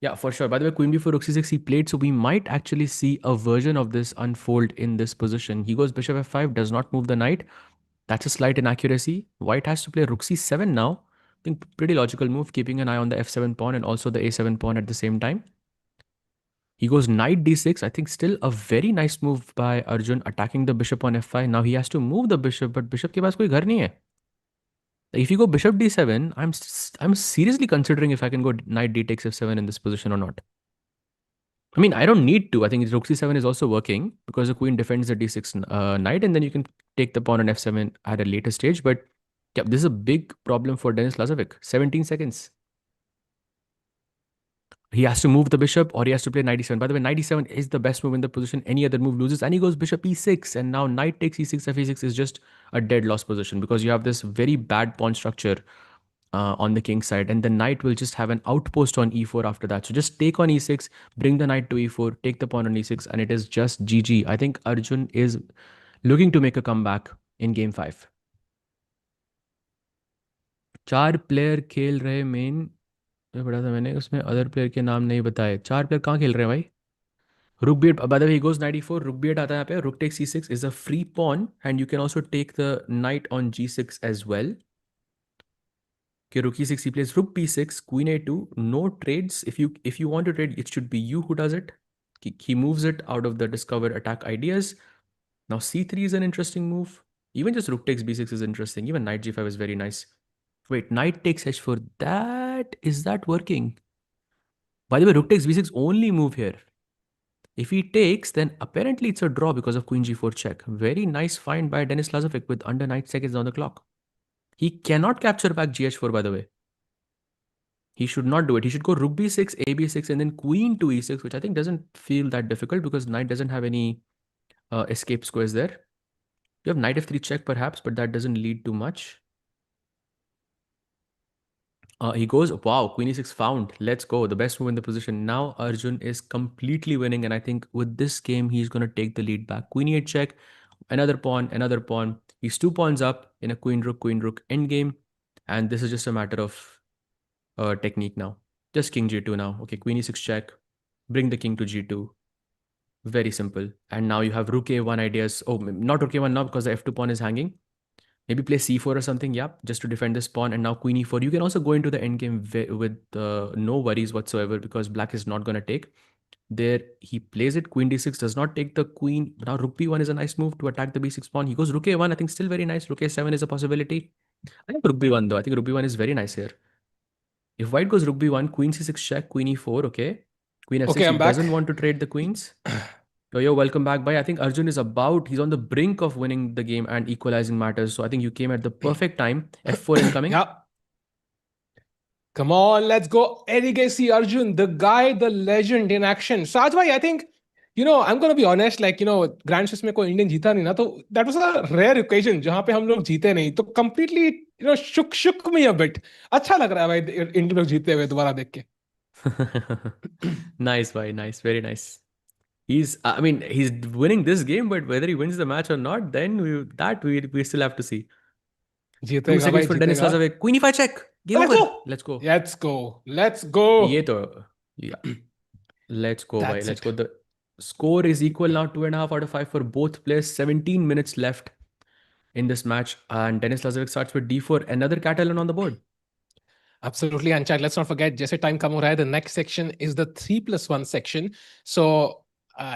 Yeah, for sure. By the way, queen b4, rook c6 he played, so we might actually see a version of this unfold in this position. He goes bishop f5, does not move the knight. That's a slight inaccuracy. White has to play rook c7 now. I think pretty logical move, keeping an eye on the f7 pawn and also the a7 pawn at the same time. He goes knight d6. I think still a very nice move by Arjun, attacking the bishop on f5. Now he has to move the bishop, but bishop के पास कोई घर नहीं है. If you go bishop d7, I'm seriously considering if I can go knight d takes f7 in this position or not. I mean, I don't need to. I think rook c7 is also working because the queen defends the d6 knight, and then you can take the pawn on f7 at a later stage. But yeah, this is a big problem for Denis Lazovic. 17 seconds. He has to move the bishop or he has to play knight e7. By the way, knight e7 is the best move in the position. Any other move loses. And he goes bishop e6. And now knight takes e6, f6 is just a dead loss position because you have this very bad pawn structure on the king side. And the knight will just have an outpost on e4 after that. So just take on e6, bring the knight to e4, take the pawn on e6, and it is just GG. I think Arjun is looking to make a comeback in game 5. 4 player खेल रहे main पढ़ा था मैंने उसमें other player के नाम नहीं बताए 4 प्लेयर कहाँ खेल रहे हैं भाई rook b8 by the way he goes knight e4 rook b8 आता है यहाँ पे rook takes c6 is a free pawn and you can also take the knight on g6 as well okay rook e6 he plays rook b6 queen a2 no trades if you want to trade it should be you who does it he moves it out of the discover attack ideas now c3 is an interesting move even just rook takes b6 is interesting even knight g5 is very nice wait knight takes h4 that is that working by the way rook takes b6 only move here. If he takes, then apparently it's a draw because of queen g4 check. Very nice find by Denis Lazovic with under 9 seconds on the clock. He cannot capture back gh4, by the way. He should not do it. He should go rook b6, a b6, and then queen to e6, which I think doesn't feel that difficult because knight doesn't have any escape squares there. You have knight f3 check perhaps, but that doesn't lead to much. He goes, wow, queen e6 found. Let's go. The best move in the position. Now Arjun is completely winning. And I think with this game, he's going to take the lead back. Queen e8 check, another pawn, another pawn. He's 2 pawns up in a queen rook endgame. And this is just a matter of technique now. Just king g2 now. Okay, queen e6 check. Bring the king to g2. Very simple. And now you have rook a1 ideas. Oh, not rook a1 now because the f2 pawn is hanging. Maybe play c4 or something, yeah, just to defend this pawn. And now queen e4. You can also go into the endgame with no worries whatsoever because black is not going to take. There, he plays it. Queen d6 does not take the queen. Now rook b1 is a nice move to attack the b6 pawn. He goes rook a1. I think still very nice. Rook a7 is a possibility. I think rook b1 though. I think rook b1 is very nice here. If white goes rook b1, queen c6 check, queen e4, okay. Queen f6, okay, he doesn't want to trade the queens. Yo, welcome back, bhai. I think Arjun is he's on the brink of winning the game and equalizing matters. So I think you came at the perfect time. F4 incoming. Yeah. Come on, let's go. Erigesi Arjun, the guy, the legend in action. Saj bhai, I think, I'm going to be honest, Grand Swiss में कोई Indian जीता नहीं ना, तो that was a rare occasion जहाँ पे हम लोग जीते नहीं. तो completely, shook me a bit. अच्छा लग रहा है भाई, Indian लोग जीते हुए दोबारा देख के. Nice, bhai. Nice. Very nice. He's winning this game, but whether he wins the match or not, then we still have to see. 2 seconds for Denis Lazovic. Queen e5 check. Game over. Let's go. Let's go. Let's go. Yeah. Let's go, bhai. Let's go. The score is equal now, 2.5 out of 5 for both players. 17 minutes left in this match, and Denis Lazovic starts with d4. Another Catalan on the board. Absolutely, and chat, let's not forget, जैसे time कम हो रहा है, the next section is the 3+1 section. So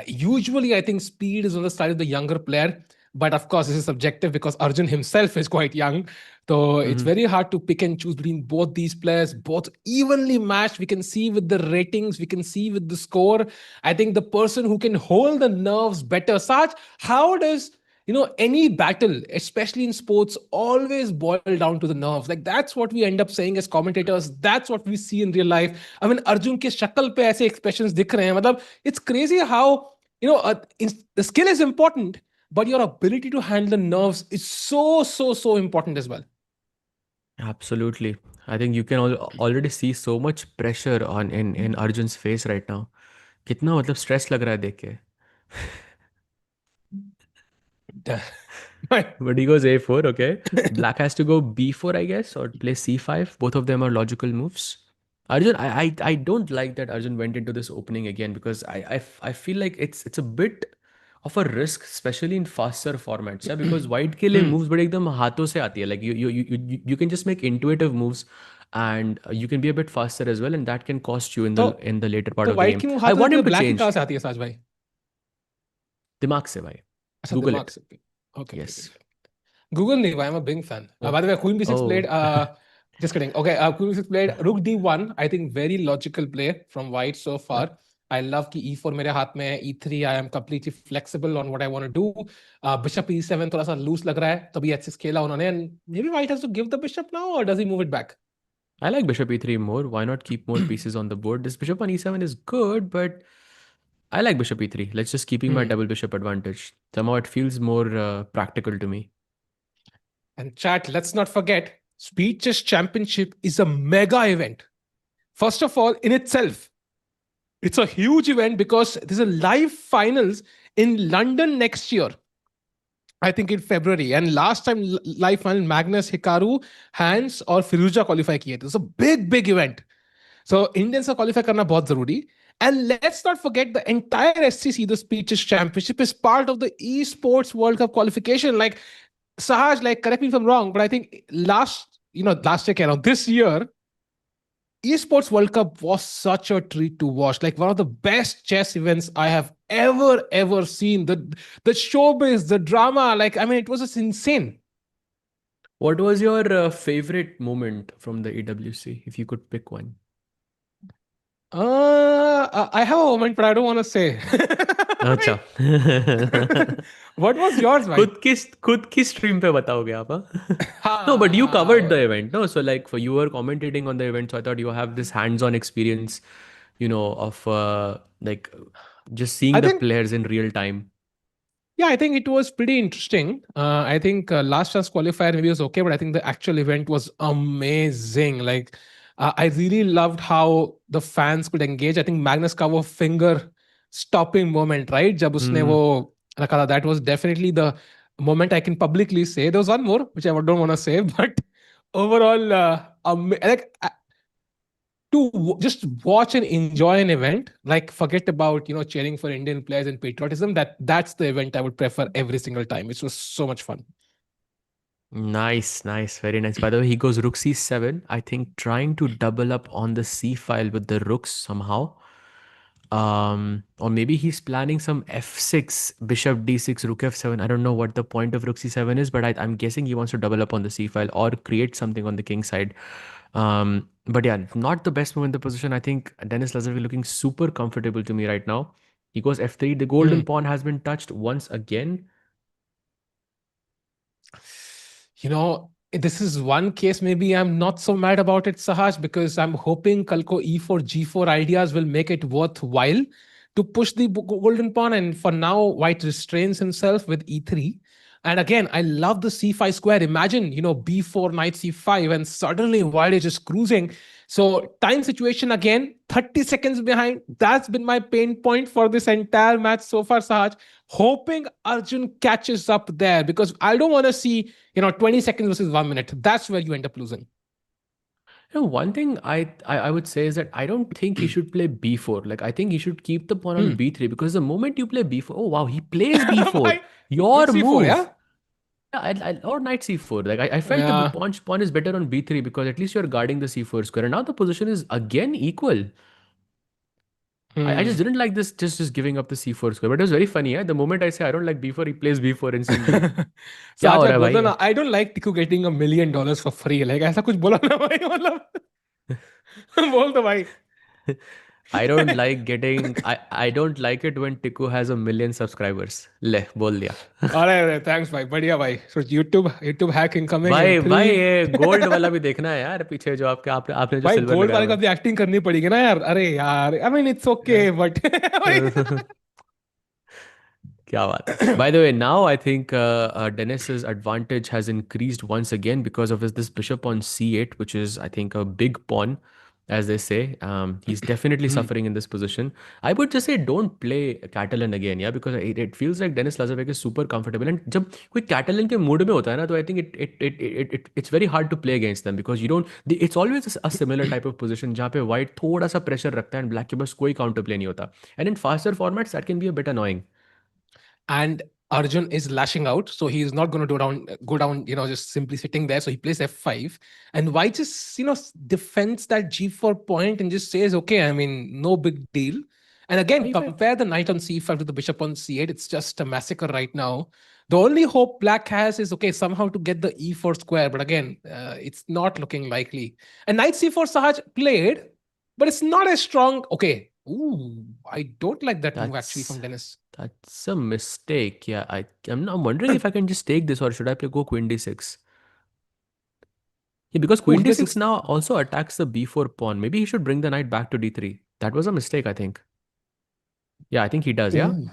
usually, I think speed is on the side of the younger player, but of course, this is subjective because Arjun himself is quite young. So it's very hard to pick and choose between both these players, both evenly matched. We can see with the ratings, we can see with the score. I think the person who can hold the nerves better. Saj, how does any battle, especially in sports, always boil down to the nerves? Like that's what we end up saying as commentators. That's what we see in real life. I mean, Arjun ke shakal pe aise expressions dikh rahe hain. Matlab, it's crazy how, the skill is important, but your ability to handle the nerves is so important as well. Absolutely. I think you can already see so much pressure in Arjun's face right now. कितना मतलब stress लग रहा है देख के. But he goes a4, okay. Black has to go b4, I guess, or play c5. Both of them are logical moves. Arjun, I don't like that Arjun went into this opening again because I feel like it's a bit of a risk, especially in faster formats. Yeah, because white के लिए moves बड़े एकदम हाथों से आती है. Like you can just make intuitive moves and you can be a bit faster as well, and that can cost you in the later part of the game. I want him to change. कहाँ से आती है साज भाई? दिमाग से भाई. अच्छा, Google दिमाग it. से. Okay. Yes. Google नहीं, I'm a big fan. By the way, Queen b6 played. Just kidding. Okay, Queen b6 played rook d1. I think very logical play from white so far. I love कि e4 मेरे हाथ में है, e3 I am completely flexible on what I want to do. Bishop e7 थोड़ा सा loose लग रहा है, तभी h6 खेला उन्होंने, and maybe white has to give the bishop now, or does he move it back? I like bishop e3 more. Why not keep more pieces on the board? This bishop on e7 is good, but I like bishop e3. Let's just keeping my double bishop advantage. Somehow it feels more practical to me. And chat, let's not forget, Speed Chess Championship is a mega event. First of all, in itself, it's a huge event because there's a live finals in London next year. I think in February. And last time live final, Magnus, Hikaru, Hans और Firuza qualify किए थे. It's a big, big event. So Indians का qualify करना बहुत जरूरी. And let's not forget the entire SCC, the Speed Chess Championship, is part of the Esports World Cup qualification. Like Sahaj, like correct me if I'm wrong, but I think last year, this year, Esports World Cup was such a treat to watch. Like one of the best chess events I have ever seen. The showbiz, the drama, like I mean, it was just insane. What was your favorite moment from the EWC, if you could pick one? I have a moment, but I don't want to say. अच्छा. What was yours, man? खुद की stream पे बताओगे आप, हाँ? No, but you covered the event, no? So like you were commentating on the event, so I thought you have this hands-on experience, of like just seeing the players in real time. Yeah, I think it was pretty interesting. I think last chance qualifier maybe was okay, but I think the actual event was amazing. Like I really loved how the fans could engage. I think Magnus का वो finger stopping moment, right? जब उसने वो रखा था, that was definitely the moment I can publicly say. There was one more, which I don't want to say, but overall, to just watch and enjoy an event, like forget about cheering for Indian players and patriotism. That's the event I would prefer every single time. It was so much fun. Nice, very nice. By the way, he goes rook c7. I think trying to double up on the c file with the rooks somehow. Or maybe he's planning some f6, bishop d6, rook f7. I don't know what the point of rook c7 is, but I'm guessing he wants to double up on the c file or create something on the king side. But yeah, not the best move in the position. I think Denis Lazarevic looking super comfortable to me right now. He goes f3. The golden pawn has been touched once again. This is one case maybe I'm not so mad about it, Sahaj, because I'm hoping Kalko e4, g4 ideas will make it worthwhile to push the golden pawn. And for now, white restrains himself with e3. And again, I love the c5 square. Imagine, b4, knight c5, and suddenly white is just cruising. So time situation again, 30 seconds behind. That's been my pain point for this entire match so far, Sahaj. Hoping Arjun catches up there, because I don't want to see, 20 seconds versus 1 minute. That's where you end up losing. One thing I would say is that I don't think he should play b4. Like I think he should keep the pawn on b3, because the moment you play b4, oh wow, he plays b4. Your C4, move. yeah? Yeah, or knight c4. Like I felt the pawn is better on b3 because at least you're guarding the c4 square. And now the position is again equal. I just didn't like this, just giving up the c4 square. But it was very funny. The moment I say I don't like b4, he plays b4 instantly. So I don't like Tiku getting $1 million for free. Like ऐसा कुछ बोला ना भाई, मतलब बोल दो भाई. I don't like getting. I don't like it when Tiku has 1 million subscribers. ले बोल दिया. Alright, thanks भाई, बढ़िया भाई. So YouTube hack incoming. भाई ये गोल्ड वाला भी देखना है यार, पीछे जो आपने जो सिल्वर गोल्ड वाले का भी एक्टिंग करनी पड़ेगी ना यार. अरे यार, I mean it's okay, but क्या बात है. By the way, now I think Denis's advantage has increased once again because of this bishop on c8, which is I think a big pawn, as they say. He's definitely suffering in this position. I would just say don't play Catalan again, yeah, because it feels like Denis Lazarevic is super comfortable. And जब कोई Catalan के mood में होता है ना, तो I think it's very hard to play against them, because it's always a similar type of position जहाँ पे white थोड़ा सा pressure रखता है and black के पास कोई counter play नहीं होता. And in faster formats that can be a bit annoying. And Arjun is lashing out, so he's not going to go down, just simply sitting there. So he plays f5, and white just, defends that g4 point and just says, okay, I mean, no big deal. And again, compare the knight on c5 to the bishop on c8. It's just a massacre right now. The only hope black has is, okay, somehow to get the e4 square. But again, it's not looking likely. And knight c4 Sahaj played, but it's not as strong. Okay, Ooh, I don't like that move actually from Dennis. That's a mistake. Yeah, I'm wondering if I can just take this or should I play go queen d6? Yeah, because Oh, queen he plays d6 now also attacks the b4 pawn. Maybe he should bring the knight back to d3. That was a mistake, I think. Yeah, I think he does, yeah? Ooh.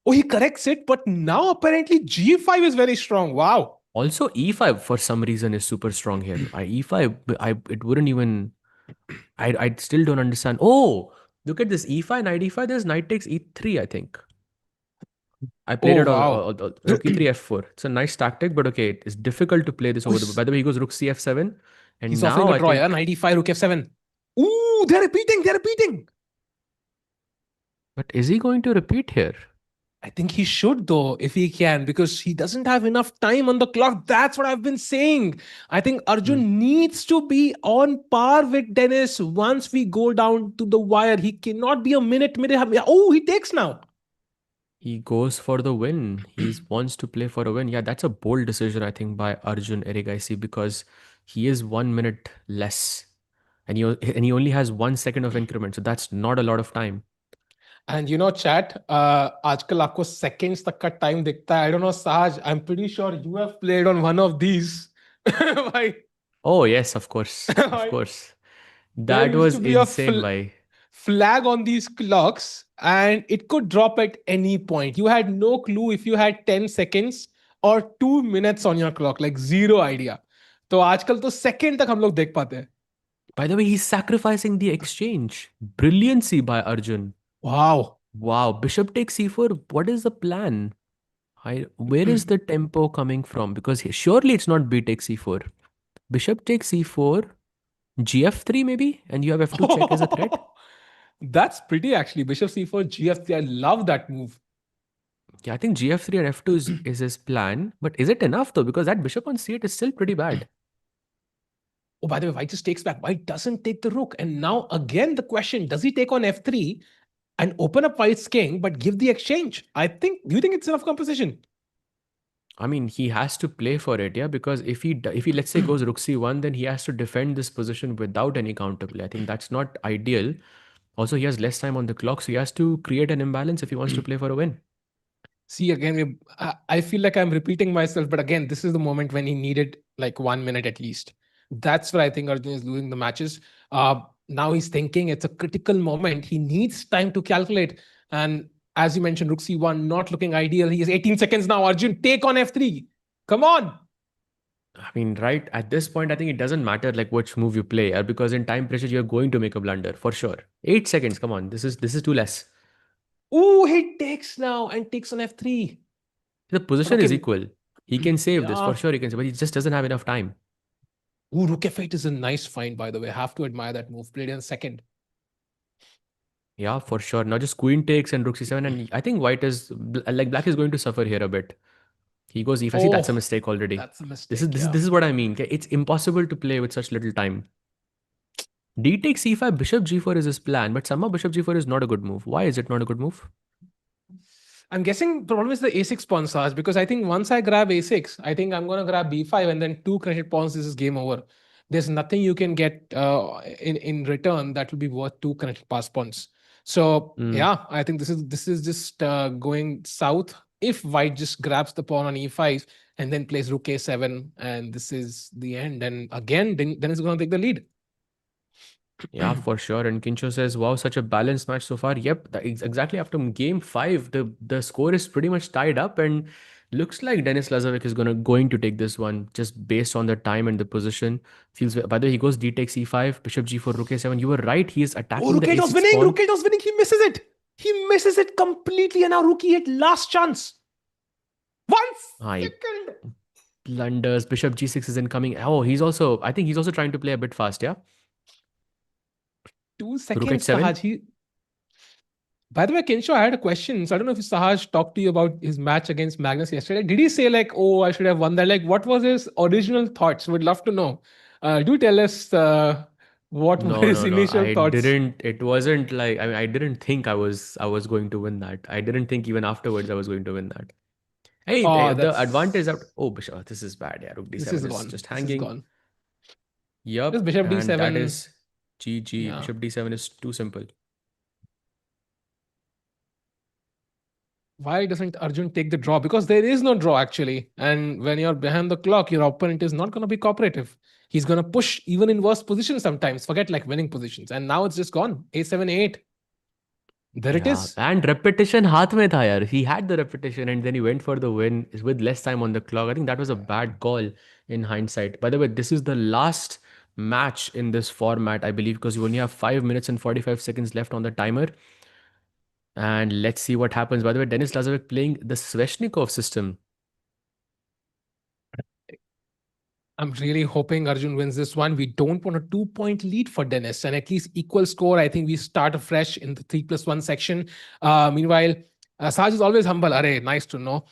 Oh, he corrects it, but now apparently g5 is very strong. Wow. Also, e5 for some reason is super strong here. E5, it wouldn't even... I still don't understand. Oh, look at this e5, knight e5. There's knight takes e3, I think. I played Oh, it wow. on rook e3 f4. It's a nice tactic, but okay, it's difficult to play this over the... By the way, he goes rook cf7. And He's now offering a I draw, think... yeah? Knight e5, rook f7. Ooh, they're repeating, they're repeating. But is he going to repeat here? I think he should though, if he can, because he doesn't have enough time on the clock. That's what I've been saying. I think Arjun needs to be on par with Dennis once we go down to the wire. He cannot be a minute. Oh, he takes now. He goes for the win. He wants to play for a win. Yeah, that's a bold decision, I think, by Arjun Erigaisi because he is 1 minute less. And he only has 1 second of increment. So that's not a lot of time. And you know, chat, आजकल आपको seconds तक का time दिखता है. I don't know, Sahaj, I'm pretty sure you have played on one of these. Bhai, Oh, yes, of course. Of bhai, course. there That used was to be a insane, bhai. flag on these clocks and it could drop at any point. You had no clue if you had 10 seconds or 2 minutes on your clock, like zero idea. तो आजकल तो second तक हम लोग देख पाते हैं. By the way, he's sacrificing the exchange. Brilliancy by Arjun. Wow. Wow. Bishop takes c4. What is the plan? Where is the tempo coming from? Because surely it's not b takes c4. Bishop takes c4. gf3 maybe? And you have f2 check as a threat? That's pretty actually. Bishop c4, gf3. I love that move. Yeah, I think gf3 and f2 is his plan. But is it enough though? Because that bishop on c8 is still pretty bad. Oh, by the way, white just takes back. White doesn't take the rook. And now again, the question, does he take on f3 and open up white's king, but give the exchange? Do you think it's enough composition? I mean, he has to play for it, yeah, because if he let's say goes rook c1, then he has to defend this position without any counterplay. I think that's not ideal. Also, he has less time on the clock, so he has to create an imbalance if he wants to play for a win. See, again, I feel like I'm repeating myself, but again, this is the moment when he needed like 1 minute at least. That's where I think Arjun is losing the matches. Now he's thinking it's a critical moment. He needs time to calculate. And as you mentioned, rook c1 not looking ideal. He has 18 seconds now. Arjun, take on f3. Come on. I mean, right at this point, I think it doesn't matter like which move you play, because in time pressure you're going to make a blunder for sure. 8 seconds, come on, this is too less. Oh, he takes now and takes on f3. The position Okay. is equal. He can save this Yeah. for sure. He can save, but he just doesn't have enough time. Ooh, rook f8 is a nice find, by the way. Have to admire that move. Played in second. Yeah, for sure. Now just queen takes and rook c7, and I think white is like black is going to suffer here a bit. He goes e5. See, that's a mistake already. That's a mistake. This is what I mean. Okay? It's impossible to play with such little time. D takes c5, bishop g4 is his plan, but somehow bishop g4 is not a good move. Why is it not a good move? I'm guessing the problem is the a6 pawn, Saj, because I think once I grab a6, I think I'm going to grab b5 and then two connected pawns. This is game over. There's nothing you can get in return that will be worth two connected pass pawns. So yeah, I think this is just going south if white just grabs the pawn on e5 and then plays rook a7, and this is the end. And again, then it's going to take the lead. Yeah, for sure. And Kincho says, wow, such a balanced match so far. Yep, exactly after game 5, the score is pretty much tied up, and looks like Denis Lazovic is going to take this one just based on the time and the position. By the way, he goes d takes e5, bishop g4, rook a7. You were right. He is attacking rook the a8 a6 was winning. pawn. Rook a8 was winning. He misses it. He misses it completely, and now rook e8 last chance. 1 second. Blunders. Bishop g6 is incoming. Oh, I think he's also trying to play a bit fast, yeah? 2 seconds, H7. Sahaj. By the way, Kensho, I had a question. So I don't know if Sahaj talked to you about his match against Magnus yesterday. Did he say like, oh, I should have won that? Like, what was his original thoughts? We'd love to know. Do tell us what were his initial thoughts. It wasn't like, I mean, I didn't think I was going to win that. I didn't think even afterwards I was going to win that. Hey, the advantage out. Oh, Bishop, this is bad. Yeah, rook d7 this is gone. Just hanging. This is gone. Yep. This bishop d7. That is GG. Yeah. Bishop d7 is too simple. why doesn't Arjun take the draw? Because there is no draw actually. And when you're behind the clock, your opponent is not going to be cooperative. He's going to push even in worse positions sometimes. Forget like winning positions. And now it's just gone. A7, A8. There it Yeah, is. and repetition हाथ में था यार. He had the repetition and then he went for the win with less time on the clock. I think that was a bad call in hindsight. By the way, this is the last match in this format, I believe, because you only have 5 minutes and 45 seconds left on the timer. And let's see what happens. By the way, Denis Lazovic playing the Sveshnikov system. I'm really hoping Arjun wins this one. We don't want a 2-point lead for Dennis and at least equal score. I think we start afresh in the 3+1 section. Meanwhile, Saj is always humble. Arey, nice to know.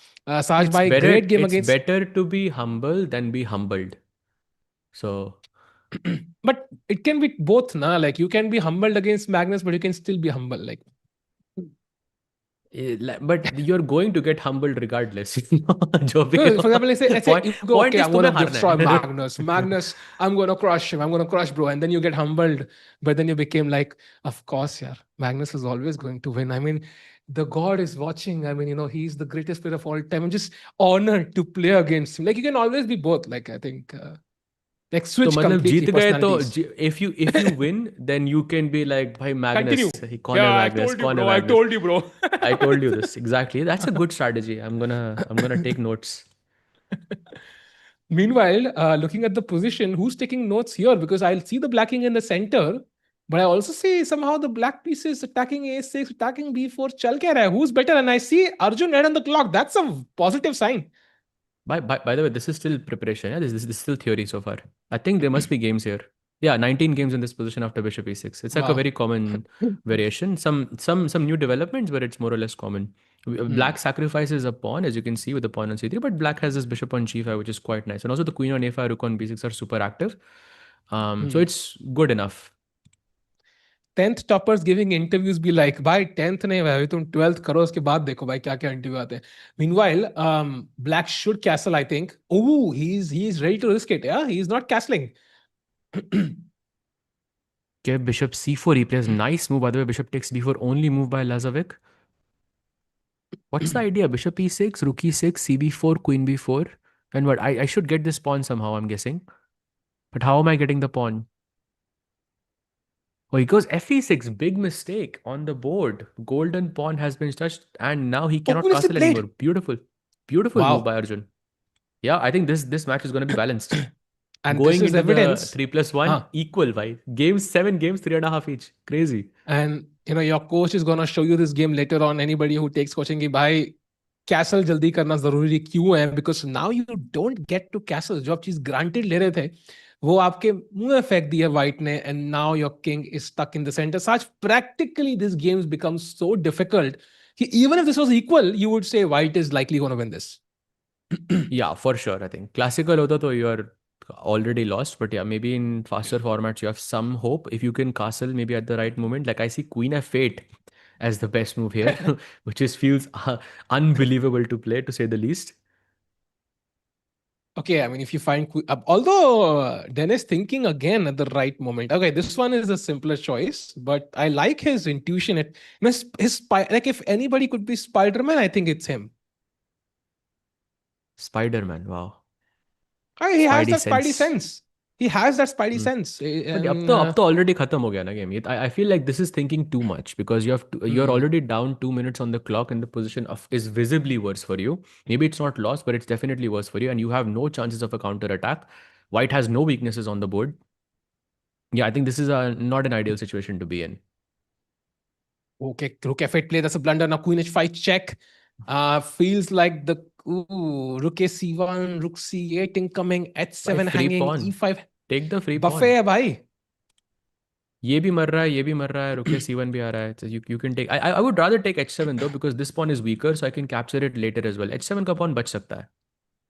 Saj bhai, great game It's against. better to be humble than be humbled. So, but it can be both, na? Like you can be humbled against Magnus, but you can still be humble. Like, but you're going to get humbled regardless. जो भी no, हो. for example, let's say you go, Point okay, is I'm going to तुम्हें हारना destroy है. Magnus. Magnus, I'm going to crush him. I'm going to crush bro. And then you get humbled. But then you became like, of course, yeah, Magnus is always going to win. I mean, the God is watching. I mean, you know, he's the greatest player of all time. I'm just honored to play against him. Like, you can always be both. Like, I think, like तो switch मतलब completely जीत गए तो personalities. if you win then you can be like भाई Magnus Continue. कौन है Yeah, I Magnus told you, कौन है bro. I Magnus told you, bro. I told you this exactly. That's a good strategy. I'm gonna take notes. Meanwhile, looking at the position, who's taking notes here? Because I'll see the blacking in the center, but I also see somehow the black pieces attacking A6, attacking B4. Chal kya raha hai? Who's better? And I see Arjun right on the clock. That's a positive sign. By the way, this is still preparation. Yeah, this is still theory so far. I think there must be games here. Yeah, 19 games in this position after bishop e6. It's like a Wow. very common variation. Some new developments, but it's more or less common. Black sacrifices a pawn, as you can see with the pawn on c3, but black has this bishop on g5, which is quite nice. And also the queen on a5, rook on b6 are super active. So it's good enough. 10th toppers giving interviews be like, भाई 10th नहीं भाई तुम 12th करो उसके बाद देखो भाई क्या क्या interview आते हैं. Meanwhile, black should castle, I think. Oh, he's ready to risk it. Yeah, he's not castling. Okay, bishop c4, he plays nice move. By the way, bishop takes b4, only move by Lazovic. What's the idea? Bishop e6, rook e6, cb4, queen b4. And what? I should get this pawn somehow, I'm guessing. But how am I getting the pawn? Oh, he goes fe6. Big mistake on the board. Golden pawn has been touched and now he cannot nicely castle played. anymore. Beautiful. Beautiful Wow. move by Arjun. Yeah, I think this match is going to be balanced. And Going this is into evidence. the 3+1, equal, by games, 7 games, 3.5 each. Crazy. And you know your coach is gonna show you this game later on. Anybody who takes coaching कि भाई castle जल्दी करना जरूरी क्यों है? Because now you don't get to castle. जो आप चीज granted ले रहे थे वो आपके मुंह में फेंक दी है white ने, and now your king is stuck in the center. Such practically this games becomes so difficult. Even if this was equal, you would say white is likely going to win this. Yeah, for sure. I think classical hota to you're already lost, but yeah, maybe in faster formats you have some hope if you can castle maybe at the right moment. Like I see queen f8 as the best move here, which is feels unbelievable to play to say the least. Okay, I mean, if you find although Dennis thinking again at the right moment. Okay, this one is a simpler choice, but I like his intuition. Like if anybody could be Spider-Man, I think it's him. Spider-Man, wow. He has that Spidey Spidey sense. He has that Spidey sense. But up to already khatam ho gaya na game. I feel like this is thinking too much because you're already down 2 minutes on the clock and the position is visibly worse for you. Maybe it's not lost, but it's definitely worse for you and you have no chances of a counter attack. White has no weaknesses on the board. Yeah, I think this is not an ideal situation to be in. Okay, rook f8 play. That's a blunder. Now queen h5 check. Feels like the rook c1, rook c8 incoming, h7 hanging, pawn. e5. Take the free Buffet pawn. है भाई. ये भी मर रहा है, ये भी मर रहा है, rook c1 भी आ रहा है. So you can take. I would rather take h7 though because this pawn is weaker, so I can capture it later as well. h7 का pawn बच सकता है.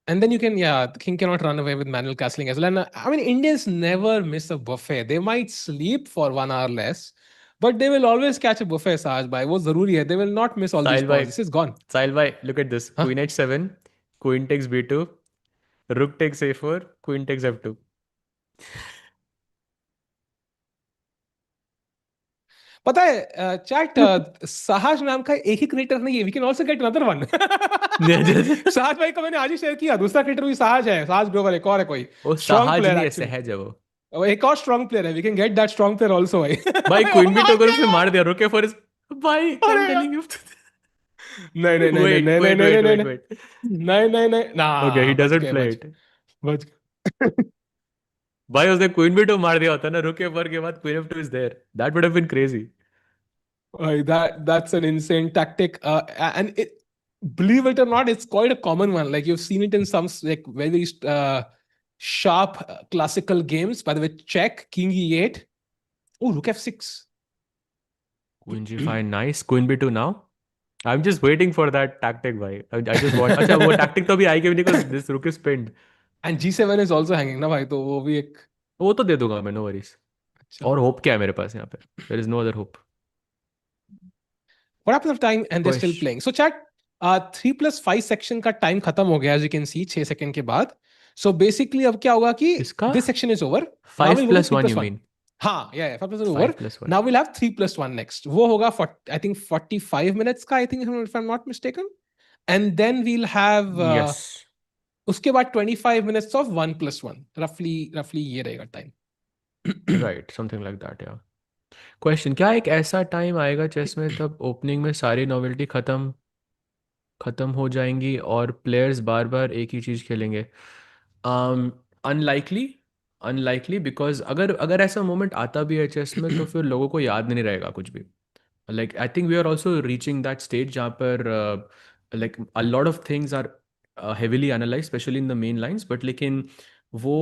And then you can, the king cannot run away with manual castling as well. And I mean, Indians never miss a buffet. They might sleep for 1 hour less, but they will always catch a buffet, Sahaj bhai. वो जरूरी है. They will not miss all these Sahil bhai, pawns. This is gone. Sahil bhai, look at this. Queen h7, queen takes b2, rook takes a4, queen takes f2. पता है chat साहज नाम का एक ही creator नहीं है, we can also get another one. Sahaj भाई को मैंने आज ही शेयर किया, दूसरा क्रिएटर भी साहज है, साहज ग्रोवर एक और है कोई वो स्ट्रॉन्ग साहज प्लेयर नहीं है, एक्चुअली, सहज है वो। एक और स्ट्रॉन्ग प्लेयर है, we can get that strong player also भाई। भाई क्वीन बीट अगर उसने मार दिया, रुके फॉर भाई, आई एम अरे यार, टेलिंग यू। नहीं नहीं नहीं नहीं Wait, नहीं नहीं wait, नहीं wait, नहीं wait, wait. नहीं नहीं नहीं ना, Okay, he बच doesn't गए play बच it. बच गए। भाई उसने क्वीन बीट मार दिया होता ना, रुके पर के बाद queen of two is there, that would have been crazy. That's an insane tactic, and it, believe it or not, it's quite a common one. Like you've seen it in some like very sharp classical games. By the way, check King E8. Oh, Rook F6. Queen G5, nice. Queen B2 now. I'm just waiting for that tactic, भाई. I just want. अच्छा वो tactic तो भी आएगी भी नहीं because this rook is pinned. And G7 is also hanging ना भाई, तो वो भी एक वो तो दे दूंगा मैं, no worries. अच्छा। और hope क्या है मेरे पास यहाँ पे? There is no other hope. What happens of time and they're still Push. playing? So chat, 3+5 section का time खत्म हो गया, as you can see 6 second के बाद. So basically अब क्या होगा कि इसका this section is over. Now 5 we'll go to plus 1 you 3+1. mean? हाँ, yeah, 5 plus 1 over. 5 plus 1. Now we'll have 3+1 next. वो होगा I think 45 minutes का, I think if I'm not mistaken. And then we'll have Yes. उसके बाद 25 minutes of 1+1. Roughly ये रहेगा time. Right, something like that, yeah. Question, क्या एक ऐसा टाइम आएगा चेस में तब ओपनिंग में सारी नॉवेल्टी खत्म हो जाएंगी और प्लेयर्स बार बार एक ही चीज़ खेलेंगे? अनलाइकली, अनलाइकली, बिकॉज अगर अगर ऐसा मोमेंट आता भी है चेस में तो फिर लोगों को याद नहीं रहेगा कुछ भी. Like I think we are also reaching that stage जहाँ पर like a lot of things are heavily analyzed, especially in the main lines, but लेकिन वो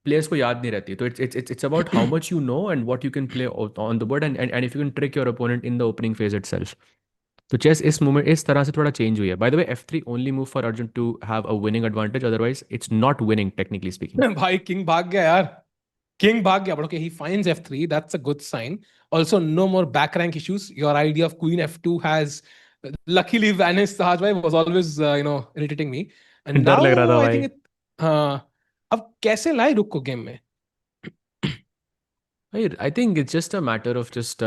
players को याद नहीं रहती. तो it's about how much you know and what you can play on the board, and if you can trick your opponent in the opening phase itself. तो chess इस तरह से थोड़ा चेंज हुई है. By the way, F3 only move for Arjun to have a winning advantage, otherwise it's not winning technically speaking. भाई king भाग गया यार, किंग भाग गया, but okay, he finds F3. That's a good sign. Also, no more back rank issues. Your idea of Queen F2 has luckily vanished. Sahaj bhai was always irritating me. And डर now लग रहा था I भाई. think it अब कैसे लाए रुक को गेम में? I think it's just a matter of just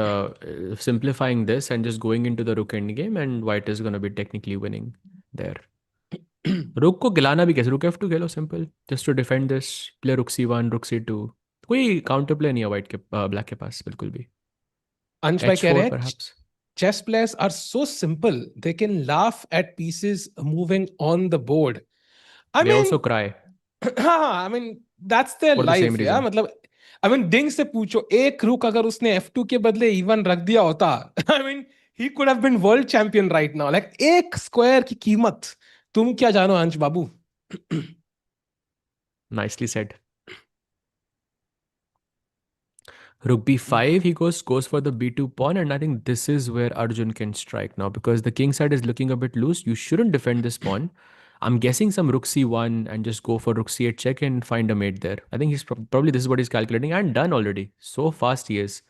simplifying this and just going into the rook end game, and white is going to be technically winning there. रुक को गिलाना भी कैसे? रुक F2 खेलो, simple, just to defend this, play rook C1, रुक C2. कोई counter play नहीं है white के ब्लैक के पास बिल्कुल भी. अंश भाई कह रहे H4 हैं perhaps. chess players are so simple. They can laugh at pieces moving on the board. I They mean, also cry हाँ, I mean that's their for the same life यार. reason. मतलब I mean डिंग से पूछो, एक रुक अगर उसने F2 के बदले E1 रख दिया होता, I mean he could have been world champion right now. Like एक स्क्वायर की कीमत तुम क्या जानो अंश बाबू. Nicely said. Rook B5, he goes for the B2 pawn, and I think this is where Arjun can strike now because the king side is looking a bit loose. You shouldn't defend this pawn. I'm guessing some rook C1 and just go for rook C8 check and find a mate there. I think he's probably this is what he's calculating and done already. So fast he is.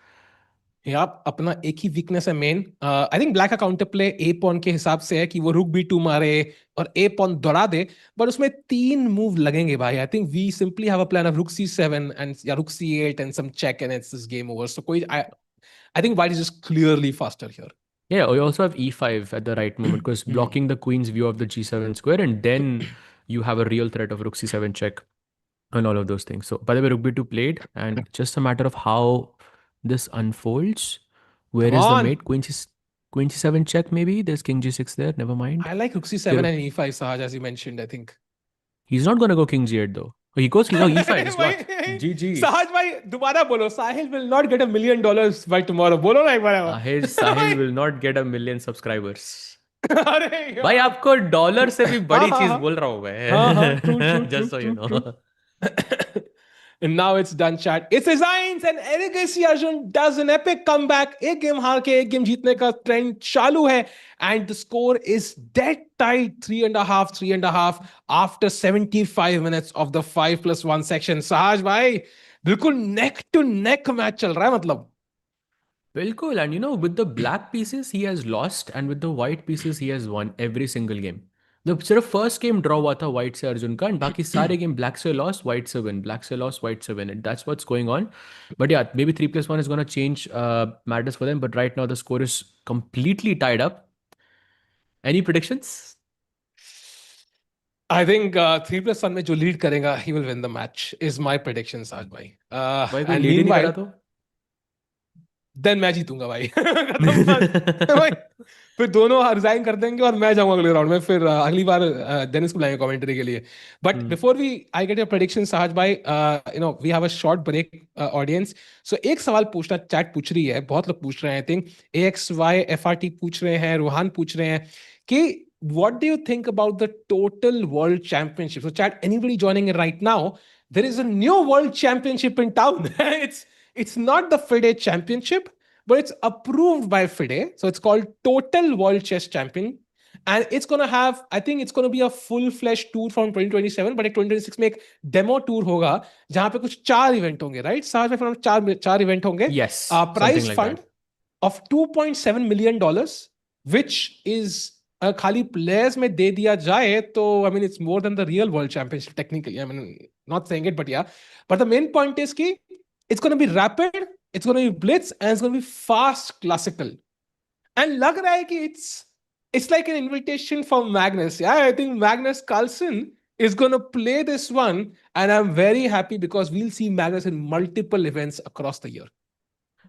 यार अपना एक ही weakness है main. I think black का counter play ए pawn के हिसाब से है कि वो रुक B2 मारे और ए पॉन दौड़ा दे, बट उसमें 3 मूव लगेंगे भाई. I think we simply have a plan of rook C7 and या rook C8 and some check and it's this game over. So कोई I think white is just clearly faster here. Yeah, you also have E5 at the right moment because blocking the queen's view of the G7 square, and then you have a real threat of rook C7 check and all of those things. So, by the way, rook B2 played, and just a matter of how this unfolds. Where Come is the on. mate? Queen C7 check maybe? There's king G6 there, never mind. I like rook C7 and E5, Sahaj, as you mentioned, I think. He's not going to go king G8 though. Oh, he goes king E5. It's what? GG. Sahaj भाई दोबारा बोलो, Sahil will not get $1 million by tomorrow. बोलो ना एक बार. Sahil will not get 1 million subscribers. अरे यार. भाई आपको डॉलर से भी बड़ी हाँ, चीज हाँ. बोल रहा हूँ मैं. हाँ, true, Just so you know. And now it's done, chat. It's resigns and Erigasi Arjun does an epic comeback. एक गेम हार के एक गेम जीतने का ट्रेंड चालू है. And the score is dead tight, 3.5 after 75 minutes of the 5+1 section. Sahaj भाई बिल्कुल neck to neck मैच चल रहा है मतलब. Bilkul, and you know, with the black pieces he has lost, and with the white pieces he has won every single game. The सिर्फ first game draw हुआ था white से अर्जुन का, and बाकी सारे गेम ब्लैक से लॉस, वाइट से win, black से लॉस, वाइट से win. That's what's going on. But yeah, maybe 3+1 is going to change matters for them. But right now the score is completely tied up. Any predictions? I think 3+1 में जो lead करेगा, he will win the match. Is my prediction, Saj bhai. भाई कोई And lead ही नहीं करा meanwhile, तो? then मैं जीतूंगा भाई. खत्म बात. भाई, फिर दोनों रिजाइन कर देंगे और मैं जाऊंगा अगले राउंड में. फिर अगली बार डेनिस को बुलाएंगे कमेंट्री के लिए. But before I get your prediction Sahaj भाई, we have a short break audience. So एक सवाल पूछना चैट पूछ रही है, बहुत लोग पूछ रहे हैं. आई थिंक AXYFRT पूछ रहे हैं, रोहान पूछ रहे हैं कि what do you think about the total world championship? So chat, anybody joining in right now, there is a new world championship in town. It's not the FIDE championship, but it's approved by FIDE. So it's called Total World Chess Champion. And it's going to have, I think it's going to be a full-fledged tour from 2027, but 2026 में एक demo tour होगा, जहाँ पे कुछ 4 event होंगे, right? साथ में 4 event होंगे. Yes. Prize like fund that. of $2.7 million, which is खाली players में दे दिया जाए तो I mean it's more than the real world championship technically. I mean, not saying it, but yeah. But the main point is कि it's going to be rapid, it's going to be blitz, and it's going to be fast classical. And लग रहा है कि it's like an invitation for Magnus. Yeah, I think Magnus Carlsen is going to play this one, and I'm very happy because we'll see Magnus in multiple events across the year.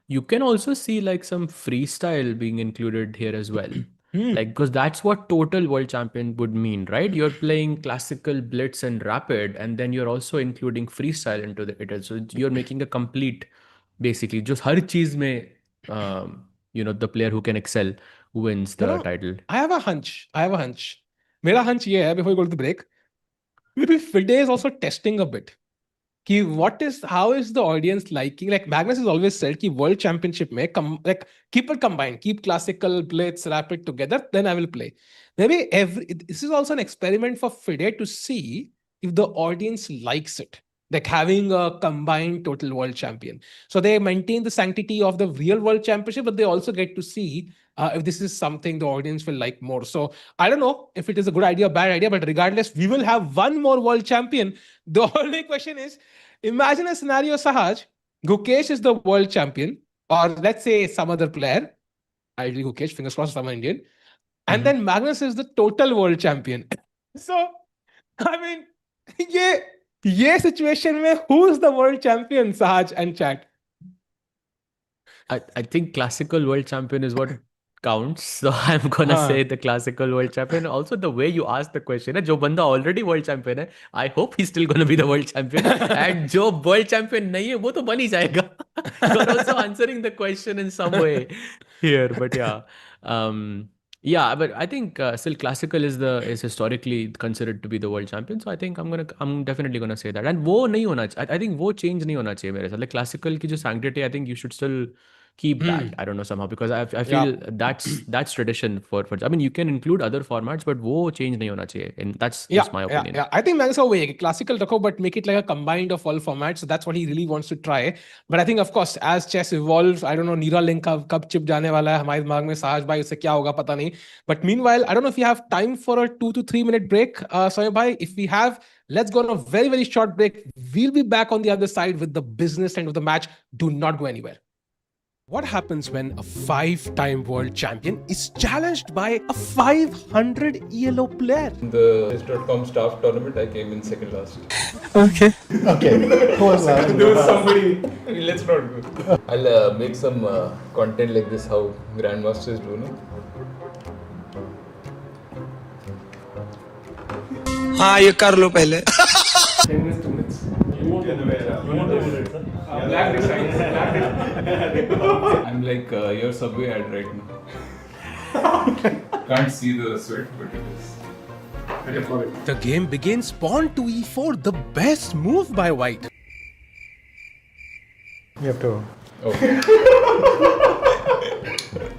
You can also see like some freestyle being included here as well. Like, because that's what total world champion would mean, right? You're playing classical, blitz, and rapid, and then you're also including freestyle into it. So you're making a complete, basically, just har cheez mein, the player who can excel wins the title. I have a hunch. Mera hunch ye hai, before we go to the break, maybe FIDE is also testing a bit. How is the audience liking? Like Magnus has always said कि world championship में keep it combined, keep classical, blitz, rapid together, then I will play. Maybe this is also an experiment for FIDE to see if the audience likes it, like having a combined total world champion. So they maintain the sanctity of the real world championship, but they also get to see if this is something the audience will like more. So I don't know if it is a good idea or bad idea, but regardless, we will have one more world champion. The only question is, imagine a scenario, Sahaj, Gukesh is the world champion, or let's say some other player, ideally Gukesh, fingers crossed, some Indian, and then Magnus is the total world champion. So, I mean, ये situation में who's the world champion, Sahaj and chat? I think classical world champion is what counts. So I'm gonna say the classical world champion. Also, the way you ask the question, जो बंदा already world champion है, I hope he's still gonna be the world champion. And जो world champion नहीं है, वो तो बन ही जाएगा. You're also answering the question in some way here, but yeah. Yeah, but I think still classical is historically considered to be the world champion. So I think I'm definitely gonna say that. And वो नहीं होना चाहिए. I think वो change नहीं होना चाहिए मेरे साथ. Like classical की जो sanctity, I think you should still keep that. I don't know, somehow, because I feel that's tradition for I mean, you can include other formats, but वो change नहीं होना चाहिए. And that's just my opinion. Yeah. I think Magnus का way classical रखो, but make it like a combined of all formats. So that's what he really wants to try. But I think, of course, as chess evolves, I don't know Nira Link कब chip जाने वाला है हमारे दिमाग में, साहज भाई उससे क्या होगा पता नहीं. But meanwhile, I don't know if you have time for a 2 to 3 minute break. Sohail bhai, if we have, let's go on a very, very short break. We'll be back on the other side with the business end of the match. Do not go anywhere. What happens when a 5-time world champion is challenged by a 500 ELO player? The chess.com staff tournament, I came in second last. Okay. Who was last? There was somebody. Let's not go. I'll make some content like this, how grandmasters do, no? हाँ ये कर लो पहले. 10 minutes, 2 minutes. You want the minutes, sir? Black design. I'm like your Subway ad right now. Can't see the sweat, but it is. The game begins. Pawn to e4, the best move by white. You have to. Okay.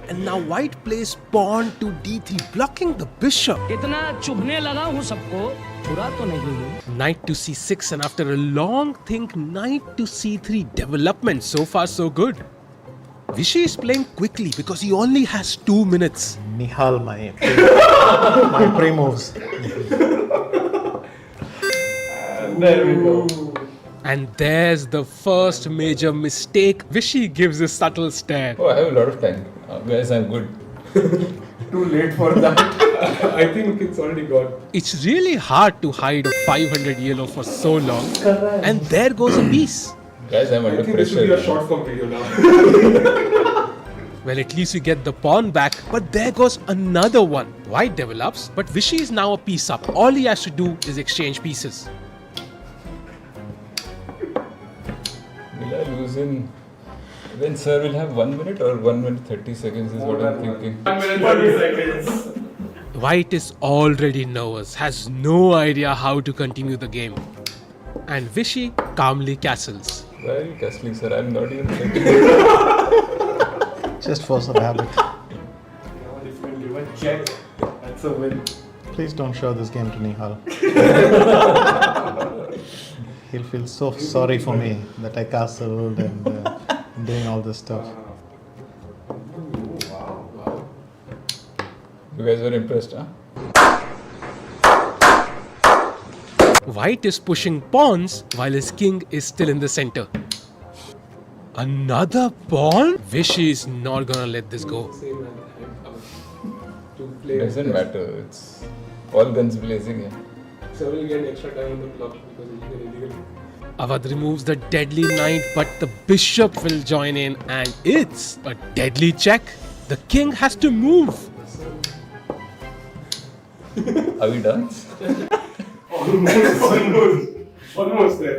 And now white plays pawn to d3, blocking the bishop. इतना चुभने लगा हूँ सबको, बुरा तो नहीं हूँ. Knight to c6, and after a long think, knight to c3 development. So far, so good. Vishy is playing quickly because he only has 2 minutes. Nihal my pre-moves. There we go. And there's the first major mistake. Vishy gives a subtle stare. Oh, I have a lot of time. Guys, I'm good. Too late for that. I think it's already gone. It's really hard to hide a 500 yellow for so long. And there goes a piece. Guys, I'm under pressure. This will be a short form video now. Well, at least you get the pawn back, but there goes another one. White develops, but Vishy is now a piece up. All he has to do is exchange pieces. Will I lose in... Then sir will have 1 minute or 1 minute 30 seconds is what I'm thinking. 1 minute 30 seconds. White is already nervous, has no idea how to continue the game. And Vishy calmly castles. Why are you castling, sir? I'm not even thinking. Just force the habit. If you give a check, that's a win. Please don't show this game to Nihal. He'll feel so sorry for me that I castled and doing all this stuff. You guys were impressed, huh? White is pushing pawns while his king is still in the center. Another pawn? Vishy is not gonna let this go. Doesn't matter. It's all guns blazing here. So we'll get extra time on the clock because it's illegal. Awadh removes the deadly knight, but the bishop will join in, and it's a deadly check. The king has to move. Are we done? Almost there.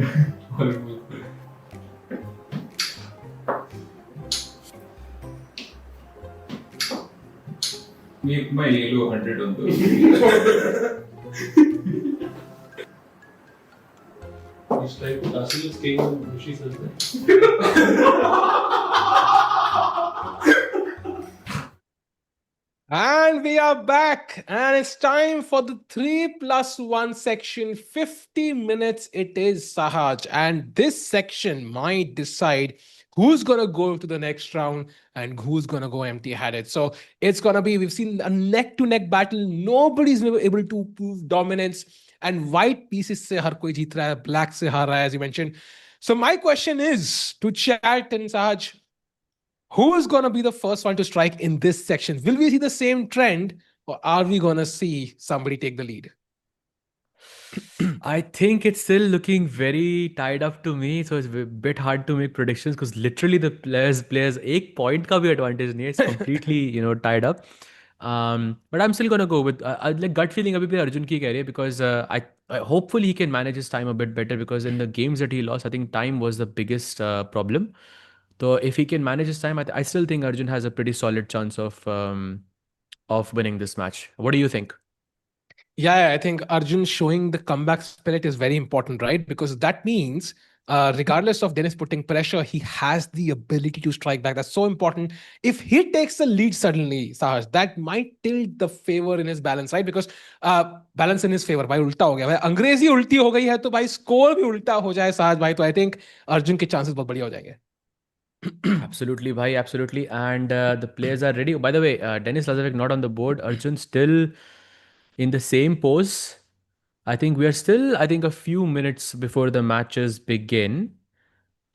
Make my yellow 100 on those. He's trying to castle his king on Vishy's husband. And we are back, and it's time for the 3+1 section. 50 minutes it is, Sahaj, and this section might decide who's gonna go to the next round and who's gonna go empty-handed. So it's gonna be, we've seen a neck-to-neck battle. Nobody's able to prove dominance, and white pieces se har koi jeet raha hai, black se har raha hai, as you mentioned. So my question is to chat and Sahaj, who is going to be the first one to strike in this section? Will we see the same trend, or are we going to see somebody take the lead? I think it's still looking very tied up to me, so it's a bit hard to make predictions because literally the players 1 point ka bhi advantage nahi hai. It's completely tied up. But I'm still gonna go with like gut feeling. Abhi bhi Arjun ki keh rahi hai because I hopefully he can manage his time a bit better because in the games that he lost, I think time was the biggest problem. So if he can manage his time, I still think Arjun has a pretty solid chance of winning this match. What do you think? Yeah, I think Arjun showing the comeback spirit is very important, right? Because that means regardless of Denis putting pressure, he has the ability to strike back. That's so important. If he takes the lead suddenly, Sahaj, that might tilt the favor in his balance, right? Because balance in his favor, भाई उल्टा हो गया, भाई अंग्रेजी उल्टी हो गई है तो भाई स्कोर भी उल्टा हो जाए Sahaj भाई, तो I think अर्जुन के chances बहुत बढ़िया हो जाएंगे. Absolutely, bhai, absolutely. And the players are ready. By the way, Denis Lazovic not on the board. Arjun still in the same pose. I think we are still, a few minutes before the matches begin.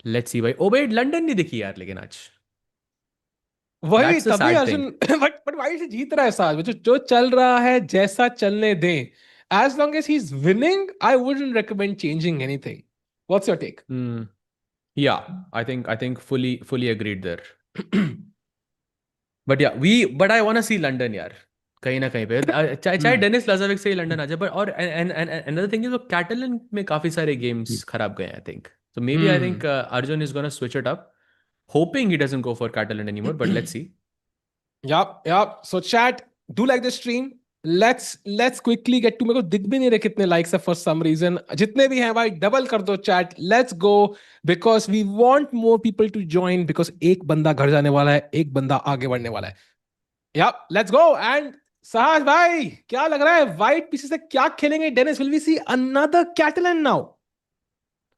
Let's see, bhai. Obaid London नहीं दिखी यार लेकिन आज. वही तभी Arjun but why से जीत रहा है साथ जो चल रहा है जैसा चलने दें. As long as he's winning, I wouldn't recommend changing anything. What's your take? Yeah, I think fully agreed there. But yeah, but I want to see London यार. कहीं ना कहीं पे चाहे डेनिस लाजोविक से ही लंदन आ जाए, but और another thing is वो कैटलन में काफी सारे games खराब गए हैं, I think. So maybe I think Arjun is going to switch it up, hoping he doesn't go for Catalan anymore, but let's see. Yup. So chat, do like the stream. Let's quickly get to, मेरे को दिख भी नहीं रहे कितने likes है for some reason. जितने भी हैं भाई double कर दो chat. Let's go because we want more people to join because एक बंदा घर जाने वाला है, एक बंदा आगे बढ़ने वाला है. Yup, let's go. And Sahaj भाई, क्या लग रहा है white pieces से क्या खेलेंगे Dennis? Will we see another Catalan now?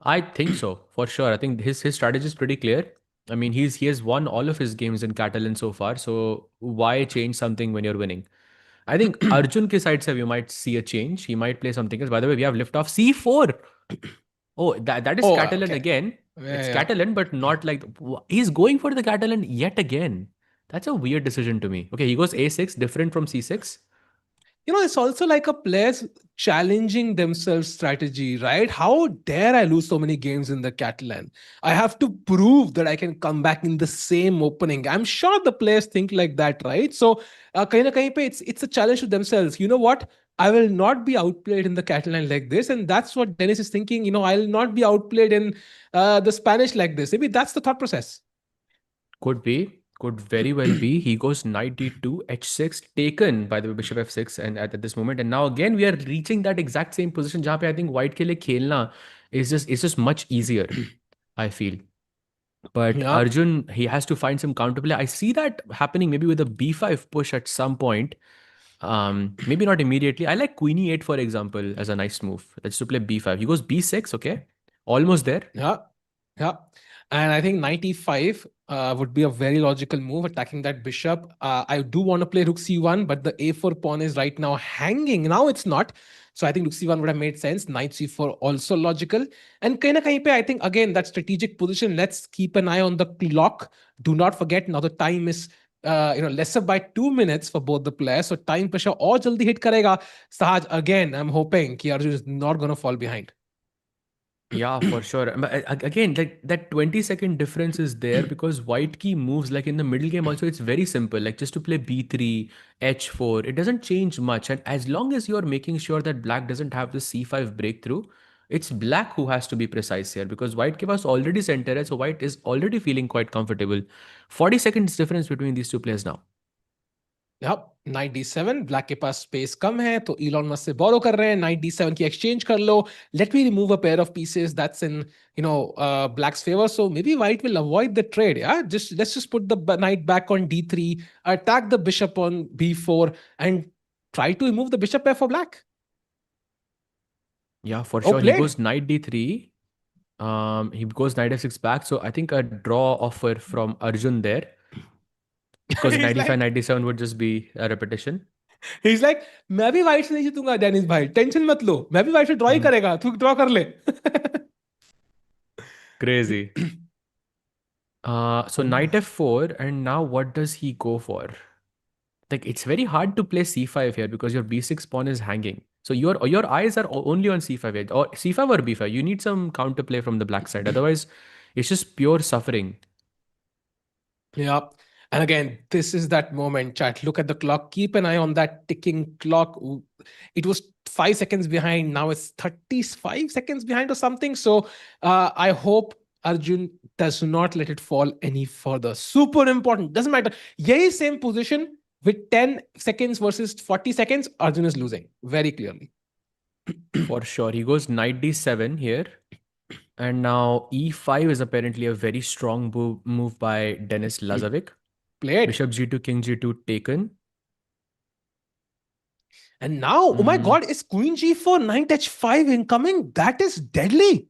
I think so, for sure. I think his strategy is pretty clear. I mean, he has won all of his games in Catalan so far. So why change something when you're winning? I think Arjun ke side se you might see a change. He might play something else. By the way, we have liftoff C4. Oh, that is Oh, Catalan okay. again. Yeah, It's yeah. Catalan, but not like he's going for the Catalan yet again. That's a weird decision to me. Okay, he goes A6, different from C6. It's also like a players challenging themselves strategy, right? How dare I lose so many games in the Catalan? I have to prove that I can come back in the same opening. I'm sure the players think like that, right? So, kahin na kahin pe it's a challenge to themselves. You know what? I will not be outplayed in the Catalan like this, and that's what Dennis is thinking. I'll not be outplayed in the Spanish like this. Maybe that's the thought process. Could be. Could very well be. He goes knight d2, h6, taken by the way, bishop f6, and at this moment. And now again, we are reaching that exact same position. Jahan pe I think white ke liye khelna is just much easier, I feel. But Yeah. Arjun, he has to find some counterplay. I see that happening maybe with a b5 push at some point. Maybe not immediately. I like queen e8, for example, as a nice move. Let's to play b5. He goes b6, okay? Almost there. Yeah. Yeah. And I think 95 would be a very logical move, attacking that bishop. I do want to play rook c1, but the a4 pawn is right now hanging. Now it's not. So I think rook c1 would have made sense. Knight c4 also logical. And kahin na kahin pe, I think, again, that strategic position, let's keep an eye on the clock. Do not forget, now the time is lesser by 2 minutes for both the players. So time pressure or jaldi hit karega. Sahaj, again, I'm hoping ki Arjun is not going to fall behind. Yeah, for sure. Again, like that 20-second difference is there because white key moves like in the middle game also it's very simple. Like just to play b3, h4, it doesn't change much. And as long as you're making sure that black doesn't have the c5 breakthrough, it's black who has to be precise here because white ke paas already center hai, so white is already feeling quite comfortable. 40 seconds difference between these two players now. Yep, night d7 black के पास space कम है तो Elon Musk से बोरो कर रहे हैं night d7 की exchange कर लो let me remove a pair of pieces that's in black's favor so maybe white will avoid the trade let's just put the knight back on d3 attack the bishop on b4 and try to remove the bishop pair for black. Yeah, for Oh, sure. He played. goes knight d3. He goes knight f6 back. So I think a draw offer from Arjun there. Because He's 95, like, 97 would just be a repetition. he's like मैं भी white से नहीं जीतूंगा Dennis भाई tension मत लो मैं भी white से draw ही करेगा तू ड्रॉ कर ले. Crazy. So knight f4 and now what does he go for? Like it's very hard to play c5 here because your b6 pawn is hanging. So your eyes are only on c5 here, or c5 or b5. You need some counterplay from the black side. Otherwise, it's just pure suffering. Yeah. And again, this is that moment, chat. Look at the clock. Keep an eye on that ticking clock. It was 5 seconds behind. Now it's 35 seconds behind or something. So I hope Arjun does not let it fall any further. Super important. Doesn't matter. Yahi same position with 10 seconds versus 40 seconds, Arjun is losing very clearly. For sure. He goes knight d7 here. And now e5 is apparently a very strong move by Denis Lazovic. Played. Bishop g2, king g2 taken. And now, oh my God, is queen g4, knight h5 incoming? That is deadly.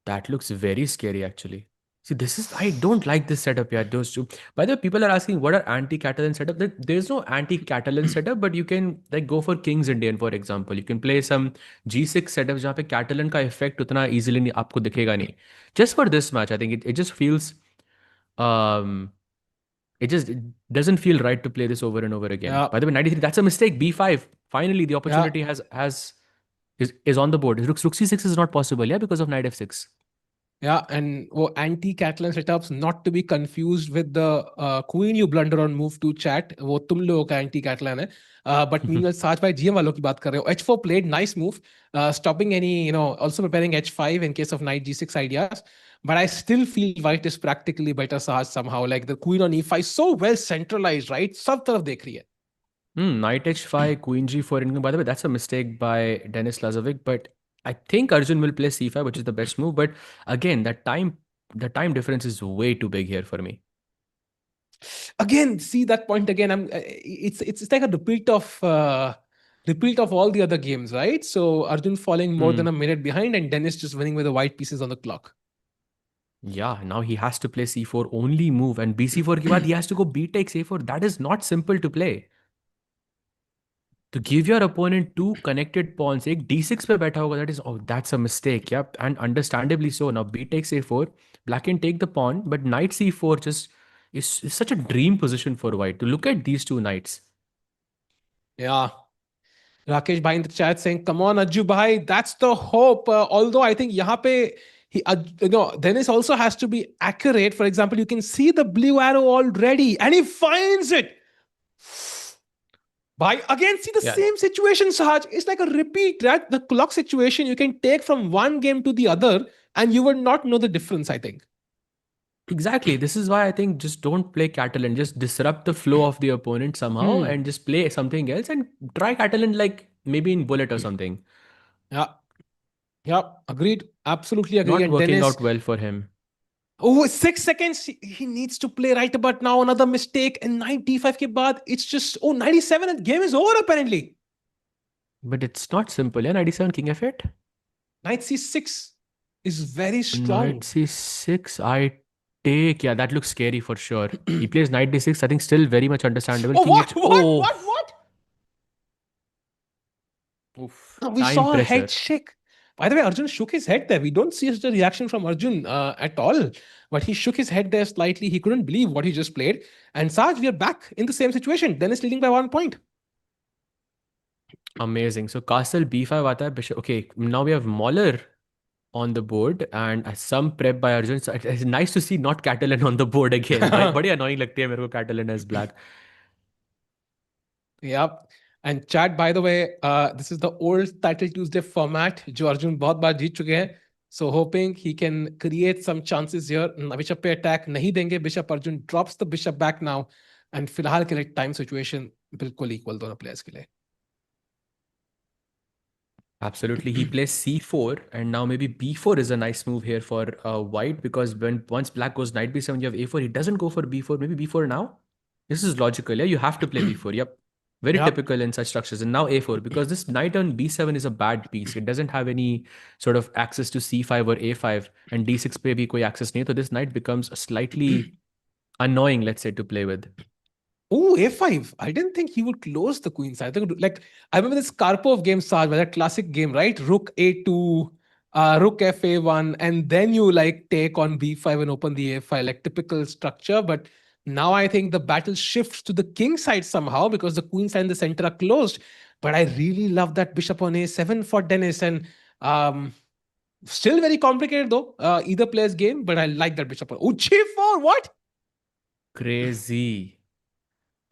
That looks very scary actually. See, I don't like this setup here, those two. By the way, people are asking what are anti-Catalan setup? There's no anti-Catalan setup, but you can like go for King's Indian, for example. You can play some G6 setups जहाँ पे Catalan का effect उतना easily नहीं आपको दिखेगा नहीं. Just for this match, I think it just feels, it doesn't feel right to play this over and over again. Yeah. By the way, 93, that's a mistake. B5. Finally, the opportunity is on the board. Rook c6 is not possible, yeah, because of knight f6. Yeah, and anti-Catalan setups, not to be confused with the queen you blunder on move to chat. वो तुम लोगों का anti-Catalan है. But meanwhile, साज भाई GM वालों की बात कर रहे हो. H4 played, nice move, stopping any, also preparing H5 in case of knight G6 ideas. But I still feel white is practically better Sahaj somehow. Like the queen on E5, so well centralized, right? सब तरफ देख रही है. Knight h5, queen g4. By the way, that's a mistake by Denis Lazovic, but I think Arjun will play c5, which is the best move. But again, the time difference is way too big here for me. Again, see that point again. It's like a repeat of all the other games, right? So Arjun falling more than a minute behind, and Denis just winning with the white pieces on the clock. Yeah, now he has to play c4 only move, and bc4 ke baad he has to go b takes a4. That is not simple to play. To give your opponent two connected pawns, एक d6 पे बैठा होगा, that's a mistake. Yep, and understandably so. Now b takes a4, black can take the pawn, but knight c4 just is such a dream position for white. To look at these two knights. Yeah. Rakesh Bhai in the chat saying, "Come on, Ajju Bhai, that's the hope." Although I think यहाँ पे Dennis also has to be accurate. For example, you can see the blue arrow already, and he finds it. Bhai, again, see the same situation, Sahaj. It's like a repeat, right? The clock situation you can take from one game to the other, and you would not know the difference, I think. Exactly. This is why I think just don't play Catalan. Just disrupt the flow of the opponent somehow and just play something else and try Catalan like maybe in bullet or something. Yeah. Yeah. Agreed. Absolutely agree. Not and working Dennis, out well for him. Oh, 6 seconds. He needs to play right about now. Another mistake. And knight d5 ke baad, it's just, 97 and game is over apparently. But it's not simple. Yeah, 97 king f8. Knight c6 is very strong. Knight c6, I take. Yeah, that looks scary for sure. He plays knight d6. I think still very much understandable. Oh, King what? H- What? Oof. We Time saw a pressure. head shake. By the way, Arjun shook his head there. We don't see such a reaction from Arjun at all. But he shook his head there slightly. He couldn't believe what he just played. And Saj, we are back in the same situation. Dennis leading by 1 point. Amazing. So castle b5 aata hai, bishop. Okay, now we have Mauler on the board and some prep by Arjun. So it's nice to see not Catalan on the board again. Badi annoying lagti hai mere ko Catalan as black. Yep. And chat, by the way, this is the old Title Tuesday format, जो अर्जुन बहुत बार जीत चुके हैं. So hoping he can create some chances here. Bishop पे attack नहीं देंगे. Bishop Arjun drops the bishop back now. And फिलहाल के लिए time situation बिल्कुल equal दोनों players के लिए. Absolutely. He plays c4 and now maybe b4 is a nice move here for white because once black goes knight b7, you have a4. He doesn't go for b4. Maybe b4 now? This is logical. Yeah, you have to play b4. Yep. Very typical in such structures. And now a4 because this knight on b7 is a bad piece. It doesn't have any sort of access to c5 or a5 and d6 pe bhi koi access nahi. So this knight becomes slightly annoying, let's say, to play with. Oh, a5. I didn't think he would close the queen side. I remember this Karpov game, Saj, that classic game, right? Rook a2, rook fa1, and then you take on b5 and open the a5, like typical structure. But now I think the battle shifts to the king side somehow because the queen side and the center are closed. But I really love that bishop on a7 for Dennis. And still very complicated though, either player's game, but I like that bishop. Oh, g4, what? Crazy.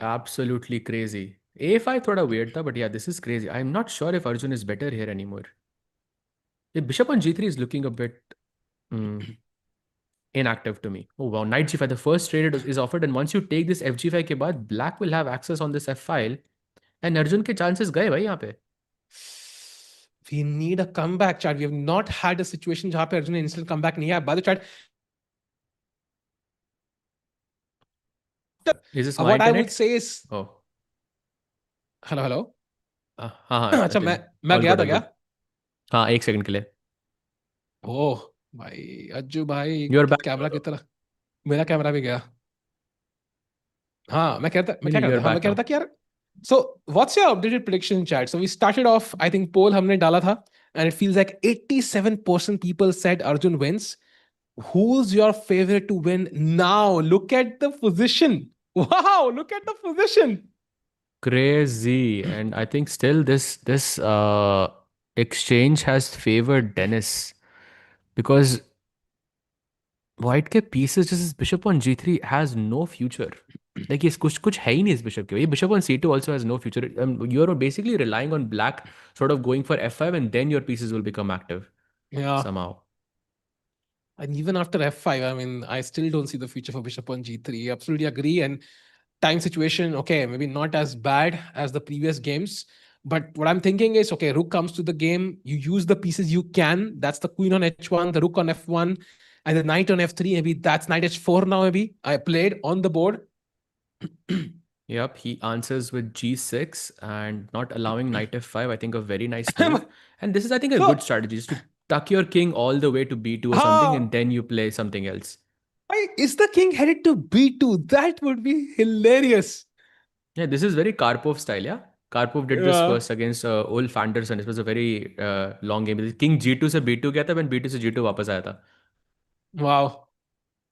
Absolutely crazy. A5 thoda weird tha, but yeah, this is crazy. I'm not sure if Arjun is better here anymore. Yeah, bishop on g3 is looking a bit inactive to me. Oh wow, knight g5. The first trade is offered, and once you take this fg5 ke baad, black will have access on this f file, and Arjun ke chances gaye bhai yahan pe. We need a comeback, chat. We have not had a situation where Arjun instant comeback nahi hai. By the chat, Is this my what internet? I would say is, hello. अच्छा मैं गया था क्या? हाँ, 1 second के लिए. ओह भाई अज्जू भाई You're back. कैमरा की तरह मेरा कैमरा भी गया. हाँ मैं क्या You're कह back रहा now. था कि यार. So what's your updated prediction, chat? So we started off, I think poll हमने डाला था, and it feels like 87% people said Arjun wins. Who's your favorite to win now? Look at the position. Wow, look at the position. Crazy. And I think still this exchange has favored Dennis because white के pieces just bishop on g3 has no future. Like ये कुछ है ही नहीं इस bishop के. ये bishop on c2 also has no future. You're basically relying on black sort of going for f5 and then your pieces will become active. Yeah. Somehow. And even after f5, I mean, I still don't see the future for bishop on g3. Absolutely agree. And time situation, okay, maybe not as bad as the previous games. But what I'm thinking is, okay, rook comes to the game. You use the pieces you can. That's the queen on h1, the rook on f1, and the knight on f3. Maybe that's knight h4 now, maybe. I played on the board. Yep, he answers with g6 and not allowing knight f5. I think a very nice move. And this is, I think, a good strategy just to tuck your king all the way to b2 or something, and then you play something else. Is the king headed to b2? That would be hilarious. Yeah, this is very Karpov style, yeah? Karpov did this first against Ulf Anderson. It was a very long game. King g2 से b2 गया था, when b2 से g2 वापस आया था. Wow.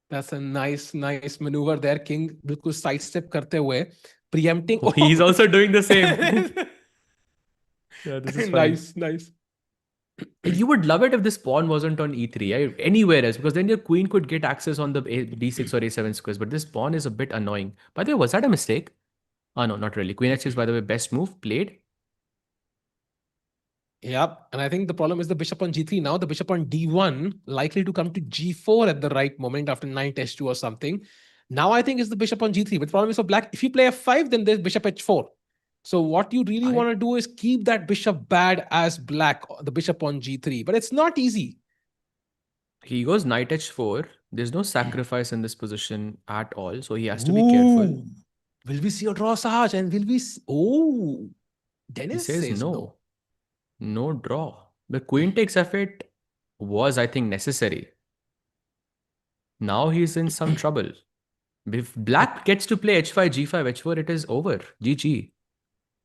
That's a nice maneuver there. King बिल्कुल sidestep करते हुए, preempting. Oh, he's also doing the same. Yeah, this is funny. Nice. You would love it if this pawn wasn't on e3, yeah? Anywhere else, because then your queen could get access on the d6 or a7 squares. But this pawn is a bit annoying. By the way, was that a mistake? Oh, no, not really. Queen h6, by the way, best move played. Yep. And I think the problem is the bishop on g3 now. The bishop on d1 likely to come to g4 at the right moment after knight h2 or something. Now I think it's the bishop on g3. But the problem is for black, if you play f5, then there's bishop h4. So what you really want to do is keep that bishop bad as black, the bishop on g3. But it's not easy. He goes knight h4. There's no sacrifice in this position at all. So he has to be careful. Will we see a draw, Sahaj? And will we... Dennis he says no. No draw. But queen takes f8 was, I think, necessary. Now he's in some trouble. If black gets to play h5, g5, h4, it is over. GG.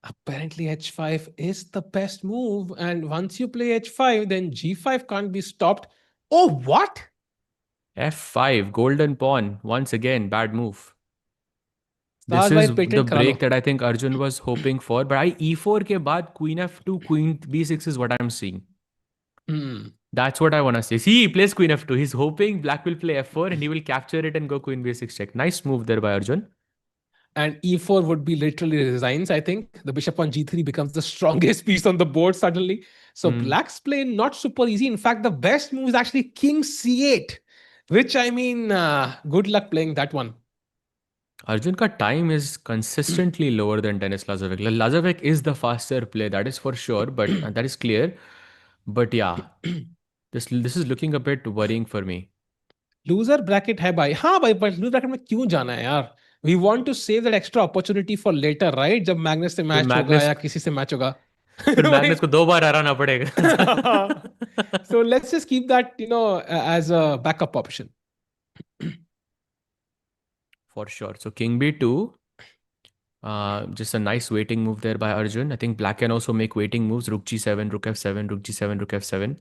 Apparently h5 is the best move. And once you play h5, then g5 can't be stopped. Oh, what? f5, golden pawn. Once again, bad move. This is the break that I think Arjun was hoping for. But e4 ke baad queen f2, queen b6 is what I'm seeing. That's what I want to see. See, he plays queen f2. He's hoping black will play f4 and he will capture it and go queen b6 check. Nice move there by Arjun. And e4 would be literally resigns, I think. The bishop on g3 becomes the strongest piece on the board suddenly. So black's play not super easy. In fact, the best move is actually king c8. Which, I mean, good luck playing that one. Arjun ka time is consistently lower than Denis Lazovic. Lazovic is the faster play, that is for sure, but that is clear. But yeah, this is looking a bit worrying for me. Loser bracket hai bhai. हाँ भाई, but loser bracket में क्यों जाना है यार? We want to save that extra opportunity for later, right? जब Magnus से match होगा या किसी से match होगा. फिर Magnus को 2 बार हराना पड़ेगा. So let's just keep that, as a backup option. For sure. So king b2. Just a nice waiting move there by Arjun. I think black can also make waiting moves. Rook g7, rook f7, rook g7, rook f7.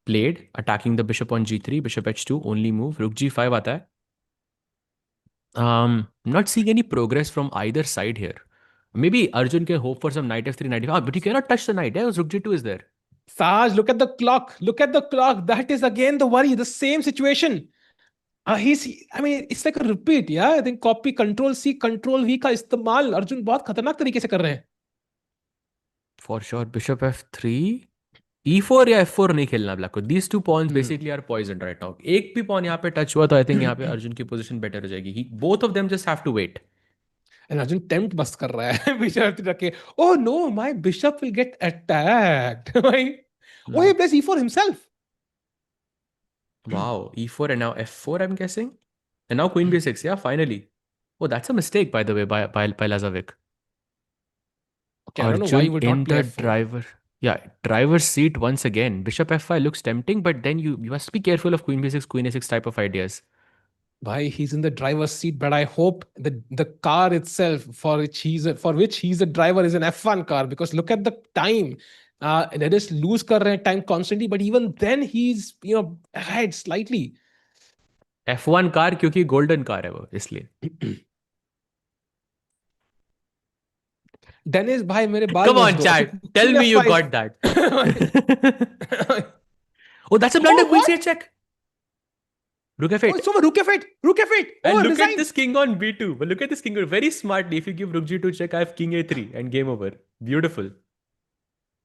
Played. Attacking the bishop on g3, bishop h2. Only move. Rook g5 aata hai. Not seeing any progress from either side here. Maybe Arjun can hope for some knight f3, knight f5. But he cannot touch the knight. Because rook g2 is there. Saj, look at the clock. Look at the clock. That is again the worry. The same situation. It's like a repeat, yeah. I think copy control C, control V का इस्तेमाल अर्जुन बहुत खतरनाक तरीके से कर रहे हैं. For sure, bishop f3, e4 या f4 नहीं खेलना black को. These two pawns basically are poisoned right now. एक भी pawn यहाँ पे touch हुआ तो I think यहाँ पे अर्जुन की position better हो जाएगी. Both of them just have to wait. And Arjun tempt बस कर रहा है. bishop रखे. Oh no, my bishop will get attacked. Oh, he plays e4 himself. Wow, e4 and now f4, I'm guessing. And now queen b6, yeah, finally. Oh, that's a mistake, by the way, by Lazovic. Okay, I don't know why you would not play the driver. Yeah, driver's seat once again. Bishop f5 looks tempting, but then you must be careful of queen b6, queen a6 type of ideas. Bhai, he's in the driver's seat, but I hope the car itself for which he's a driver is an F1 car, because look at the time. They just lose time constantly, but even then he's ahead slightly. F1 car क्योंकि golden car है वो इसलिए. Dennis भाई मेरे बाल. Come on, chat. Tell me you got that. Oh, that's a blunder. Queen c8 check. Rook f8. Oh, it's over. Rook f8. Rook f8. And look at this king on b2. But look at this king. Very smartly, if you give rook g2 check, I have king a3 and game over. Beautiful.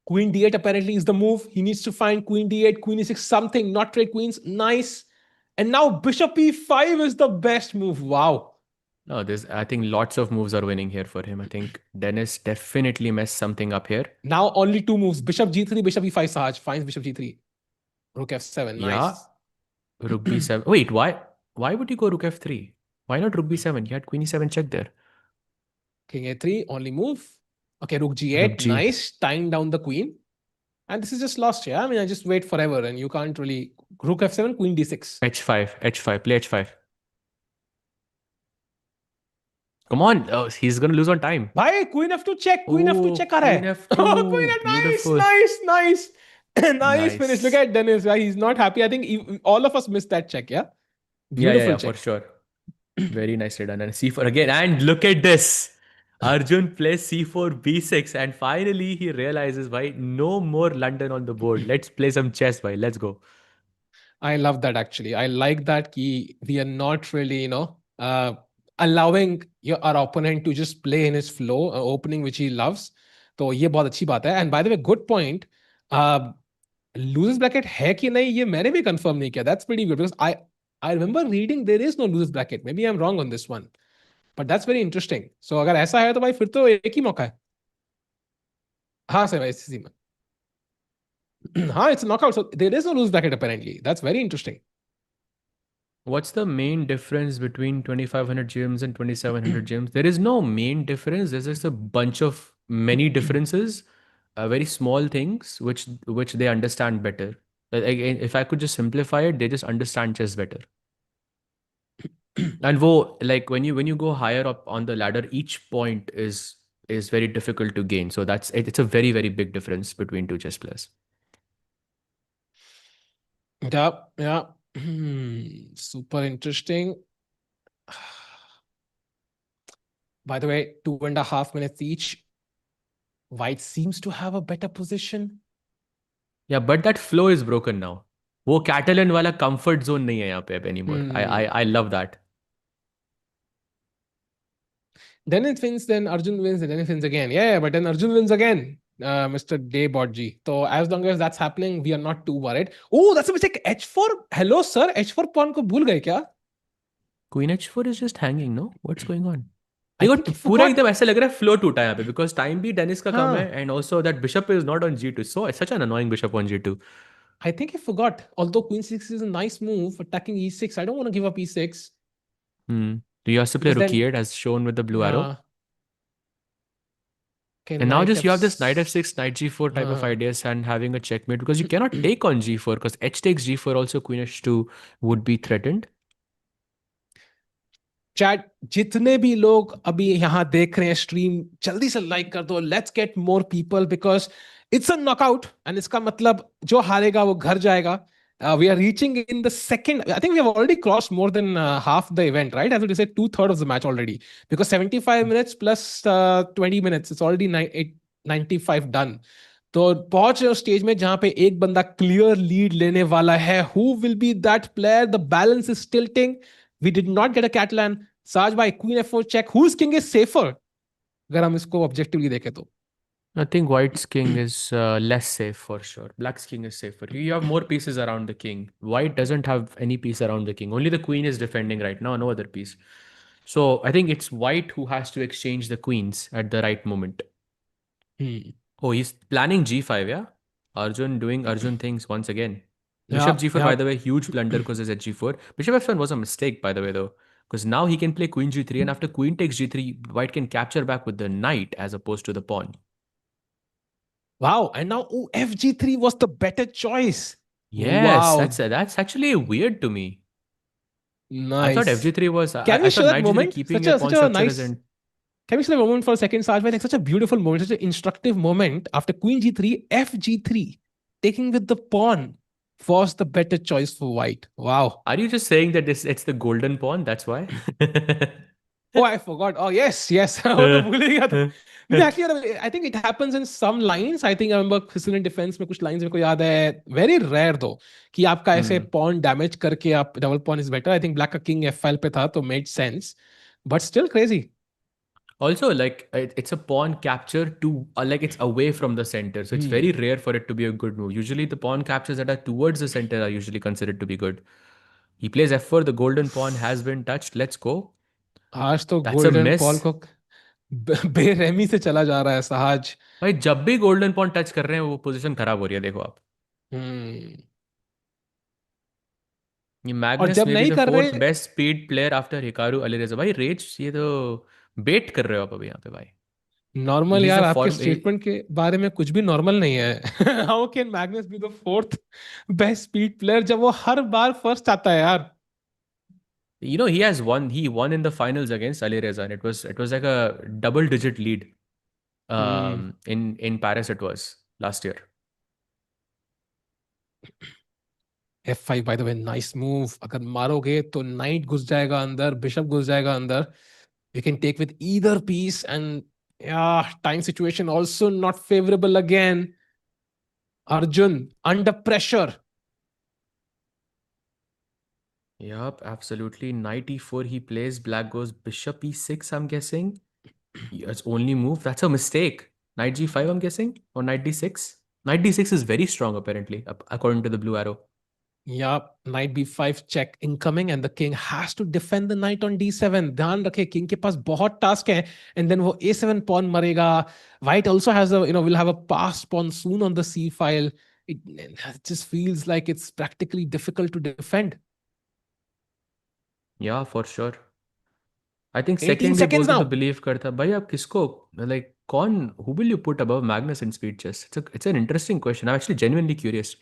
Queen d8 apparently is the move. He needs to find queen d8, queen e6, something. Not trade queens. Nice. And now bishop e5 is the best move. Wow. No, I think lots of moves are winning here for him. I think Dennis definitely messed something up here. Now only two moves. Bishop g3, bishop e5. Sahaj finds bishop g3. Rook f7. Nice. Yeah. Rook b7. Wait, why would you go rook f3? Why not rook b7? You had queen e7 check there. King a3, only move. Okay, rook g8. Nice. Tying down the queen. And this is just lost here. I mean, I just wait forever and you can't really. Rook f7, queen d6. H5, play H5. Come on, he's gonna lose on time. Bhai, queen f2 check, queen f2 check aa raha Queen hai. F2, Queen f, beautiful. nice. Nice finish. Look Nice. at Dennis. Yeah, he's not happy. I think all of us missed that check. Yeah, beautiful Yeah, check. for sure. Very nicely done. And C4 again. And look at this. Arjun plays C4, B6, and finally he realizes why no more London on the board. Let's play some chess, bhai. Let's go. I love that actually. I like that we are not really, allowing our opponent to just play in his flow, opening which he loves. तो ये बहुत अच्छी बात है. And by the way, good point. Losers bracket है कि नहीं ये मैंने भी confirm नहीं किया. That's pretty good because I remember reading there is no losers bracket. Maybe I'm wrong on this one, but that's very interesting. So अगर ऐसा है तो भाई फिर तो एक ही मौका है. हाँ सर इसी में. हाँ, it's a knockout. So there is no losers bracket apparently. That's very interesting. What's the main difference between 2500 gems and 2700 gems? There is no main difference. There's just a bunch of many differences, very small things which they understand better. Again, if I could just simplify it, they just understand chess better. And like when you go higher up on the ladder, each point is very difficult to gain. So it's a very, very big difference between two chess players. Yeah. Super interesting. By the way, 2.5 minutes each. White seems to have a better position. Yeah, but that flow is broken now. वो Catalan वाला comfort zone नहीं है यहाँ पे anymore. I love that. Dennis wins, then Arjun wins, and Dennis wins again. Yeah, but then Arjun wins again, Mr. Daybotji. So as long as that's happening, we are not too worried. Oh, that's a mistake. H4. Hello, sir. H4 pawn को भूल गए क्या? Queen H4 is just hanging, no? What's going on? देखो पूरा एकदम ऐसा लग रहा है फ्लो टूटा है यहाँ पे because time भी डेनिस का कम है and also that bishop is not on G2. So it's such an annoying bishop on G2. I think I forgot. Although Queen 6 is a nice move, attacking E6. I don't want to give up E6. Do you also play Rook E8 as shown with the blue arrow? And now just you have this knight f6, knight g4 type of ideas and having a checkmate because you cannot take on g4 because h takes g4 also queen h2 would be threatened. Chat जितने भी लोग अभी यहाँ देख रहे हैं stream जल्दी से लाइक कर दो. Let's get more people because it's a knockout and इसका मतलब जो हारेगा वो घर जाएगा. We are reaching in the second. I think we have already crossed more than half the event, right? I would say 2/3 of the match already because 75 minutes plus 20 minutes. It's already 95 done. तो पहुंच रहे stage में जहां पे एक बंदा clear lead लेने वाला है. Who will be that player? The balance is tilting. We did not get a Catalan. Saj bhai, Queen F4 check. Whose king is safer? अगर हम इसको ऑब्जेक्टिवली देखें तो. I think white's king is less safe for sure. Black's king is safer. You have more pieces around the king. White doesn't have any piece around the king. Only the queen is defending right now, no other piece. So I think it's white who has to exchange the queens at the right moment. Oh, he's planning g5, yeah? Arjun doing Arjun things once again. Bishop g4, by the way, huge blunder because it's at g4. Bishop f7 was a mistake, by the way, though. Because now he can play queen g3, and after queen takes g3, white can capture back with the knight as opposed to the pawn. Wow, and now fg3 was the better choice. Yes, wow. That's actually weird to me. Nice. I thought fg3 was... Can we show that moment? Keeping such a nice... Can we show that moment for a second, Sajbhai? Like such a beautiful moment, such an instructive moment. After queen g3, fg3, taking with the pawn was the better choice for white. Wow. Are you just saying that it's the golden pawn? That's why? Oh, I forgot. Oh, yes. Actually, I think it happens in some lines. I think I remember Christian defense में कुछ lines मेरे को याद है. Very rare though कि आपका ऐसे pawn damage करके आप double pawn is better. I think black का king f5 पे था तो made sense. But still crazy. Also, like it's a pawn capture to like it's away from the center, so it's very rare for it to be a good move. Usually, the pawn captures that are towards the center are usually considered to be good. He plays f4. The golden pawn has been touched. Let's go. आज तो golden pawn को बेरहमी से चला जा रहा है सहज. भाई जब भी golden pawn touch कर रहे हैं वो position खराब हो रही है देखो आप. ये Magnus may be the fourth best speed player after Hikaru Alireza. भाई रेज ये तो बेट कर रहे हो आप अभी यहाँ पे भाई. नॉर्मल He's यार, a आपके form. स्टेटमेंट के बारे में कुछ भी नॉर्मल नहीं है. How can Magnus be the fourth best speed player जब वो हर बार फर्स्ट आता है यार. You know, he has won. He won in the finals against Alireza, and it was like a double-digit lead. In Paris, it was last year. F5 bye the way, nice move. अगर मारोगे तो night घुस जाएगा अंदर, bishop घुस जाएगा अंदर. You can take with either piece, and yeah, time situation also not favorable again. Arjun under pressure. Yup, absolutely. Knight e4 he plays. Black goes bishop e6, I'm guessing. It's only move. That's a mistake. Knight g5, I'm guessing. Or knight d6. Knight d6 is very strong, apparently, according to the blue arrow. Yeah, knight b5 check incoming, and the king has to defend the knight on d7. ध्यान रखे, king के पास बहुत task है, and then वो a7 pawn मरेगा. White also has will have a passed pawn soon on the c file. It just feels like it's practically difficult to defend. Yeah, for sure. I think 18 second seconds बोलते now. तो believe करता. भाई आप किसको, like कौन, who will you put above Magnus in speed chess? It's an interesting question. I'm actually genuinely curious.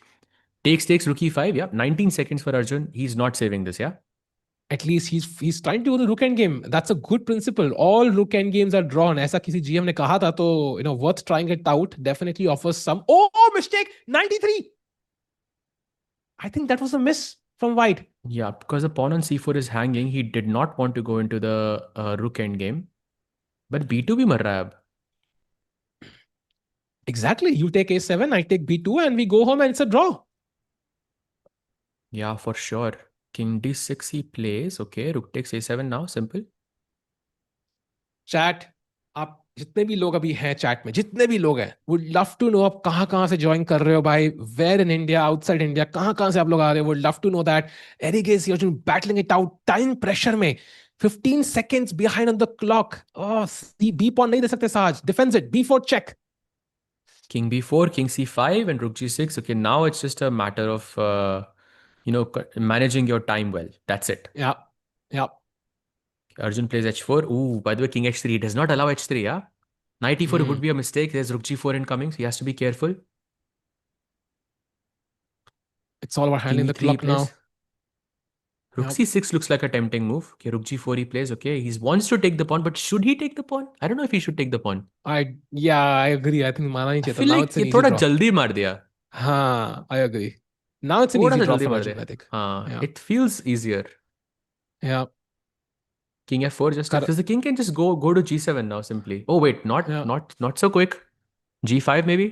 Takes rook e5. Yeah, 19 seconds for Arjun. He's not saving this. Yeah. At least he's trying to do the rook end game. That's a good principle. All rook end games are drawn. ऐसा किसी GM ने कहा था, तो worth trying it out. Definitely offers some. Oh, mistake. 93. I think that was a miss from White. Yeah, because the pawn on c4 is hanging. He did not want to go into the rook end game. But b2 भी मर रहा है अब. Exactly. You take a7, I take b2, and we go home, and it's a draw. Yeah, for sure. King d6 he plays. Okay, rook takes a7 now. Simple. Chat. आप जितने भी लोग अभी हैं चैट में, जितने भी लोग हैं, would love to know आप कहाँ से ज्वाइन कर रहे हो भाई. Where in India, outside India, कहाँ से आप लोग आ रहे हो. Would love to know that. Eric is here battling it out. Time pressure में 15 seconds behind on the clock. Oh, b pawn नहीं दे सकते साज. Defends it. b4 check. King b4, king c5, and rook g6. Okay, now it's just a matter of managing your time well. That's it. Yeah. Arjun plays h4. Ooh, by the way, king h3. He does not allow h3, yeah? Knight e4 would be a mistake. There's rook g4 incoming, so he has to be careful. It's all about handling the clock now. Rook c6 looks like a tempting move. Okay, rook g4 he plays. Okay, he wants to take the pawn, but should he take the pawn? I don't know if he should take the pawn. I agree. I think माना नहीं चाहिए था. I feel Now like it's an ये easy थोड़ा draw. जल्दी मार दिया. हाँ, I agree. Now it's an easy draw for Arjun, I think. हाँ, it feels easier. Yeah. King f4 just because the king can just go to g7 now simply. Oh wait, not so quick. g5 maybe.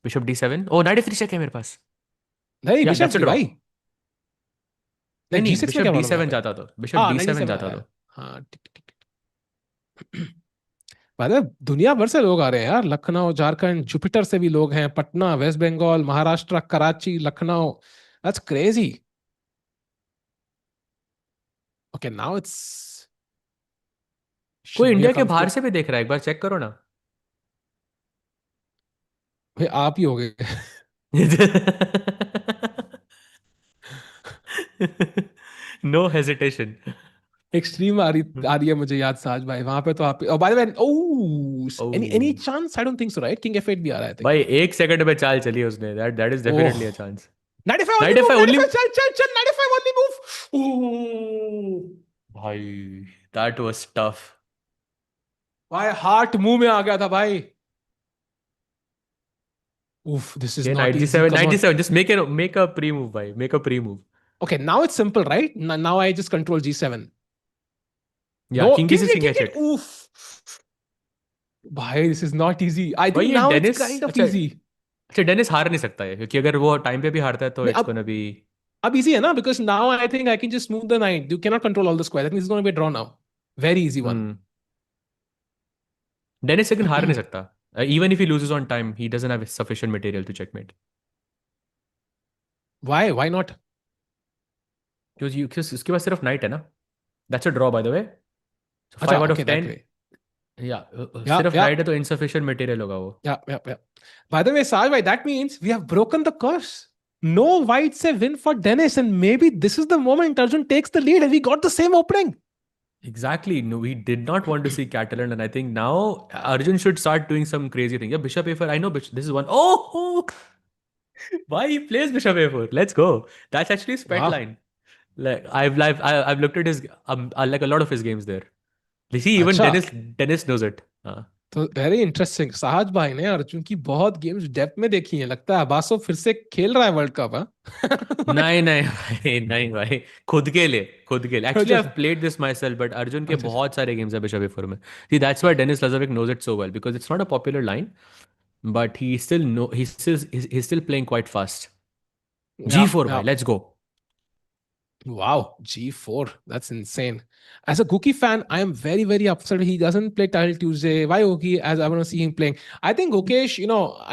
Bishop d7. Oh, knight f3 check है मेरे पास. नहीं, bishop that's a draw. भाई. नहीं, bishop d7 जाता तो. Bishop d7 जाता तो. हाँ, भाई दुनिया भर से लोग आ रहे हैं यार. लखनऊ, झारखंड, जुपिटर से भी लोग हैं. Patna, West Bengal, Maharashtra, Karachi, Lucknow. That's crazy. Okay, now it's. कोई इंडिया के बाहर से भी देख रहा है, एक बार चेक करो ना. भाई आप ही हो गए. No hesitation. एक्सट्रीम आ रही है मुझे याद साज भाई. वहां पे तो आप. Oh, by the way, any chance? I don't think so, right? King f8 भी आ रहा है. भाई 1 सेकंड में चाल चली उसने. That is definitely a chance. Knight f5 only move. चल Knight f5 only move. Oh, भाई that was tough. भाई हार्ट मुंह में आ गया था भाई. Oof, this is not easy. Knight g7. Just make a pre-move, bhai. Make a pre-move. Okay, now it's simple, right? Now I just control g7. Yeah, king g6, king h8. Oof. Bhai, this is not easy. I think now it's kind of easy. अच्छा, Dennis हार नहीं सकता है क्योंकि अगर वो time पे भी हारता है तो it's gonna be. अब easy है ना, because now I think I can just move the knight. You cannot control all the squares. I think this is going to be a draw now. Very easy one. Dennis second हार नहीं सकता. Even if he loses on time, he doesn't have sufficient material to checkmate. Why? Why not? Because उसके पास सिर्फ knight है ना. That's a draw, by the way. So 5 out of 10. Yeah, सिर्फ knight है तो insufficient material होगा वो. Yeah. By the way, Saj bhai, that means we have broken the curse. No white say win for Denis, and maybe this is the moment Arjun takes the lead, and we got the same opening. Exactly. No, we did not want to see Catalan, and I think now Arjun should start doing some crazy thing. Yeah, Bishop A4. I know this is one. Oh, why he plays Bishop A4? Let's go. That's actually his pet Wow. line. Like I've looked at his like a lot of his games there. You see, even अच्छा, Dennis knows it. तो very interesting. साहज भाई ने अर्जुन की बहुत games depth में देखी हैं, लगता है अबासो फिर से खेल रहा है वर्ल्ड कप। हाँ। नहीं नहीं भाई, नहीं भाई, खुद के लिए एक्चुअली अच्छा I have played this my self, but Arjun के अच्छा अच्छा। बहुत सारे गेम्स है बिशप ए4 में। See that's why Dennis Lajovic knows it so well, because it's not a popular line, but he still know he's still playing quite fast. या G4 या bhai, let's go. Wow, G4. That's insane. As a Gookie fan, I am very, very upset he doesn't play Title Tuesday. Why Gookie? As I want to see him playing. I think Gukesh,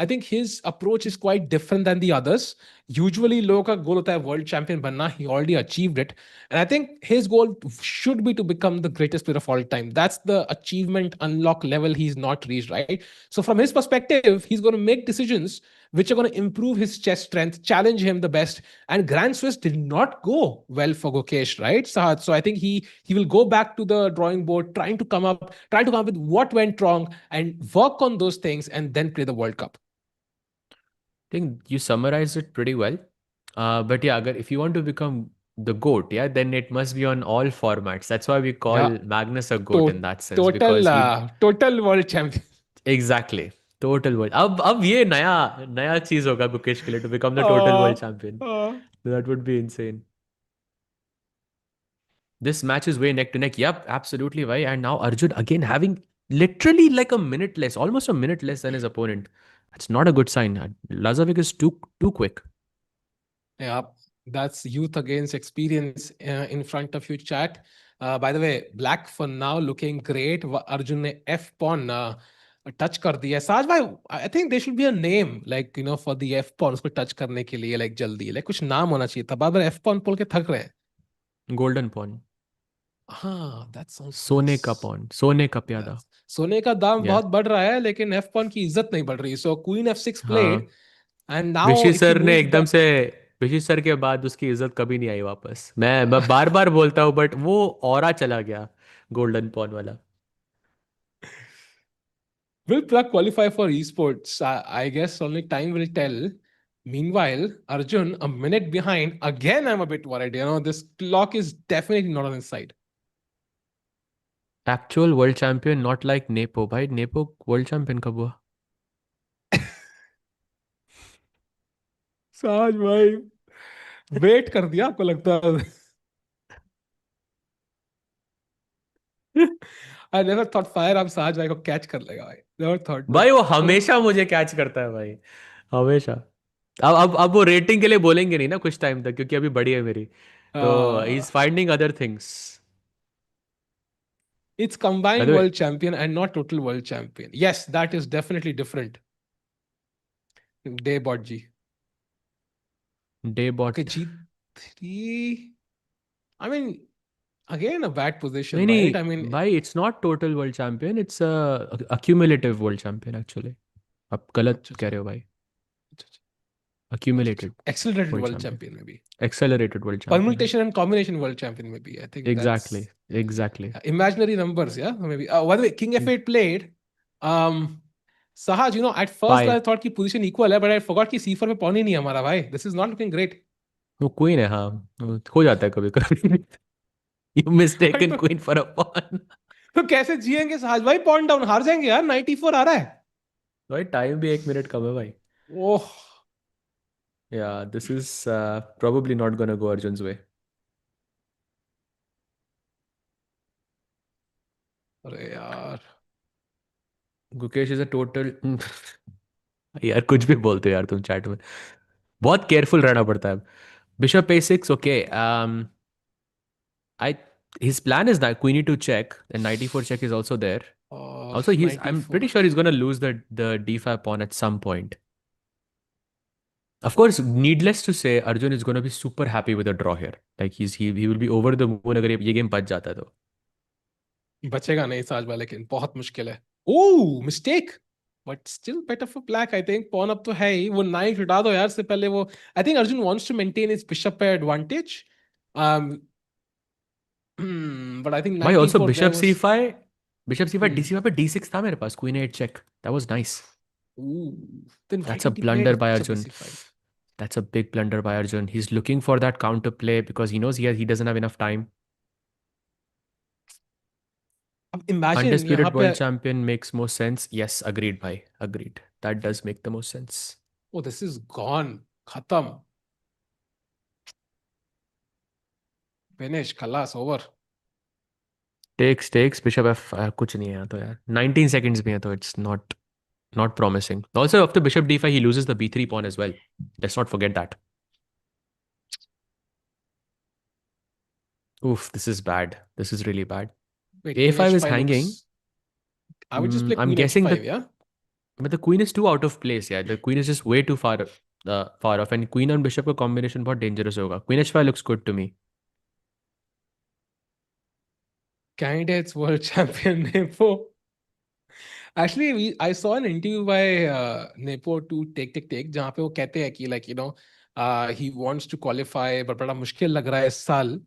I think his approach is quite different than the others. Usually, लोगों का goal होता है world champion बनना. He already achieved it. And I think his goal should be to become the greatest player of all time. That's the achievement unlock level he's not reached, right? So from his perspective, he's going to make decisions which are going to improve his chest strength, challenge him the best. And Grand Swiss did not go well for Gukesh, right, Sahat? So I think he will go back to the drawing board, trying to come up with what went wrong and work on those things and then play the World Cup. I think you summarized it pretty well. But yeah, if you want to become the GOAT, yeah, then it must be on all formats. That's why we call Yeah. Magnus a GOAT in that sense. Total Because he total world champion. exactly total world. अब ये नया चीज होगा गुकेश के लिए to become the total Uh, world champion. uh, That would be insane. This match is way neck to neck. Yep, absolutely. Why? And now Arjun again having literally like a minute less, almost a minute less than his opponent. That's not a good sign. Lazovic is too quick. Yeah, that's youth against experience in front of you, chat. By the way, black for now looking great. Arjun ने F pawn touch कर दिया। साज भाई, I think there should be a name like for the F pawn उसको touch करने के लिए like जल्दी like कुछ नाम होना चाहिए था। बार-बार F pawn बोल के थक रहे हैं। Golden pawn. हाँ, that sounds सोने का pawn, सोने का प्यादा. सोने का दाम Yeah. बहुत बढ़ रहा है लेकिन F pawn की इज्जत नहीं बढ़ रही। So Queen F6 played हाँ. and now विशी if he सर ने moves एकदम back, से विशी सर के बाद उसकी इज्जत कभी नहीं आई वापस. मैं बार बार बोलता हूँ, बट वो ऑरा चला गया गोल्डन पॉन वाला. will Plug qualify for esports? I guess only time will tell. Meanwhile, Arjun, a minute behind. Again, I'm a bit worried. This clock is definitely not on his side. Actual world champion, not like Nepo. भाई Nepo world champion कब हुआ? साज भाई, wait कर दिया आपको लगता है? I never thought Firearm साज भाई को कैच कर लेगा भाई. Never thought. भाई वो हमेशा मुझे कैच करता है भाई, हमेशा. अब वो रेटिंग के लिए बोलेंगे नहीं ना कुछ टाइम तक, क्योंकि अभी बड़ी है मेरी, तो he is finding other things. It's combined world champion and not total world champion. Yes, that is definitely different. Daybot G. Daybot. Okay, G3. I mean, again a bad position, नहीं right? I mean, भाई, it's not total world champion, it's a accumulative world champion actually. आप गलत कह रहे हो भाई. Accumulated. Accelerated world champion maybe. Accelerated world champion. Permutation and combination world champion maybe. I think Exactly. that's Exactly. imaginary numbers, yeah? Maybe. By the way, King F8 played. Sahaj, at first I thought ki position equal hai, but I forgot ki C4 में pawn ही नहीं है हमारा भाई. This is not looking great. वो queen है, हाँ, हो जाता है कभी कभी. You mistaken queen for a pawn. तो कैसे जिएंगे सहाज भाई? pawn down हार जाएंगे यार. 94 आ रहा है. भाई टाइम भी 1 मिनट कम है भाई. ओह. Yeah, this is probably not gonna go Arjun's way. अरे यार. Gukesh is a total. यार कुछ भी बोलते हो यार तुम चैट में. बहुत केयरफुल रहना पड़ता है. Bishop A6, okay. His plan is that queen E2 check, and knight E4 check is also there. Also, I'm pretty sure he's gonna lose the D5 pawn at some point. Of course, needless to say, Arjun is going to be super happy with a draw here. Like he will be over the moon अगर ये game बच जाता है तो. बचेगा नहीं साज भाई, लेकिन बहुत मुश्किल है. Oh, mistake. But still better for black, I think. Pawn up तो है ही. वो knight हटा दो यार से पहले वो. I think Arjun wants to maintain his bishop pair advantage. But I think भाई also 94 there bishop was. c5, bishop c5 Hmm. d5 पे d6 था मेरे पास, queen a8 check. That was nice. Ooh. Then why That's a did he play blunder by bishop Arjun. bc5? That's a big blunder by Arjun. He's looking for that counter play because he knows he doesn't have enough time. अब imagine यहाँ Undisputed पे. world champion makes more sense. Yes, agreed, bhai. Agreed. That does make the most sense. Oh, this is gone. Khatam. Finish. Khalas. Over. Takes bishop f कुछ नहीं है यहाँ तो यार. 19 seconds भी है तो it's not promising. Also after bishop d5 he loses the b3 pawn as well. Let's not forget that. Oof, this is bad. This is really bad. Wait, a5 queen is h5 hanging. looks. I would just play I'm queen guessing h5, yeah? but the queen is too out of place. Yeah, the queen is just way too far off, and queen and bishop का combination बहुत dangerous होगा. Queen h5 looks good to me. Candidates world champion Nepo. Actually, I saw an interview by Nepo to Take जहाँ पे वो कहते हैं कि like he wants to qualify but बड़ा मुश्किल लग रहा है इस साल,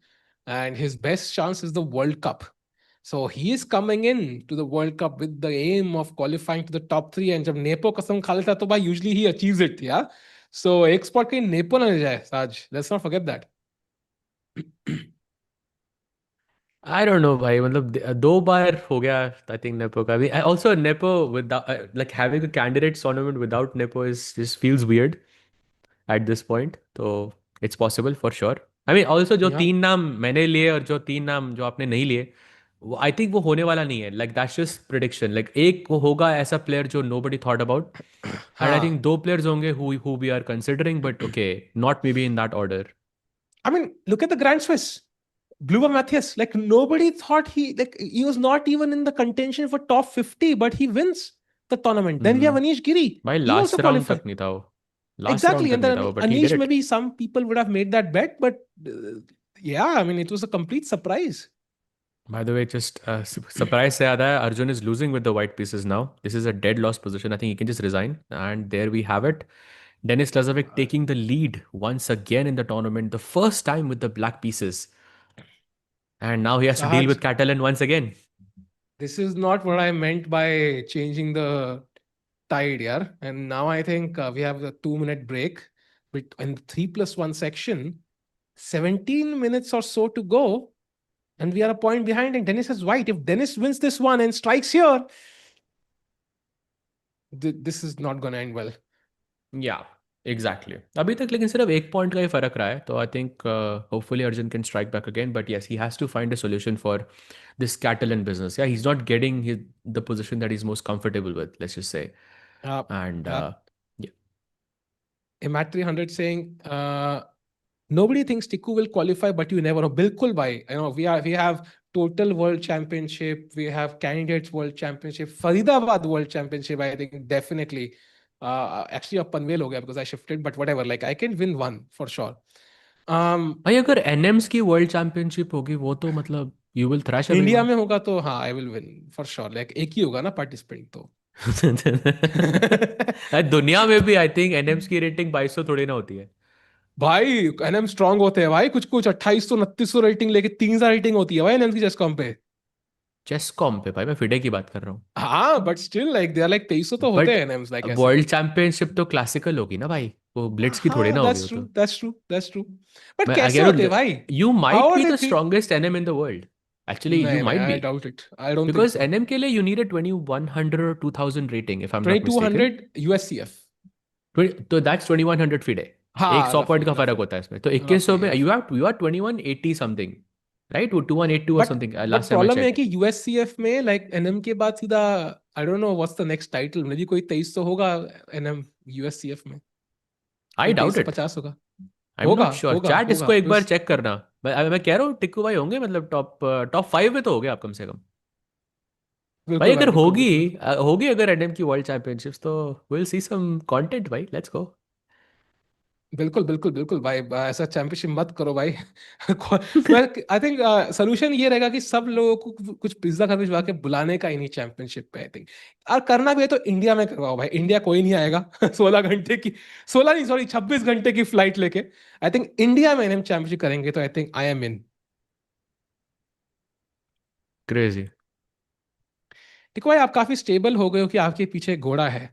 and his best chance is the World Cup. So he is coming in to the World Cup with the aim of qualifying to the top 3, and जब Nepo कसम खा लेता है तो भाई usually he achieves it, yeah. So एक spot कहीं Nepo ना ले जाए Saj. Let's not forget that. I don't know, भाई मतलब दो बार हो गया I think Nepo का भी. Also Nepo without like having a candidates tournament without Nepo is just feels weird at this point. तो it's possible for sure. I mean also जो Yeah. 3 नाम मैंने लिए और जो 3 नाम जो आपने नहीं लिए, वो I think वो होने वाला नहीं है. Like that's just prediction. Like एक वो होगा ऐसा player जो nobody thought about, and I think 2 players होंगे who we are considering, but okay, not maybe in that order. I mean, look at the Grand Swiss. Bluber Matthias, like nobody thought he was not even in the contention for top 50, but he wins the tournament. Then we have Anish Giri. भाई He last also round qualified. तक नहीं था वो. Last Exactly, round and तक नहीं then था वो, but he did Anish, it. maybe some people would have made that bet, but yeah, I mean, it was a complete surprise. By the way, just surprise से याद आया, Arjun is losing with the white pieces now. This is a dead loss position. I think he can just resign. And there we have it. Denis Lazovic taking the lead once again in the tournament, the first time with the black pieces. And now he has to deal Sahaj, with Catalan once again. this is not what I meant by changing the tide, yeah. And now I think we have a 2-minute break. But in the 3+1 section, 17 minutes or so to go. And we are a point behind, and Denis is white. If Denis wins this one and strikes here, this is not going to end well. Yeah, exactly. अभी तक लेकिन सिर्फ एक point का ही फर्क रहा है, तो I think hopefully Arjun can strike back again, but yes he has to find a solution for this Catalan business. Yeah, he's not getting the position that he's most comfortable with, let's just say. And yeah. Imat 300 saying, nobody thinks Tikku will qualify, but you never know. Bilkul bhai. We have total world championship. We have candidates world championship. Faridabad world championship, I think definitely. Actually, अब पनवेल हो गया because I shifted, but whatever. Like I can win one for sure. भाई अगर NMs की world championship होगी वो तो मतलब you will thrash everyone. India में होगा तो हाँ, I will win for sure. Like एक ही होगा ना participant तो. दुनिया में भी आई थिंक NMs की रेटिंग 2200 थोड़ी ना होती है भाई. एनएम स्ट्रांग होते हैं भाई, कुछ 2800 2900 रेटिंग लेके 3000 रेटिंग होती है भाई एनएम की चेस कॉम पे. चेस कॉम पे भाई मैं फिडे की बात कर रहा हूँ. हाँ, but still like they are like 2300 तो होते हैं एनएम्स लाइक ऐसे. वर्ल्ड चैंपियनशिप तो क्लासिकल होगी ना भाई, वो ब्लिट्स की थोड़ी ना होगी वो तो. That's true. बट कैसे होते हैं भाई? You might How be are the they strongest NM in the world. Actually, you might be. I doubt it. I don't Because think so. NM के लिए you need a 2100 or 2000 rating if I'm not mistaken. 2200 USCF. तो that's 2100 FIDE. हाँ, एक 100 point का roughly. फर्क होता है इसमें. तो 2100 में you are 2180 something. Right? वो 2182 or something. But Last time I problem है checked. कि USCF में like NM के बाद सीधा I don't know what's the next title. Maybe कोई 2300 होगा NM USCF में. I doubt it. 2350 होगा. I'm not sure. Chat इसको एक बार Because- चेक करना. मैं कह रहा हूँ टिक्कू भाई होंगे मतलब टॉप 5 में तो हो गए आप कम से कम. बिल्कुल भाई अगर बिल्कुल, बिल्कुल। होगी अगर एनएम की वर्ल्ड चैंपियनशिप्स तो विल सी सम कंटेंट भाई. Let's go. बिल्कुल बिल्कुल बिल्कुल भाई, ऐसा चैंपियनशिप मत करो भाई. आई थिंक सोल्यूशन ये रहेगा कि सब लोगों को कुछ पिज्जा खा भिजवा के बुलाने का ही नहीं चैंपियनशिप पे. आई थिंक और करना भी है तो इंडिया में करवाओ भाई. इंडिया कोई नहीं आएगा 16 नहीं सॉरी 26 घंटे की फ्लाइट लेके. आई थिंक इंडिया में हम चैंपियनशिप करेंगे तो I think I am in. Crazy. देखो भाई, आप काफी स्टेबल हो गए हो कि आपके पीछे एक घोड़ा है।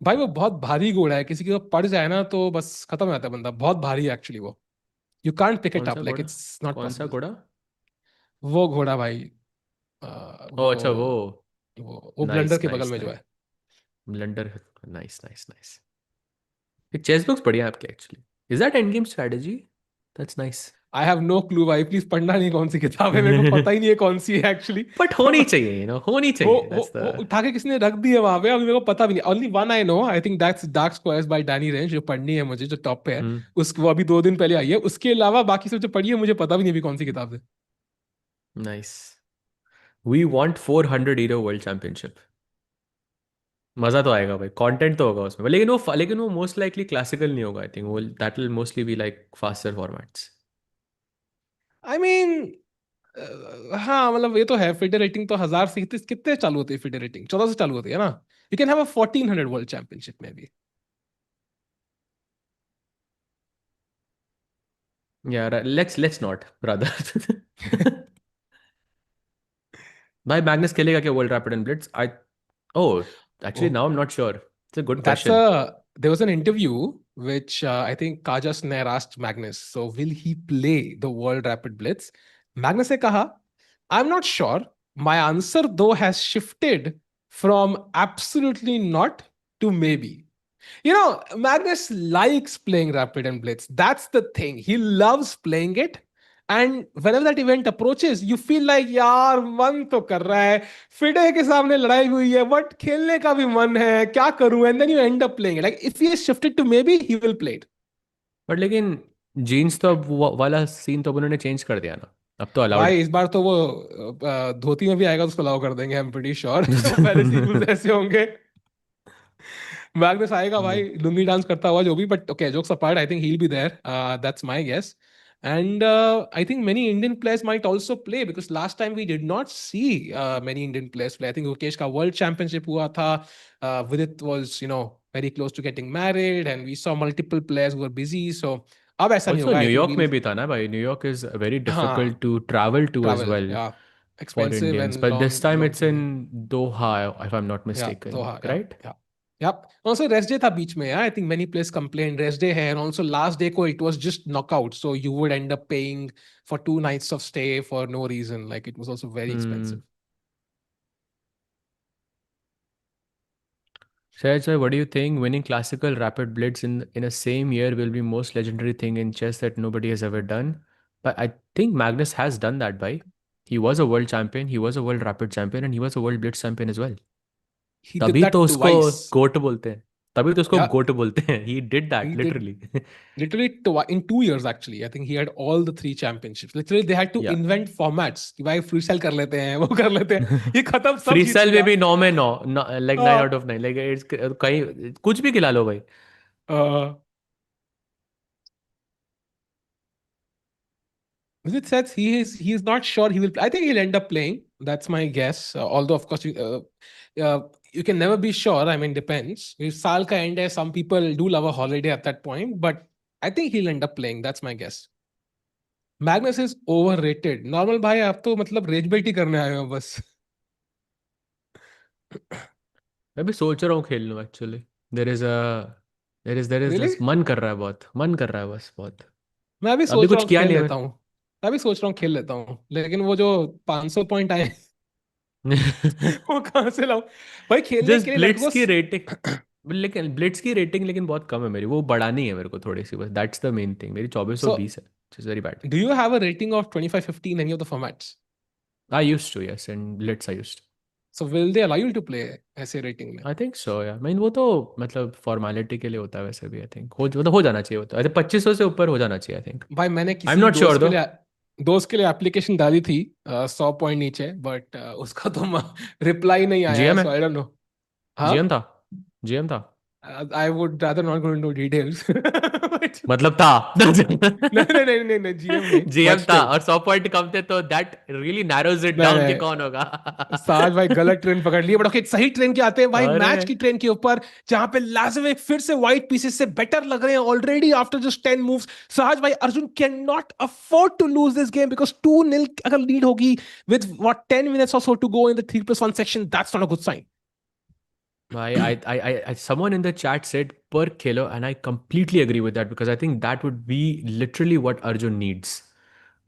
भाई वो बहुत भारी घोड़ा है, किसी के ऊपर पड़ जाए ना तो बस खत्म हो जाता है बंदा, बहुत भारी है एक्चुअली वो। यू कांट पिक इट कौन सा अप, लाइक घोड़ा? इट्स नॉट कौन सा पॉसिबल। घोड़ा? वो घोड़ा भाई, ओ अच्छा, वो। वो ब्लंडर नाइस के बगल नाइस में जो नाइस। है। ब्लेंडर। Nice nice nice. ये चेस बुक्स बढ़िया है आपके actually. Is that end game strategy? That's nice. I have no clue भाई, प्लीज पढ़ना नहीं कौन सी किताब है, मेरे को पता ही नहीं है कौन सी है एक्चुअली। बट होनी चाहिए, होनी वो चाहिए, वो दैट्स वो द। उठा के किसने रख दी है वहां पे, अभी मेरे को पता भी नहीं। Only one I know, I think that's dark squares by Danny Rensch, जो पढ़नी है मुझे, जो टॉप पे है। उसको वो अभी 2 दिन पहले आई है, उसके अलावा बाकी सब जो पढ़ी है मुझे पता भी नहीं अभी कौन सी किताब है। Nice. We want 400 hero world championship. मजा तो आएगा भाई, कंटेंट तो होगा उसमें, लेकिन वो मोस्ट लाइकली क्लासिकल नहीं होगा। आई थिंक वो that will mostly be like faster formats. I mean, हाँ मतलब ये तो है, फीडर रेटिंग तो 1000 से कितने कितने चालू होती है, फीडर रेटिंग 14 से चालू होती है ना। You can have a 1400 world championship में भी। यार लेट्स नॉट ब्रदर। भाई मैग्नस खेलेगा क्या world rapid and Blitz? I oh actually now I am not sure. It's a good That's question. a There was an interview which I think Kajas Nair asked Magnus. So will he play the World Rapid Blitz? Magnus ने कहा, I'm not sure. My answer though has shifted from absolutely not to maybe. You know, Magnus likes playing Rapid and Blitz. That's the thing. He loves playing it. And whenever that event approaches, you feel like, यार मन तो कर रहा है, FIDE के सामने लड़ाई हुई है, बट खेलने का भी मन है, क्या करूं? And then you end up playing, like if he shifted to may be he will play it. But लेकिन जीन्स तो अब वाला सीन तो अब उन्होंने चेंज कर दिया ना, अब तो अलाउड भाई है। इस बार तो वो धोती में भी आएगा तो उसको अलाउ कर देंगे, आई एम प्रीटी श्योर। पहले से रूल्स ऐसे होंगे। मैग्नस आएगा भाई लुंगी डांस करता हुआ जो भी, but okay jokes apart, I think he will be there, that's my guess. And I think many Indian players might also play because last time we did not see many Indian players play. I think Mukesh ka World Championship hua tha. Vidit was, very close to getting married, and we saw multiple players who were busy. So अब ऐसा नहीं also होगा. I think New York में we'll, भी था ना भाई, New York is very हाँ, difficult to travel to as travel, well yeah, for expensive Indians, and but long this time long it's in journey. Doha if I am not Yeah, mistaken, Doha, yeah, right? yeah. Yep. Also, rest day था बीच में. I think many players complained rest day है, and also last day को it was just knockout, so you would end up paying for 2 nights of stay for no reason. Like it was also very expensive. Sahaj bhai, what do you think? Winning classical rapid blitz in a same year will be most legendary thing in chess that nobody has ever done. But I think Magnus has done that, bhai. He was a world champion, he was a world rapid champion, and he was a world blitz champion as well. He did तभी तो that उसको twice. गोट बोलते हैं। तभी तो उसको Yeah, गोट बोलते हैं। He did that he did literally. literally in 2 years actually. I think he had all the 3 championships. Literally, they had to Yeah. invent formats कि भाई फ्री स्टाइल कर लेते हैं, वो कर लेते हैं, ये खत्म सब फ्री जीत स्टाइल में लिया. भी 9 में 9, like 9 out of 9, like it's कहीं कुछ भी खिला लो भाई। Uh, It says he is not sure he will. I think he'll end up playing. That's my guess. Although of course you can never be sure. I mean, depends. If साल का end है, some people do love a holiday at that point, but I think he'll end up playing. That's my guess. Magnus is overrated. Normal भाई आप तो मतलब raise belt ही करने आए हो बस. मैं भी सोच रहा हूँ खेल लूँ actually. There is a there is Really? This, मन कर रहा है बहुत, मन कर रहा है बस बहुत। मैं भी अभी सोच रहा कुछ हूँ किया खेल नहीं लेता हूँ. मैं भी सोच रहा हूँ खेल लेता हूँ, लेकिन वो जो 500 पॉइंट आए मैं। वो कहाँ से लाऊं? भाई खेलने जस्ट के लिए लड़कों ब्लिट्स को की रेटिंग, लेकिन ब्लिट्स की रेटिंग लेकिन बहुत कम है मेरी, वो बढ़ानी है मेरे को थोड़ी सी बस, दैट्स द मेन थिंग। मेरी So 2420 है, which is very bad. do you have a rating of 2550 in any of the formats? I used to, yes, and blitz I used to. So will they allow you to play ऐसे rating में? I think so या, मैं वो तो मतलब formality के लिए होता है वैसे भी। आई थिंक मतलब हो जाना चाहिए, होता है 2500 से ऊपर हो जाना चाहिए आई थिंक। भाई मैंने आई एम किसी नॉट श्योर दो। दोस्त के लिए एप्लीकेशन डाली थी 100 पॉइंट नीचे, बट उसका तो रिप्लाई नहीं आया है, जीएम है? सो आई डोंट नो. हाँ, जीएम था? जीएम था? I would rather not go into details. But- मतलब था नहीं, GM नहीं, GM but था still. और 100 पॉइंट कम थे, तो that really narrows it नहीं down कि नहीं, कौन होगा. साज भाई गलत ट्रेन पकड़ लिए, बट ओके सही ट्रेन के आते हैं भाई, अरे मैच की ट्रेन के ऊपर, जहां पे लाजविक फिर से व्हाइट पीसेस से बेटर लग रहे हैं already after just 10 moves. Saaj भाई, Arjun can not afford to lose this game because 2-0 अगर लीड होगी with what 10 minutes or so to go in the 3+1 section, that's not a good sign. Someone in the chat said per kilo, and I completely agree with that because I think that would be literally what Arjun needs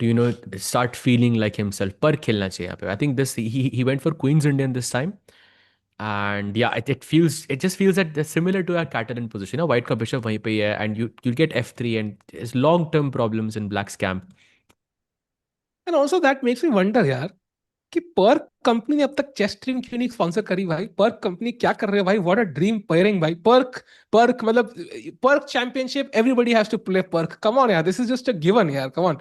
to start feeling like himself. Per खेलना चाहिए यहाँ पे. I think he went for Queen's Indian this time, and yeah, it just feels that they're similar to our Catalan position. White का bishop वहीं पे ही है, and you'll get f3 and there's long term problems in Black's camp. And also that makes me wonder यार कि Perk company ने अब तक chess stream क्यों नहीं स्पॉन्सर करी भाई. पर्क कंपनी क्या कर रहे हैं भाई. व्हाट अ ड्रीम पेयरिंग भाई. पर्क पर्क मतलब perk championship, everybody has to play perk. Come on यार, this is just a given यार. कम ऑन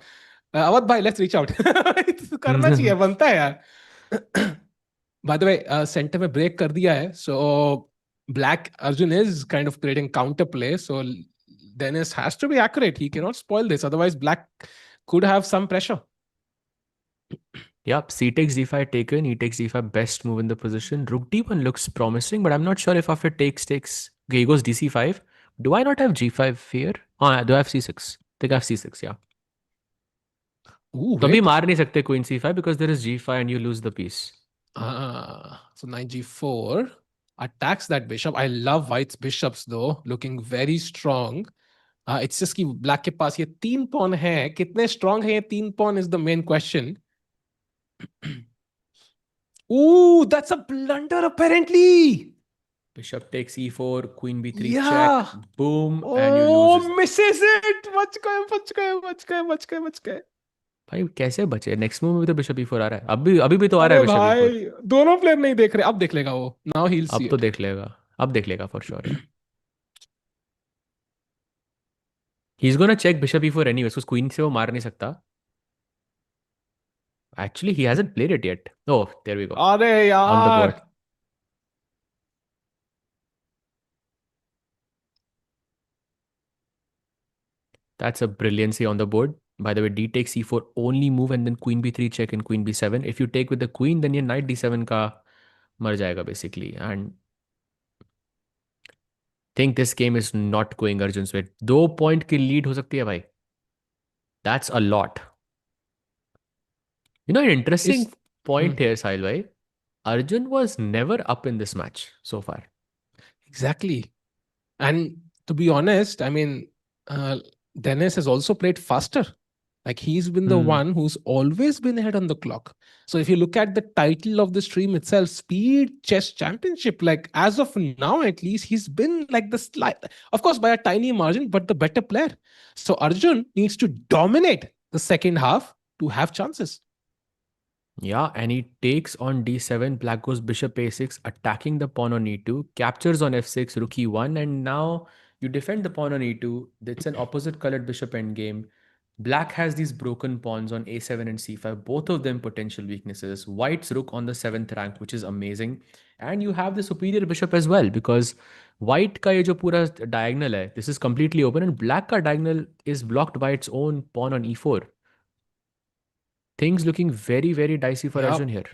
अवध भाई, लेट्स रीच आउट. करना चाहिए, बनता है यार. बाय द वे, सेंटर में ब्रेक कर दिया है, so black Arjun is kind of creating counter play, so Dennis has to be accurate. He cannot spoil this, otherwise black could have some pressure. Yep, c takes d5 taken, e takes d5, best move in the position. Rook d1 looks promising, but I'm not sure if after takes. Okay, he goes dc5. Do I not have g5 here? Oh, do I have c6? I think I have c6, yeah. Ooh, तो भी wait. मार नहीं सकते queen c5 because there is g5 and you lose the piece. So knight g4 attacks that bishop. I love white's bishops though, looking very strong. It's just कि black के पास ये 3 pawn है, कितने strong है ये 3 pawn is the main question. Ooh, that's a blunder apparently. Bishop takes e4, queen b3 Yeah. check, boom, and you lose. Misses it. बच गए. भाई कैसे बचे? नेक्स्ट मूव में भी तो बिशप e4 आ रहा है. अभी भी तो आ रहा है अरे बिशप e4. भाई, दोनों प्लेयर नहीं देख रहे. अब देख लेगा वो. Now he'll see अब तो it. देख लेगा for sure. He's gonna check bishop e4 anyway, so queen से वो मार नहीं सकता. Actually, he hasn't played it yet. Oh, there we go. अरे On the board. यार. That's a brilliancy on the board. By the way, d takes e4 only move, and then queen b3 check and queen b7. If you take with the queen, then ये knight d7 का मर जाएगा basically. And think this game is not going Arjun's way. 2 point की lead हो सकती है भाई. That's a lot. An interesting point here, Sahil bhai. Arjun was never up in this match so far. Exactly. And to be honest, I mean, Dennis has also played faster. Like he's been the one who's always been ahead on the clock. So if you look at the title of the stream itself, Speed Chess Championship, like as of now at least, he's been like the of course by a tiny margin, but the better player. So Arjun needs to dominate the second half to have chances. Yeah, and he takes on d7, black goes bishop a6, attacking the pawn on e2, captures on f6, rook e1, and now you defend the pawn on e2. It's an opposite colored bishop endgame. Black has these broken pawns on a7 and c5, both of them potential weaknesses. White's rook on the 7th rank, which is amazing. And you have the superior bishop as well, because white ka ye jo pura diagonal hai, this is completely open, and black ka diagonal is blocked by its own pawn on e4. Things looking very, very dicey for Arjun here.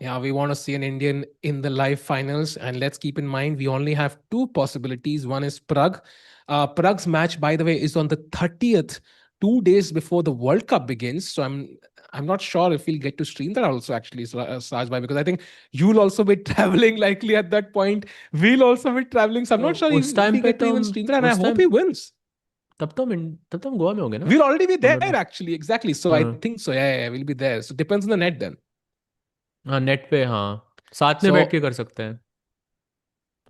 Yeah, we want to see an Indian in the live finals. And let's keep in mind, we only have 2 possibilities. One is Prague. Prague's match, by the way, is on the 30th, 2 days before the World Cup begins. So I'm not sure if we'll get to stream that also, actually, Saj bhai, because I think you'll also be traveling likely at that point. We'll also be traveling. So I'm not sure if we get to even stream that. And I hope he wins. तब तो हम गोवा में होंगे ना. We'll already be there actually. Exactly. So I think so. Yeah, we'll be there. So depends on the net then. हाँ, net पे. हाँ, साथ में बैठ के कर सकते हैं.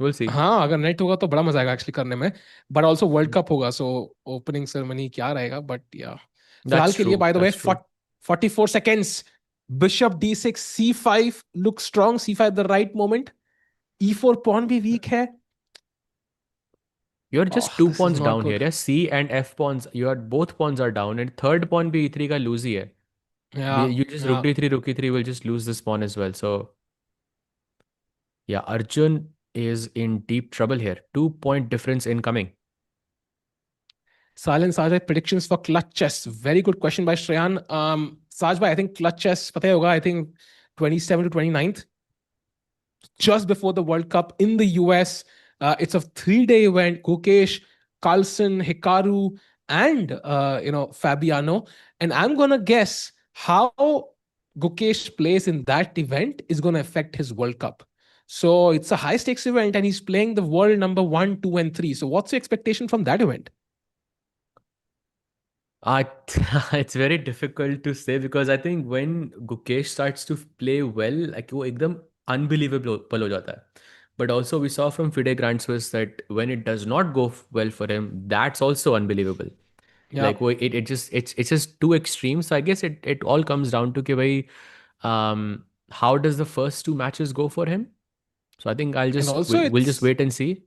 We'll see. हाँ, अगर नेट होगा तो बड़ा मजा आएगा एक्चुअली करने में. बट ऑल्सो वर्ल्ड कप होगा, सो ओपनिंग सेरेमनी क्या रहेगा. बट या फिलहाल के लिए, bye the way, 44 seconds. Bishop d6, c5 looks strong. c5 the right moment. e4 pawn भी weak है. You're just 2 pawns down here. Yeah, C and F pawns. Both pawns are down, and third pawn भी e3 का lose ही है. Yeah. You just rook d3 will just lose this pawn as well. So yeah, Arjun is in deep trouble here. 2-point difference incoming. Silence Sajbhai, predictions for clutch chess. Very good question by Shreyan. Sajbhai, I think clutch chess, pata hai hoga, I think 27 to 29th, just before the World Cup in the US. It's a 3-day event. Gukesh, Carlson, Hikaru, and Fabiano. And I'm gonna guess how Gukesh plays in that event is gonna affect his World Cup. So it's a high stakes event, and he's playing the world number 1, 2, and 3. So what's your expectation from that event? Uh, it's very difficult to say because I think when Gukesh starts to play well, like वो एकदम unbelievable हो जाता है. But also we saw from FIDE Grand Swiss that when it does not go well for him, that's also unbelievable. Yeah. Like it's just too extreme. So I guess it all comes down to कि भाई, how does the first two matches go for him? So I think we'll just wait and see.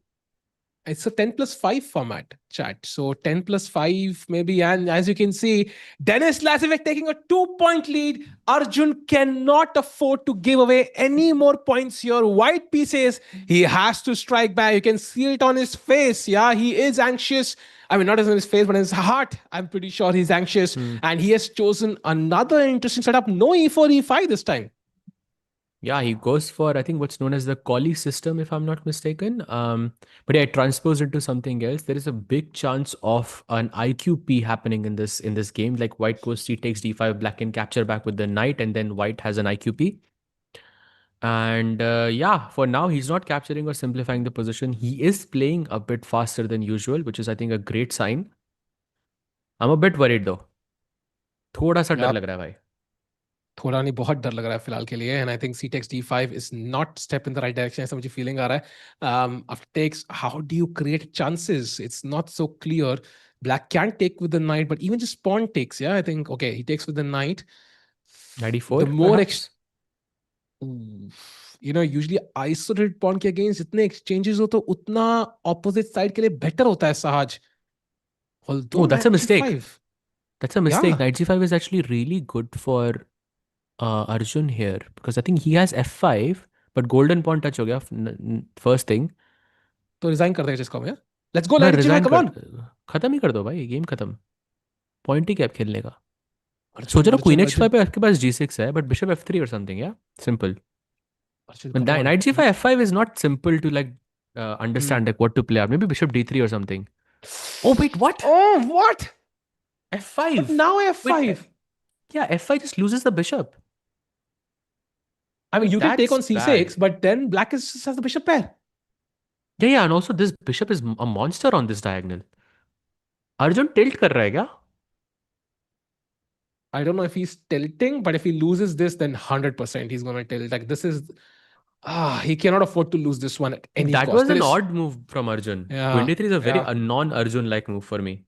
It's a 10+5 format, chat. So 10+5 maybe. And as you can see, Denis Lazovic taking a 2-point lead. Arjun cannot afford to give away any more points here. White pieces. He has to strike back. You can see it on his face. Yeah, he is anxious. I mean, not in his face, but in his heart. I'm pretty sure he's anxious. And he has chosen another interesting setup. No E4, E5 this time. Yeah, he goes for, I think, what's known as the Collie system, if I'm not mistaken. But yeah, transposed into something else. There is a big chance of an IQP happening in this game. Like white goes C takes D5, black can capture back with the knight, and then white has an IQP. And yeah, for now, he's not capturing or simplifying the position. He is playing a bit faster than usual, which is, I think, a great sign. I'm a bit worried though. थोड़ा सा डर लग रहा है भाई. थोड़ा नहीं, बहुत डर लग रहा है फिलहाल के लिए. And I think C takes D5 is not step in the right direction. ऐसा मुझे feeling आ रहा है. After takes, how do you create chances? It's not so clear. Black can take with the knight, but even just pawn takes. Yeah, I think okay, he takes with the knight. 94. The more usually isolated pawn के against जितने exchanges हो तो उतना opposite side के लिए better होता है सहज. Oh, that's a mistake. That's a mistake. Yeah. Knight G5 is actually really good for Arjun here because I think he has F5, but golden pawn touch हो गया first thing. तो resign कर देगा जिसको हम. Let's go Knight G5, come on. खत्म ही कर दो भाई, गेम खत्म. पॉइंट ही क्या खेलने का. सोच रहा Queen H5 पे आपके पास G6 है, but Bishop F3 or something, yeah, simple. But Knight G5 F5 is not simple to like understand like what to play. Maybe Bishop D3 or something. Oh wait, what? Oh, what? F5. But now F5. Wait, yeah, F5 just loses the bishop. I mean, you can take on C6, bad. but then black just has the bishop pair. Yeah, and also this bishop is a monster on this diagonal. Arjun tilt कर रहा है क्या? I don't know if he's tilting, but if he loses this, then 100% he's going to tilt. Like this is, he cannot afford to lose this one at any That cost. was an odd move from Arjun. Yeah, 23 is a very non-Arjun-like move for me.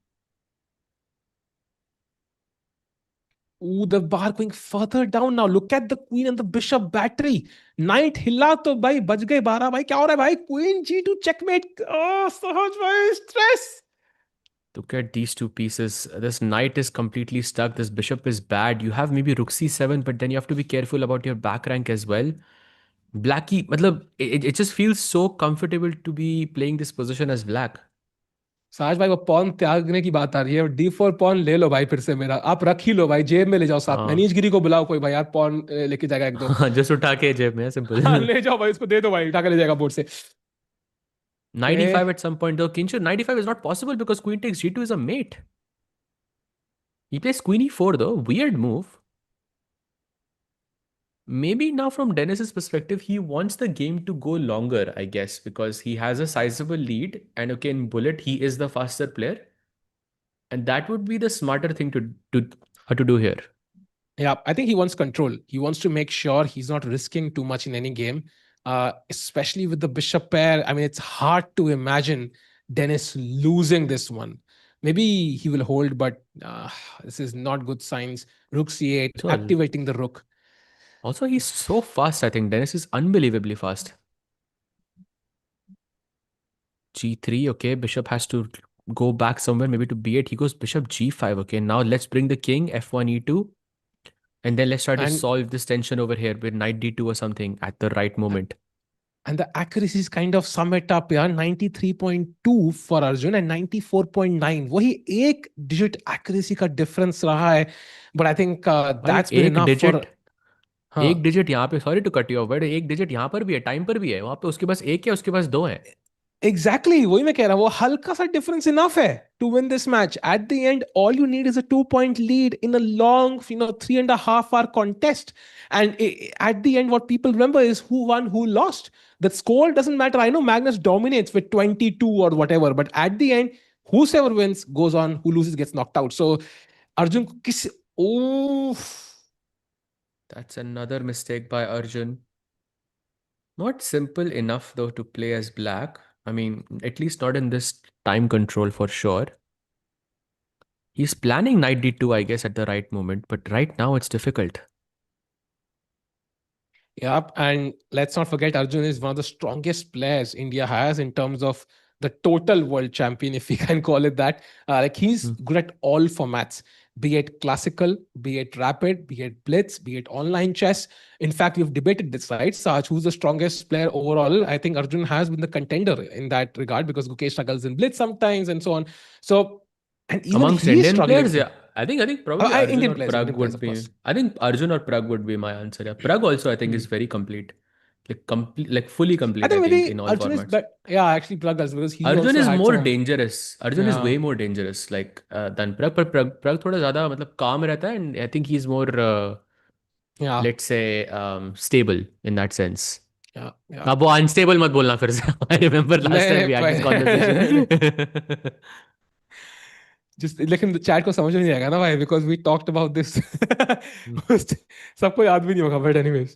Ooh, the bar going further down now. Look at the queen and the bishop battery. Knight hilla to bhai, bach gaye 12 bhai. Kya ho raha hai bhai? Queen G2 checkmate. Oh, Sahaj bhai, stress. Look at these two pieces. This knight is completely stuck. This bishop is bad. You have maybe rook c7, but then you have to be careful about your back rank as well. Blackie, matlab, it just feels so comfortable to be playing this position as black. साज भाई वो pawn त्यागने की बात आ रही है. D4 pawn ले लो भाई फिर से मेरा. आप रख ही लो भाई, जेब में ले जाओ साथ में. नीचगिरी को बुलाओ कोई भाई यार, पॉन लेके जाएगा एक दो. जस्ट उठा के जेब में, सिंपल. ले जाओ भाई, उसको दे दो भाई, उठा के ले जाएगा बोर्ड से. 95 at some point though. Kinshur, 95 is not possible because queen takes G2 is a mate. He plays queen E4 though. Weird move. Maybe now from Denis's perspective, he wants the game to go longer, I guess, because he has a sizable lead and okay, in bullet, he is the faster player. And that would be the smarter thing to do here. Yeah, I think he wants control. He wants to make sure he's not risking too much in any game, especially with the bishop pair. I mean, it's hard to imagine Denis losing this one. Maybe he will hold, but this is not good signs. Rook c8, So- activating the rook. Also, he's so fast, I think. Denis is unbelievably fast. G3, okay. Bishop has to go back somewhere, maybe to B8. He goes bishop G5, okay. Now let's bring the king, F1, E2. And then let's try to solve this tension over here with knight D2 or something at the right moment. And the accuracies kind of sum it up, yeah. 93.2 for Arjun and 94.9. वही एक digit accuracy का difference रहा है. But I think भाई that's been एक enough for. Digit हाँ. एक digit यहाँ पे, sorry to cut you off, but एक डिजिट यहाँ पर भी है, टाइम पर भी है, वहाँ पे उसके पास एक है, उसके पास दो है. Exactly, वही मैं कह रहा हूँ, वो हल्का सा difference enough है to win this match. At the end, all you need is a 2-point lead in a long, 3.5 hour contest. And at the end, what people remember is who won, who lost. The score doesn't matter. I know Magnus dominates with 22 or whatever, but at the end, whosoever wins goes on, who loses gets knocked out. So Arjun, oof. That's another mistake by Arjun. Not simple enough though to play as black. I mean, at least not in this time control for sure. He's planning knight d2, I guess, at the right moment, but right now it's difficult. Yep, and let's not forget Arjun is one of the strongest players India has in terms of the total world champion, if we can call it that. Like he's good at all formats, be it classical, be it rapid, be it blitz, be it online chess. In fact, we've debated this, right? Saj, who's the strongest player overall? I think Arjun has been the contender in that regard because Gukesh struggles in blitz sometimes and so on. So, and even amongst he's Indian struggling. players, yeah. I think probably Arjun Indian or players, Prag Indian players, would of be. course. I think Arjun or Prag would be my answer. Yeah, Prag also I think is very complete, like fully complete. I think maybe in all Arjun formats. is yeah, actually Prag does because he Arjun also is had more some, dangerous. Arjun is way more dangerous like than Prag. But Prag थोड़ा ज़्यादा मतलब calm रहता है, and I think he's more let's say stable in that sense. Yeah. अब वो unstable मत बोलना फिर से. I remember last time we had this conversation. Just लेकिन चैट को समझ में नहीं आएगा ना भाई because we talked about this. सबको याद भी नहीं होगा, but anyways.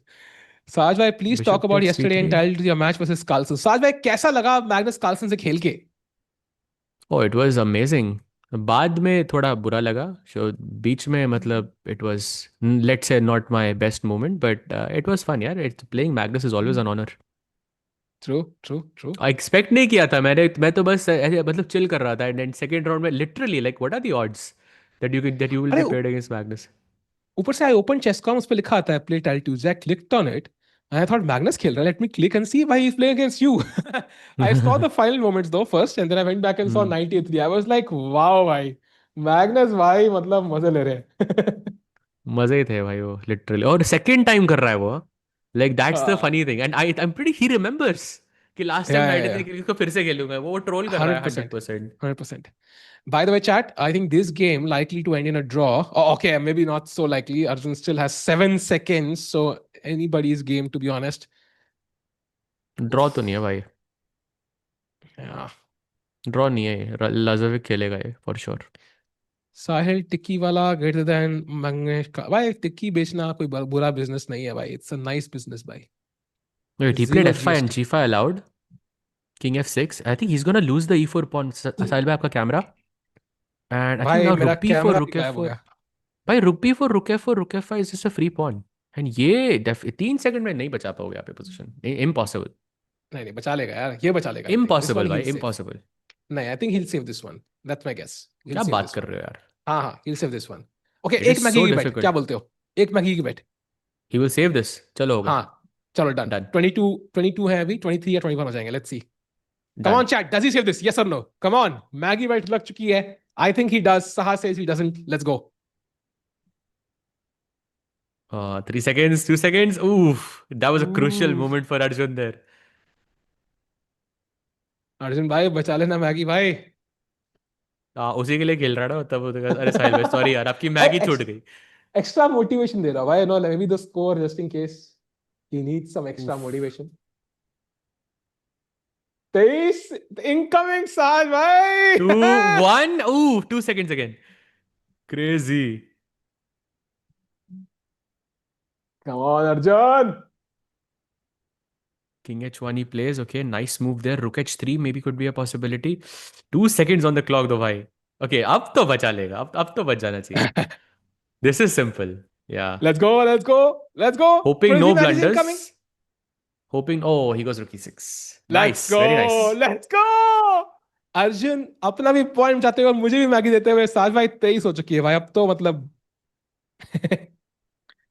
साज भाई, please Bishop talk about takes yesterday c3. and tell your match versus Carlson. साज भाई, कैसा लगा मैग्नस कार्लसन से खेल के? Oh, it was amazing. बाद में थोड़ा बुरा लगा. So बीच में मतलब it was, let's say, not my best moment, but it was fun यार. Playing Magnus is always an honor. True. Expect नहीं किया था मैं तो बस ऐसे मतलब चिल कर रहा था, एंड सेकंड राउंड में literally like what are the odds that you will be paired against Magnus. ऊपर से आई ओपन चेस.com, उस पे लिखा आता है play tile Tuesday. I clicked on it and I thought Magnus killed her. Let me click and see why he's playing against you. I saw the final moments though first, and then I went back and saw 93. I was like, wow, भाई Magnus भाई मतलब मजे ले रहे हैं. मजे ही थे भाई वो लिटरली, और सेकंड टाइम कर रहा है वो. Like that's the funny thing, and I am pretty he remembers कि लास्ट टाइम नाइट ने इसको फिर से खेलूंगा. वो ट्रोल कर रहा है 100%. 100%. By the way, chat, I think this game likely to end in a draw. Oh, okay, maybe not so likely. Arjun still has 7 seconds, so anybody's game, to be honest. Draw तो नहीं है भाई. Yeah. Draw नहीं है, Lajovic खेलेगा ये for sure. साहिल टिक्की वाला greater than Mangesh का. भाई टिक्की बेचना कोई बुरा बिजनेस नहीं है भाई. It's a nice business भाई. Wait, he played f5 and g5 allowed. King f6. I think he's gonna lose the e4 pawn. साहिल भाई आपका camera. And I think now rook b4, rook f4. भाई rook b4, rook f4, rook f5 is just a free pawn. And ये 3 second में नहीं बचा पाओगे यहाँ पे पोजीशन. Impossible. नहीं बचा लेगा यार, ये बचा लेगा. Impossible भाई, impossible. नहीं, I think he'll save this one. That's my guess. क्या बात कर रहे हो यार? हाँ, he'll save this one. Okay, एक मैगी की bet. क्या बोलते हो? एक मैगी की bet. He will save this. चलो होगा. हाँ, चलो done. 22 है अभी, 23 या 21 हो जाएंगे. Let's see. Come on chat, does he save this? Yes or no? Come on. Maggie bet लग चुकी है. I think he does. Saha says he doesn't. Let's go. 3 seconds, 2 seconds. Oof, that was a crucial moment for Arjun there. Arjun भाई बचा लेना Maggi भाई. उसी के लिए खेल रहा ना तब. अरे साहिल भाई सॉरी यार, आपकी मैगी छूट गई. एक्स्ट्रा मोटिवेशन दे रहा भाई. No, may be the score just in case he needs some extra motivation. 23 incoming Saaj भाई. 2-1. Ooh, 2 seconds again. Crazy. Come on Arjun. King h1 he plays. Okay, nice move there. Rook h3 maybe could be a possibility. 2 seconds on the clock though भाई. Okay, अब तो बचा लेगा. अब तो बच जाना चाहिए. This is simple. Yeah. Let's go. Hoping no blunders. Hoping. Oh, he goes rook e6. Nice. Very nice. Let's go. Arjun अपना भी पॉइंट चाहते हुए और मुझे भी मैगी देते हुए साज भाई 23 हो चुकी है भाई. अब तो मतलब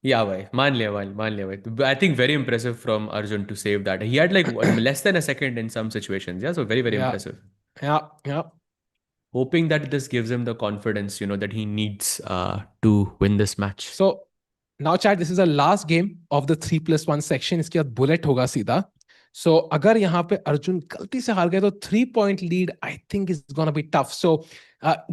Yeah, bhai. मान लिया bhai. I think very impressive from Arjun to save that. He had like less than a second in some situations. Yeah, so very, very Yeah, impressive. yeah. Hoping that this gives him the confidence, that he needs to win this match. So now chat, this is the last game of the 3+1 section. इसके बाद bullet होगा सीधा. So अगर यहाँ पे अर्जुन गलती से हार गए तो 3 point lead I think is gonna be tough. So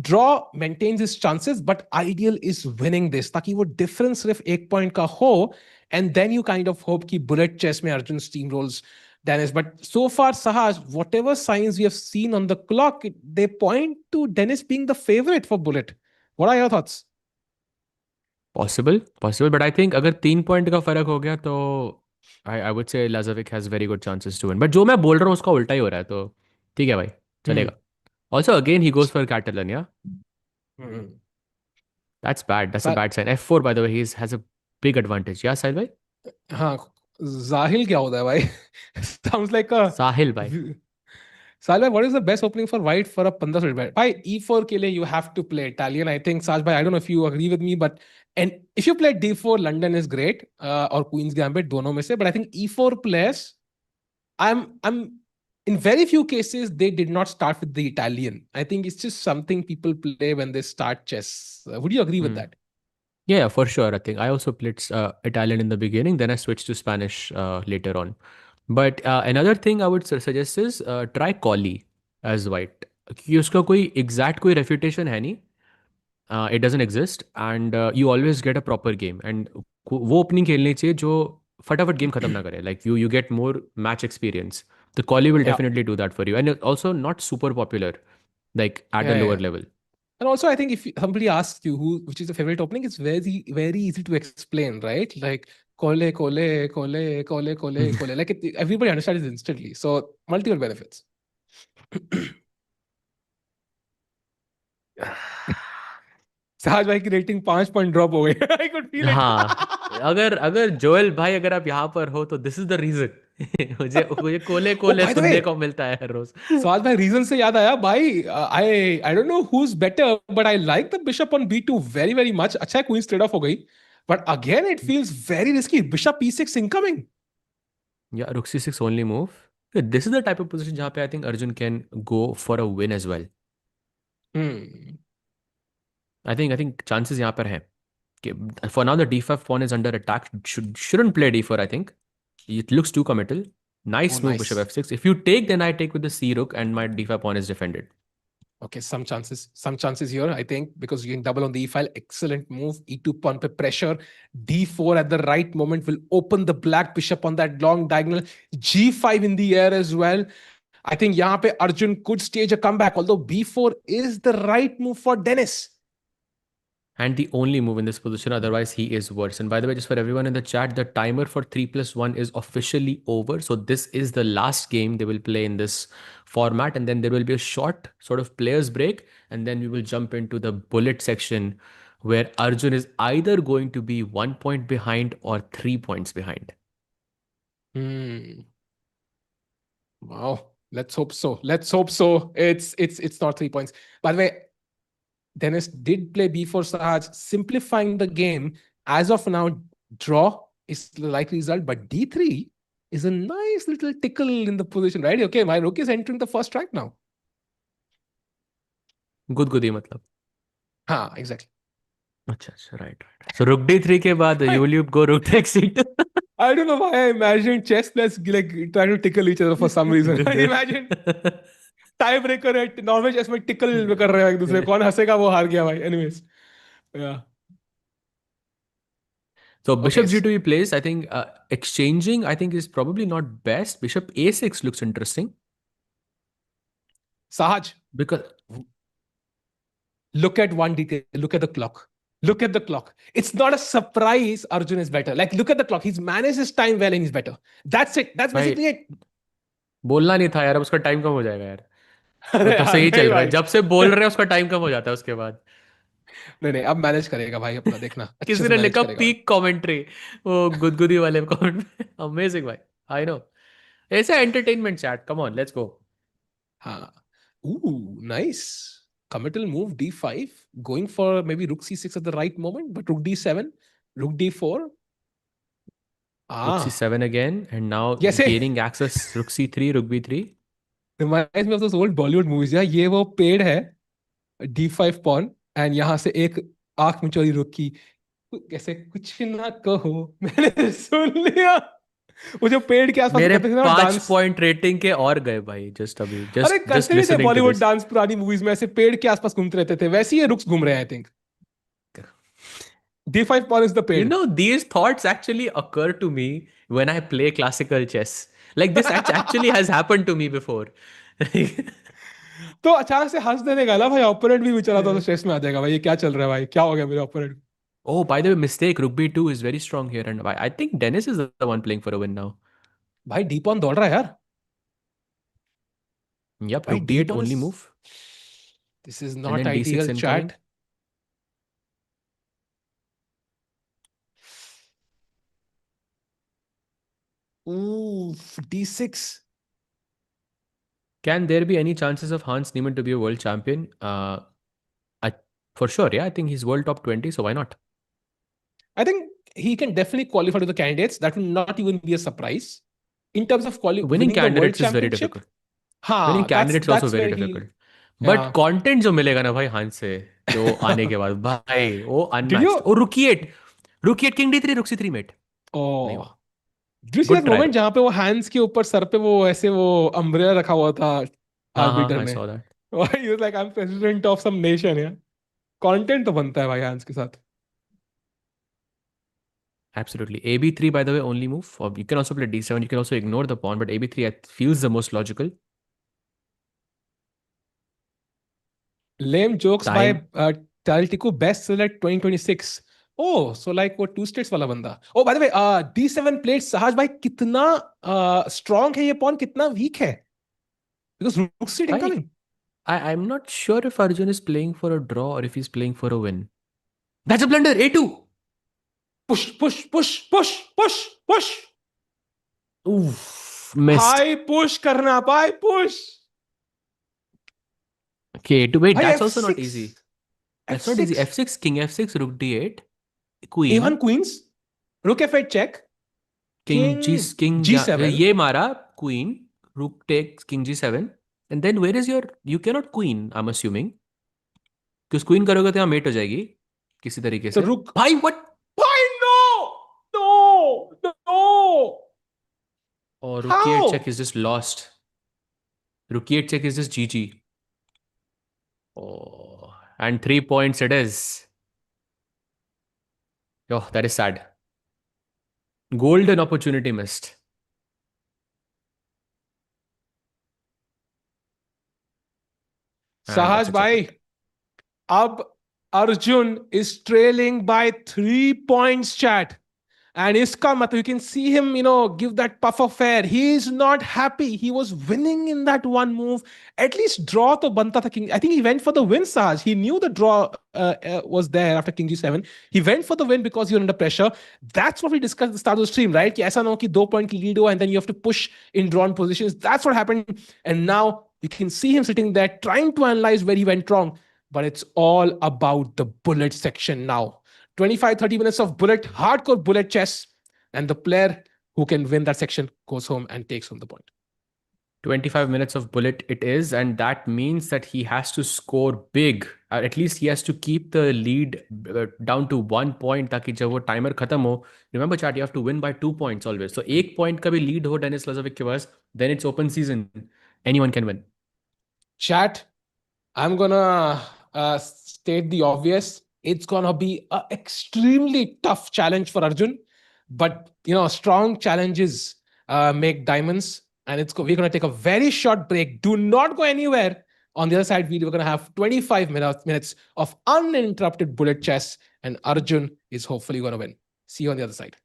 draw maintains his chances, but ideal is winning this ताकि वो difference सिर्फ 1 point का हो, and then you kind of hope कि bullet chess में Arjun steamrolls Dennis. But so far, Sahaj, whatever signs we have seen on the clock, they point to Dennis being the favorite for bullet. What are your thoughts? Possible, but I think अगर 3 point का फर्क हो गया तो I would say Lazovic has very good chances to win. But जो मैं बोल रहा हूँ उसका उल्टा ही हो रहा है, तो ठीक है भाई, चलेगा. Also, again, he goes for Catalan, yeah? That's bad. That's a bad sign. F4, by the way, he has a big advantage. Yeah, Sahil bhai? हाँ, जाहिल क्या होता है भाई? Sounds like a Sahil bhai. Sahil bhai, what is the best opening for white for a 15 bet? Bhai, E4 के लिए you have to play Italian. I think Sahaj bhai, I don't know if you agree with me, but and if you play D4, London is great, or Queen's Gambit, दोनों में से. But I think E4 players, I'm in very few cases they did not start with the Italian. I think it's just something people play when they start chess. Would you agree with that? Yeah, for sure. I think I also played Italian in the beginning, then I switched to Spanish later on. But another thing I would suggest is try Collie as white. क्योंकि उसका कोई exact कोई refutation है नहीं. It doesn't exist, and you always get a proper game. And वो opening खेलनी चाहिए जो फटाफट game खत्म ना करे. Like you get more match experience. The Collie will definitely do that for you, and also not super popular, like at a lower level. And also, I think if somebody asks you which is the favorite opening, it's very, very easy to explain, right? Like Kole, Kole, Kole, Kole, Kole, Kole. Like everybody understands it instantly. So multiple benefits. सहज भाई की rating 5 point drop हो गई. I could feel it. हाँ, अगर Joel भाई अगर आप यहाँ पर हो तो दिस इज द रीजन. मुझे कोले कोले सुनने को मिलता है हर रोज. सहज भाई रीजन से याद आया भाई, I don't know who's better, but I like the bishop on B2 very very much. अच्छा है क्वीन स्ट्रेट ऑफ हो गई, but again it feels very risky. Bishop E6 incoming. Yeah, rook C6 only move. This is the type of position जहाँ पे I think Arjun can go for a win as well. I think chances यहाँ पर हैं. For now, the d5 pawn is under attack. Shouldn't play d4, I think. It looks too committal. Nice move, bishop f6. If you take, then I take with the c rook, and my d5 pawn is defended. Okay, some chances here, I think, because you can double on the e file. Excellent move. E2 pawn pe pressure. D4 at the right moment will open the black bishop on that long diagonal. G5 in the air as well. I think यहाँ पे Arjun could stage a comeback, although B4 is the right move for Dennis. And the only move in this position, otherwise he is worse. And by the way, just for everyone in the chat, the timer for 3+1 is officially over. So this is the last game they will play in this format. And then there will be a short sort of players break. And then we will jump into the bullet section where Arjun is either going to be 1 point behind or 3 points behind. Wow. Let's hope so. It's not 3 points. By the way, Dennis did play B4 Sahaj, simplifying the game. As of now, draw is the likely result, but D3 is a nice little tickle in the position, right? Okay, my rook is entering the first track now. Good goody matlab. हाँ, exactly. अच्छा, right. So rook D3 के बाद you will go rook takes c2. I don't know why I imagined chess players like trying to tickle each other for some reason. I imagine tie breaker है, normal chess में tackle कर रहे हैं एक दूसरे, कौन हंसेगा वो हार गया भाई. Anyways, yeah. So bishop g2 he plays. I think exchanging I think is probably not best. Bishop a6 looks interesting. Sahaj, because look at one detail. Look at the clock. Look at the clock. It's not a surprise Arjun is better. Like look at the clock. He's managed his time well and he's better. That's it. That's basically it. बोलना नहीं था यार, अब उसका time कम हो जाएगा यार. तो सही चल रहा है, जब से बोल रहे हैं उसका टाइम कम हो जाता है उसके बाद. नहीं अब मैनेज करेगा भाई अपना, देखना. किसी ने लिखा पीक कमेंट्री वो गुदगुदी वाले कमेंट में. अमेजिंग भाई, आई नो. ऐसा entertainment chat, come on let's go. हाँ, nice committal move D5, going for maybe rook C6 at the right moment, but rook D7, rook D4, Rook c7 again, and now gaining access. Rook c3, rook b3. Reminds me of those old Bollywood movies. Yeah, ये वो पेड़ है, d5 pawn, and यहाँ से एक आंख में चोरी रुक की, कैसे कुछ ना कहो मैंने सुन लिया। वो जो पेड़ के आसपास मेरे करते थे ना 5 पॉइंट रेटिंग के और गए भाई जस्ट अभी। अरे करते नहीं थे बॉलीवुड डांस पुरानी मूवीज में, ऐसे पेड़ के आसपास घूमते रहते थे, वैसे ही ये रुक्स घूम रहे हैं। I think d5 pawn is the pair. You know, these thoughts actually occur to me when I play classical chess. Like this actually has happened to me before. तो अचानक से हंस देने का ना भाई, ओपोनेंट भी बेचारा तो स्ट्रेस में आ जाएगा भाई, ये क्या चल रहा है भाई, क्या हो गया मेरे opponent. Oh, by the way, mistake. Rook b2 is very strong here, and I think Dennis is the one playing for a win now. भाई d pawn दौड़ रहा है यार। Yep, rook d8 only move. This is not ideal, chat. Ooh, d6. Can there be any chances of Hans Niemann to be a world champion? For sure, yeah. I think he's world top 20, so why not? I think he can definitely qualify to the candidates. That will not even be a surprise. In terms of winning candidates is very difficult. Winning candidates also very difficult. But content जो मिलेगा ना भाई Hans से जो आने के बाद भाई वो unmatched. Oh, rook e8 king d3 rook c3 mate. Oh. Do you see that moment जहाँ पे वो hands के ऊपर सर पे वो ऐसे वो umbrella रखा हुआ था arbiter ने? I saw that. He was like, I'm president of some nation, yeah. Content तो बनता है भाई hands के साथ. Absolutely. AB3, by the way, only move. Or you can also play D7. You can also ignore the pawn, but AB3 feels the most logical. Lame jokes by Taltiku, best select 2026. Oh, so like what 2 states वाला बंदा. Oh, by the way, D7 played Sahaj भाई कितना strong है ये pawn, कितना weak है? Because rook c8 incoming. I'm not sure if Arjun is playing for a draw or if he's playing for a win. That's a blunder. A2. Push. Oof, missed. High push करना, भाई push. Okay, to wait, that's also not easy. That's not easy. F6, king f6, rook d8, queen. A1 queens, rook f8 check. King g7. ये मारा, queen, rook takes king g7. And then where is your, you cannot queen, I'm assuming. because queen करोगे तो यहाँ mate हो जाएगी किसी तरीके से. So rook. भाई what? भाई no. और rook e8 check is just lost. Rook e8 check is just GG. Oh, and 3 points it is. Oh, that is sad. Golden opportunity missed. Sahaj bhai, ab Arjun is trailing by 3 points, chat. And iska matlab, you can see him, give that puff of air. He is not happy. He was winning in that one move. At least draw to banta tha king. I think he went for the win, Sahaj. He knew the draw was there after king g7. He went for the win because you're under pressure. That's what we discussed at the start of the stream, right? Ki aisa na ho ki 2 point ki lead ho and then you have to push in drawn positions. That's what happened. And now you can see him sitting there trying to analyze where he went wrong. But it's all about the bullet section now. 25-30 minutes of hardcore bullet chess, and the player who can win that section goes home and takes home the point. 25 minutes of bullet it is, and that means that he has to score big. At least he has to keep the lead down to 1 point ताकि जब वो timer खत्म हो. Remember chat, you have to win by 2 points always. So 1 point का भी lead हो Denis Lazovic के पास, then it's open season. Anyone can win. Chat, I'm gonna state the obvious. It's gonna be an extremely tough challenge for Arjun, but strong challenges make diamonds. And we're gonna take a very short break. Do not go anywhere. On the other side, we're gonna have 25 minutes of uninterrupted bullet chess, and Arjun is hopefully gonna win. See you on the other side.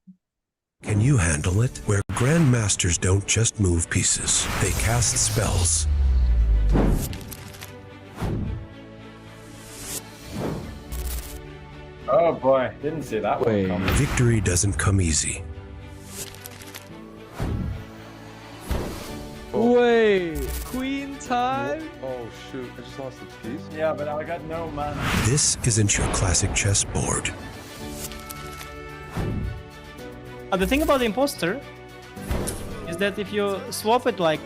Can you handle it? Where grandmasters don't just move pieces, they cast spells. Oh boy, didn't see that one coming. Victory doesn't come easy. Wait, queen time? Oh shoot, I just lost the piece. Yeah, but I got no mana. This isn't your classic chessboard. The thing about the imposter is that if you swap it like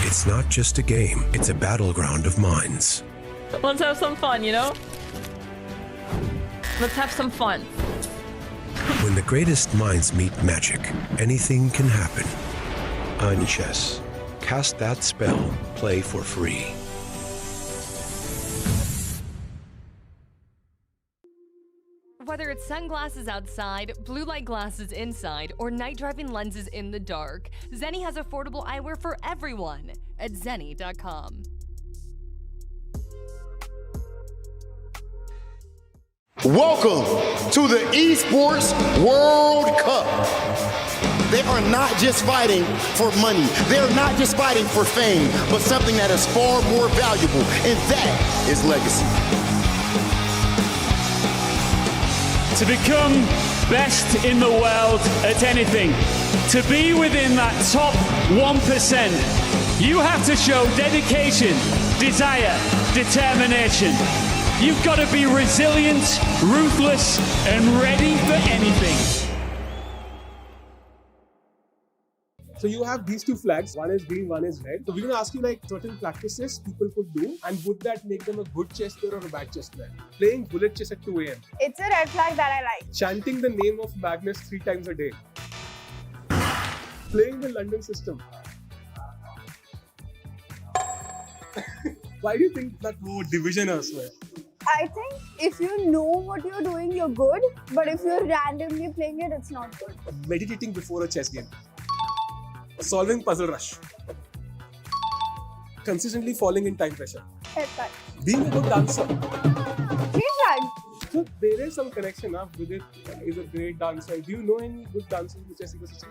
It's not just a game, it's a battleground of minds. Let's have some fun, you know? Let's have some fun. When the greatest minds meet magic, anything can happen. On chess, cast that spell, play for free. Whether it's sunglasses outside, blue light glasses inside, or night driving lenses in the dark, Zenni has affordable eyewear for everyone at zenni.com. Welcome to the Esports World Cup. They are not just fighting for money. They're not just fighting for fame, but something that is far more valuable, and that is legacy. To become best in the world at anything, to be within that top 1%, you have to show dedication, desire, determination. You've got to be resilient, ruthless, and ready for anything. So you have these two flags, one is green, one is red. So we're going to ask you like certain practices people could do, and would that make them a good chess player or a bad chess player? Playing bullet chess at 2 a.m. It's a red flag that I like. Chanting the name of Magnus 3 times a day. Playing the London system. Why do you think that division us? I think if you know what you're doing, you're good. But if you're randomly playing it, it's not good. Meditating before a chess game. Solving puzzle rush. Consistently falling in time pressure. Red flag. Being a good dancer. Green flag. So there is some connection. Vidit is a great dancer. Do you know any good dancers in the chess ecosystem?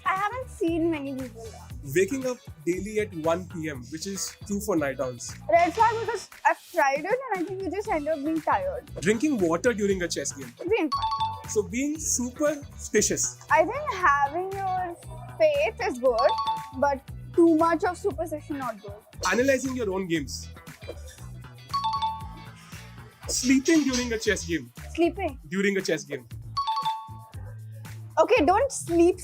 I haven't seen many people. Waking up daily at 1 p.m, which is true for night owls. Red flag because I've tried it and I think you just end up being tired. Drinking water during a chess game. Green flag. So being superstitious. I think having your faith is good, but too much of superstition not good. Analyzing your own games. Sleeping during a chess game. Sleeping. During a chess game. Okay, don't sleep,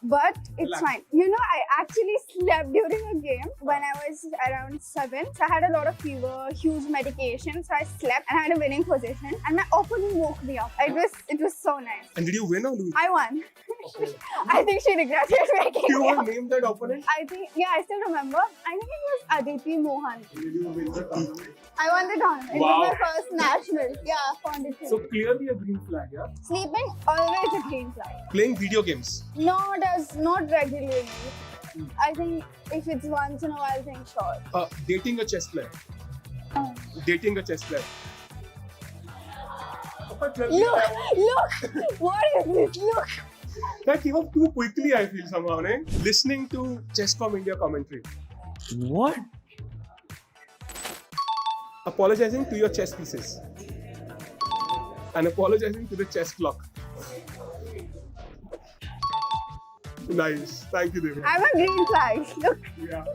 but it's fine. You know, I actually slept during a game when I was around 7. So I had a lot of fever, huge medication. So I slept and I had a winning position. And my opponent woke me up. It was so nice. And did you win or lose? I won. Okay. I think she regretted making You me want up. to name that opponent? I think, yeah, I still remember. I think it was Aditi Mohan. Did you win the tournament? I won the tournament. It was my first national. Yeah, founded. So clearly a green flag, yeah? Sleeping, always a green flag. Playing video games. Not regularly. I think if it's once in a while, then sure. Dating a chess player. Dating a chess player. Look! What is this? Look! That came up too quickly, I feel somehow, right? Listening to Chesscom India commentary. What? Apologizing to your chess pieces. And apologizing to the chess clock. Nice. Thank you, Devi. I'm a green flag. Look. Yeah.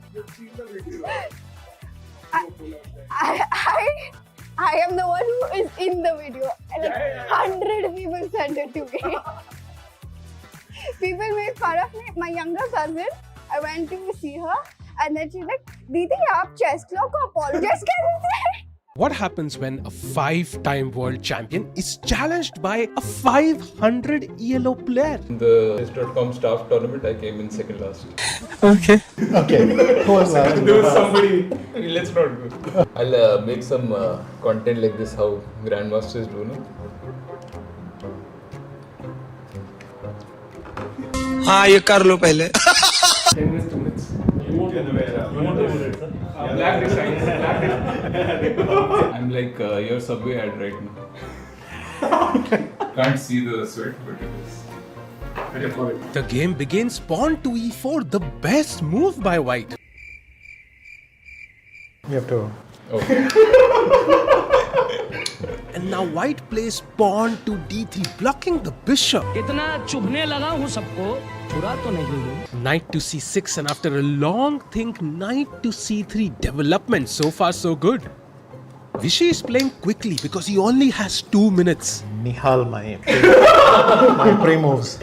I am the one who is in the video. Like 100 people sent it to me. People made fun of me. My younger cousin, I went to see her and then she's like, Didi, aap chess clock ko apologize kaise? What happens when a 5-time world champion is challenged by a 500 ELO player? In the chess.com staff tournament, I came in second last. Okay. Who was last? There was somebody. Let's not go. I'll make some content like this, how grandmasters do, no? हाँ ये कर लो पहले 10 minutes, 2 minutes. You want to do it, sir? Black design. I'm like your Subway ad right now. Can't see the sweat, but it is. The game begins pawn to e4, the best move by white. You have to. Okay. And Now white plays pawn to d3, blocking the bishop. इतना चुभने लगा हूँ सबको, बुरा तो नहीं हूँ. Knight to c6, and after a long think, knight to c3 development. So far so good. Vishy is playing quickly because he only has 2 minutes. Nihal my pre-moves.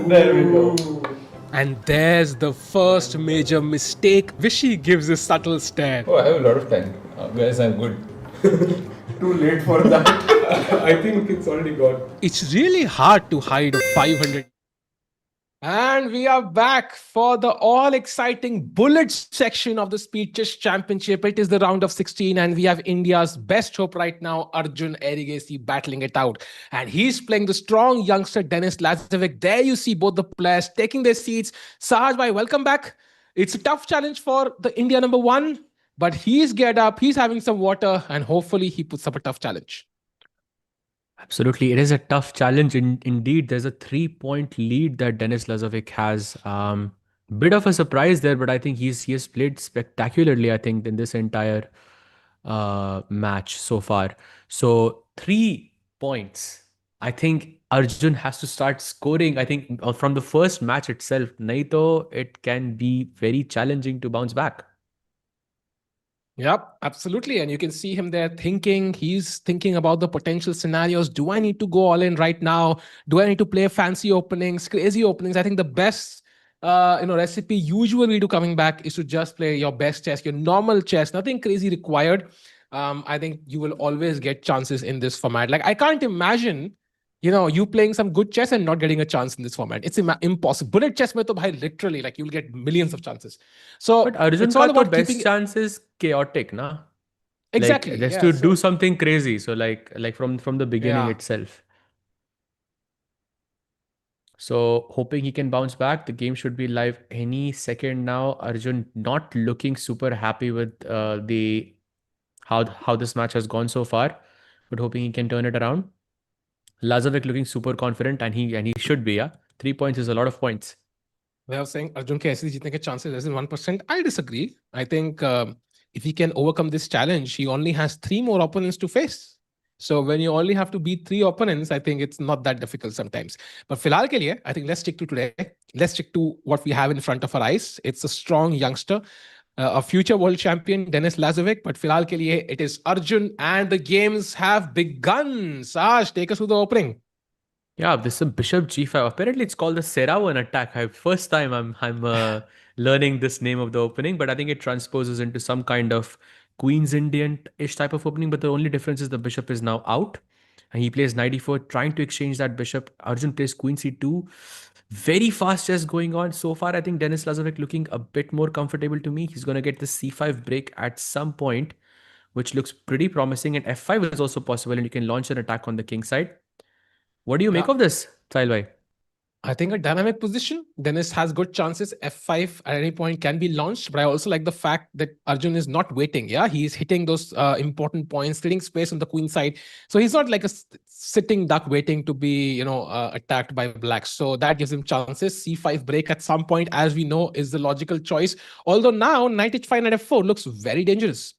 There we go. And there's the first major mistake. Vishy gives a subtle stare. Oh, I have a lot of time. Guys, I'm good. Too late for that. I think it's already gone. It's really hard to hide a 500. And we are back for the all-exciting bullets section of the Speed Chess Championship. It is the round of 16, and we have India's best hope right now, Arjun Erigesi, battling it out. And he's playing the strong youngster, Denis Lazovic. There you see both the players taking their seats. Sahaj bhai, welcome back. It's a tough challenge for the India number 1, but he's geared up, he's having some water, and hopefully he puts up a tough challenge. Absolutely. It is a tough challenge. Indeed, there's a 3-point lead that Denis Lazovic has. Bit of a surprise there, but I think he has played spectacularly, I think, in this entire match so far. So 3 points. I think Arjun has to start scoring, I think, from the first match itself. Naito, it can be very challenging to bounce back. Yep, absolutely. And you can see him there thinking. He's thinking about the potential scenarios. Do I need to go all in right now? Do I need to play fancy openings, crazy openings? I think the best recipe usually to coming back is to just play your best chess, your normal chess, nothing crazy required. I think you will always get chances in this format. Like, I can't imagine, you playing some good chess and not getting a chance in this format. It's impossible. Bullet chess mein to bhai, literally, like, you'll get millions of chances. So but Arjun it's all about best keeping chances chaotic, na? Exactly. Like, just to do something crazy. So like from the beginning itself. So hoping he can bounce back. The game should be live any second now. Arjun not looking super happy with how this match has gone so far, but hoping he can turn it around. Lazovic looking super confident, and he should be. 3 points is a lot of points. They are saying Arjun ke aise jeetne ke chances less than 1%. I disagree. I think if he can overcome this challenge, he only has 3 more opponents to face. So when you only have to beat 3 opponents, I think it's not that difficult sometimes. But filhal ke liye, I think let's stick to today. Let's stick to what we have in front of our eyes. It's a strong youngster, a future world champion, Denis Lazovic. But filhal ke liye, it is Arjun, and the games have begun. Saj, take us through the opening. Yeah, this is a bishop g5. Apparently, it's called the Serawan attack. First time I'm learning this name of the opening, but I think it transposes into some kind of Queen's Indian-ish type of opening. But the only difference is the bishop is now out, and he plays knight e4, trying to exchange that bishop. Arjun plays queen c2. Very fast chess going on so far. I think Denis Lazovic looking a bit more comfortable to me. He's going to get the c5 break at some point, which looks pretty promising. And f5 is also possible, and you can launch an attack on the king side. What do you make of this, Sahil bhai? I think a dynamic position. Denis has good chances. F5 at any point can be launched, but I also like the fact that Arjun is not waiting. Yeah, he's hitting those important points, creating space on the queen side. So he's not like a sitting duck waiting to be, attacked by blacks. So that gives him chances. C5 break at some point, as we know, is the logical choice. Although now knight h5, knight f4 looks very dangerous.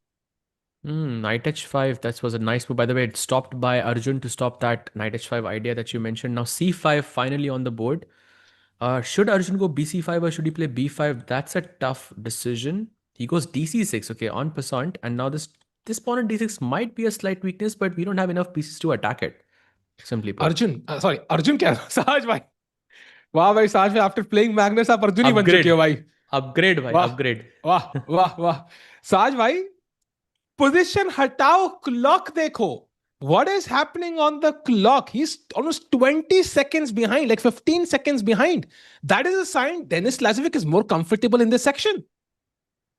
Knight h5, that was a nice move. By the way, it stopped by Arjun to stop that knight h5 idea that you mentioned. Now c5 finally on the board. Should Arjun go bc5 or should he play b5? That's a tough decision. He goes dc6, okay, en passant. And now this pawn on d6 might be a slight weakness, but we don't have enough pieces to attack it. Simply put. Arjun kya? Sahaj bhai. Wow, bhai, Sahaj bhai, after playing Magnus, aap Arjun hi ban chuke ho, bhai. Upgrade, bhai, upgrade. Wow. Sahaj bhai, position hatao, clock dekho. What is happening on the clock? He's almost 20 seconds behind, like 15 seconds behind. That is a sign Denis Lazovic is more comfortable in this section.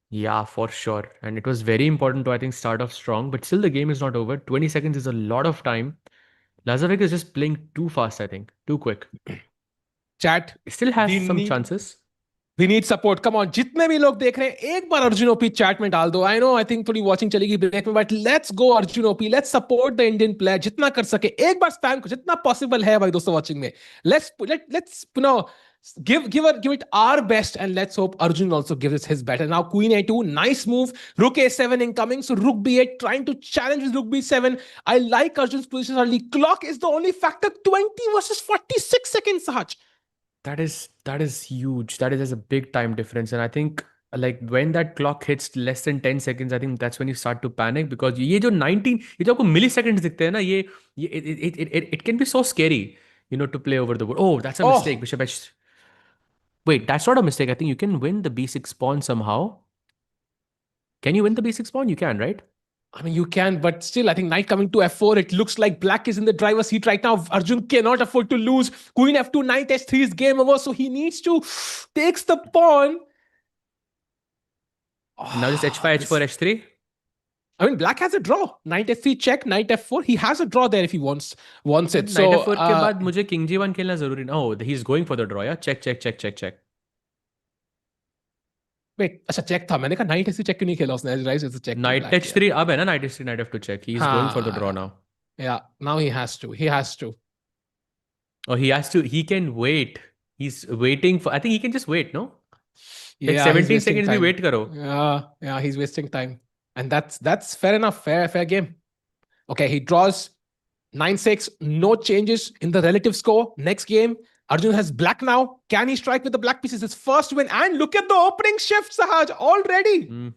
Yeah, for sure. And it was very important to, I think, start off strong. But still, the game is not over. 20 seconds is a lot of time. Lazovic is just playing too fast, I think. Too quick. Chat. Still has some chances. We need support. Come on. Jitne bhi log dekh rahe hain, ek baar Arjun OP chat mein dal do. I think thodi watching chalegi break mein, but let's go Arjun OP. Let's support the Indian player. Jitna kar sake. Ek baar spam ko, jitna possible hai bhai dosto watching mein. Let's Give it our best, and let's hope Arjun also gives us his better. Now queen a2, nice move. Rook a7 incoming. So rook b8 trying to challenge with rook b7. I like Arjun's position early. Clock is the only factor. 20 versus 46 seconds, Sahaj. That is huge. That is a big time difference, and I think like when that clock hits less than 10 seconds, I think that's when you start to panic, because ये जो 19 ये जो आपको milliseconds दिखते हैं ना, ये it can be so scary, to play over the board. Oh, that's a mistake. Bishop h. Wait, that's not a mistake. I think you can win the b6 pawn somehow. Can you win the b6 pawn? You can, right? I mean, you can, but still, I think knight coming to f4, it looks like black is in the driver's seat right now. Arjun cannot afford to lose. Queen f2, knight h3 is game over, so he needs to takes the pawn. Now just h5, h4, h3. I mean, black has a draw. Knight f3 check, knight f4. He has a draw there if he wants it. Knight So f4 के बाद मुझे king g1 खेलना जरूरी ना. Oh, he's going for the draw, yeah? Check. wait, अच्छा check था. मैंने कहा knight h3 check क्यों नहीं खेला उसने? Right, it's a check. Knight h3 अब है ना, knight h3, knight f2 check. He's going for the draw now. Yeah, now he has to. Oh, he has to. He can wait. He's waiting for. I think he can just wait, no? Like Yeah, 17 seconds time. we wait karo. Yeah, he's wasting time. And that's fair enough. Fair game. Okay, he draws 9-6. No changes in the relative score. Next game, Arjun has black now. Can he strike with the black pieces? His first win. And look at the opening shift, Sahaj, already.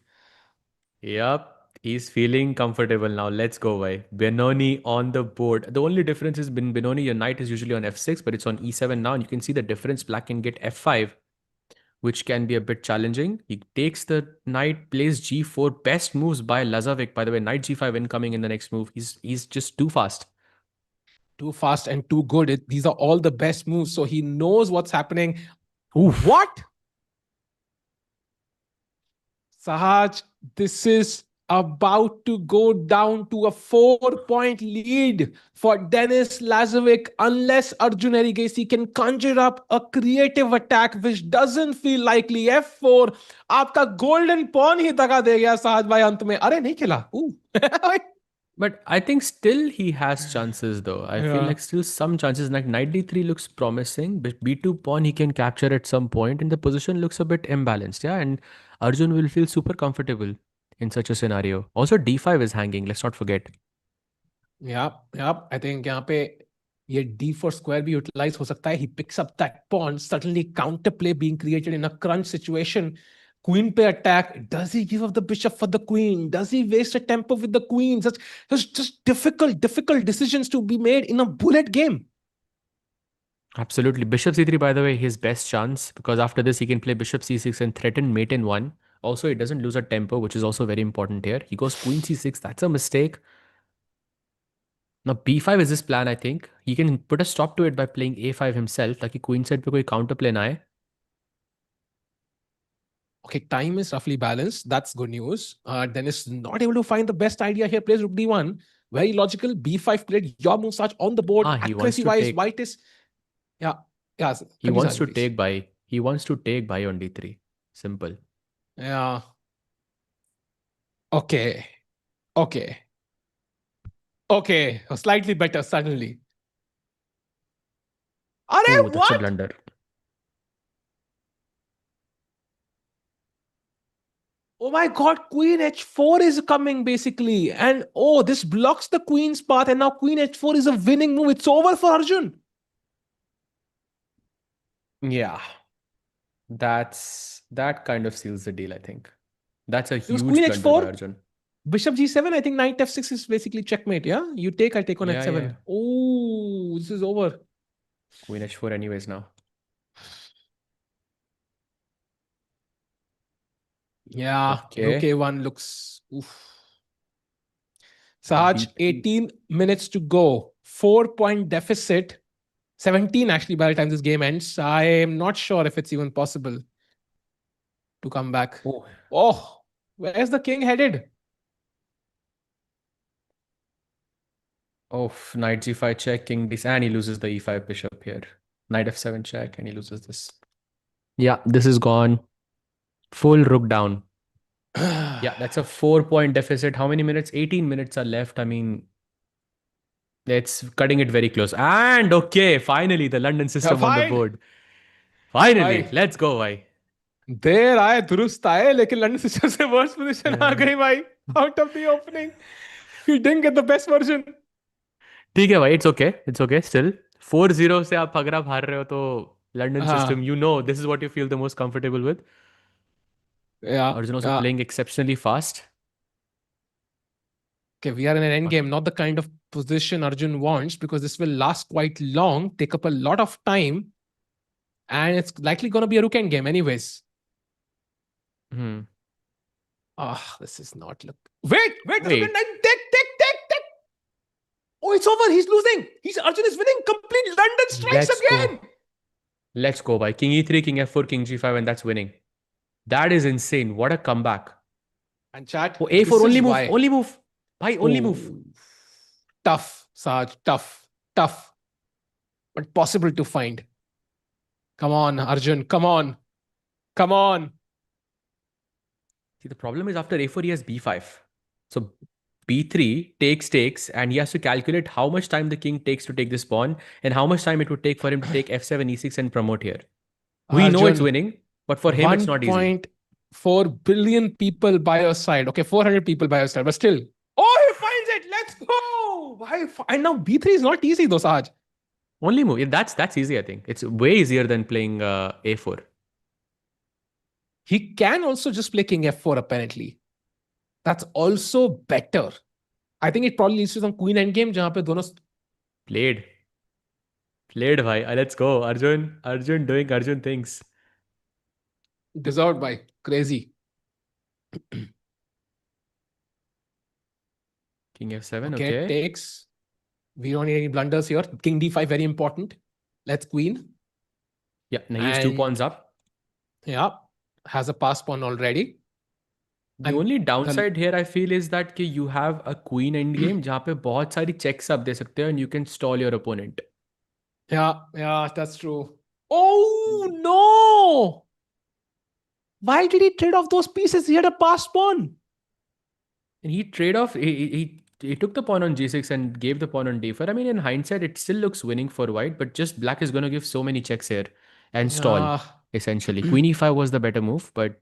Yep. He's feeling comfortable now. Let's go, bhai. Benoni on the board. The only difference is Benoni, your knight is usually on f6, but it's on e7 now. And you can see the difference. Black can get f5, which can be a bit challenging. He takes the knight, plays g4. Best moves by Lazovic. By the way, knight g5 incoming in the next move. He's just too fast. Too fast and too good. These are all the best moves. So he knows what's happening. Oof. What? Sahaj, this is about to go down to a 4-point lead for Denis Lazovic unless Arjun Erigesi can conjure up a creative attack which doesn't feel likely. F4, आपका golden pawn ही दगा दे गया सहज भाई अंत में. अरे नहीं खेला. But I think still he has chances though. I feel like still some chances. Like knight d3 looks promising, but b2 pawn he can capture at some point, and the position looks a bit imbalanced. Yeah, and Arjun will feel super comfortable in such a scenario. Also d5 is hanging. Let's not forget. Yeah. I think यहाँ पे ये d4 square भी utilize हो सकता है. He picks up that pawn. Suddenly counterplay being created in a crunch situation. Queen पे attack. Does he give up the bishop for the queen? Does he waste a tempo with the queen? Just difficult decisions to be made in a bullet game. Absolutely. Bishop c3, by the way, his best chance, because after this he can play bishop c6 and threaten mate in 1. Also, he doesn't lose a tempo, which is also very important here. He goes queen c6. That's a mistake. Now b5 is his plan, I think. He can put a stop to it by playing a5 himself. Like queen side पे कोई counter play ना है. Okay, time is roughly balanced. That's good news. Denis not able to find the best idea here. Plays rook d1. Very logical. b5 played. Your move such on the board. He wants to take. White is. Yeah. He wants to take by. He wants to take by on d3. Simple. Yeah. Okay. Slightly better suddenly. Oh, that's a blunder. Oh my God, queen h4 is coming basically. And this blocks the queen's path. And now queen h4 is a winning move. It's over for Arjun. Yeah. That kind of seals the deal, I think. That's a huge queen blunder h4, by Arjun. Bishop g7, I think knight f6 is basically checkmate, yeah? You take, I take on f7. Yeah. Oh, this is over. Queen h4 anyways now. Yeah, Okay. rook a1 looks... Oof. Sahaj, 18 minutes to go. 4-point deficit. 17 actually by the time this game ends. I am not sure if it's even possible to come back. Oh, where's the king headed? Oh, knight g5 check, king d6, and he loses the e5 bishop here. Knight f7 check, and he loses this. Yeah, this is gone. Full rook down. Yeah, that's a 4-point deficit. How many minutes? 18 minutes are left. I mean, it's cutting it very close. And okay, finally the London system on the board. Finally, भाई, let's go, भाई. देर आए दुरुस्त आए, लेकिन London system से worst position आ गई भाई. Out of the opening, he didn't get the best version. ठीक है भाई, it's okay still. 4-0 से आप अगर आप हार रहे हो तो London system, हाँ, you know this is what you feel the most comfortable with. yeah, Arjun also yeah. playing exceptionally fast. Okay, we are in an end game, not the kind of position Arjun wants, because this will last quite long, take up a lot of time, and it's likely going to be a rook end game anyways. Ah, this is not look. Wait, Wait. take. Oh, it's over. He's losing. Arjun is winning. Complete London strikes Let's again. go. Let's go, bhai. King e3, king f4, king g5, and that's winning. That is insane. What a comeback. And chat. Oh, a4, only move. Only move. Bhai, only move. Tough, Saj. Tough. But possible to find. Come on, Arjun. Come on. See, the problem is after a4, he has b5. So b3 takes, and he has to calculate how much time the king takes to take this pawn and how much time it would take for him to take f7, e6 and promote here. We know it's winning, but for him, it's not easy. 1.4 billion people by your side. Okay, 400 people by your side, but still. Oh, he finds it. Let's go. Why? And now b3 is not easy though, Saj. Only move. Yeah, that's easy, I think. It's way easier than playing a4. He can also just play king f4, apparently. That's also better. I think it probably leads to some queen endgame, जहाँ पे दोनों Played, bhai. Let's go. Arjun doing Arjun things. Deserved by crazy. King f7, okay. Takes. We don't need any blunders here. King d5, very important. Let's queen. Yeah, now he's 2 pawns up. Yeah, has a pass pawn already. The only downside here I feel is that you have a queen endgame जहाँ पे बहुत सारी checks आप दे सकते हो and you can stall your opponent. Yeah, that's true. Oh no! Why did he trade off those pieces? He had a pass pawn. And he trade off. He took the pawn on g6 and gave the pawn on d4. I mean, in hindsight, it still looks winning for white, but just black is going to give so many checks here and stall, essentially. Queen e5 was the better move, but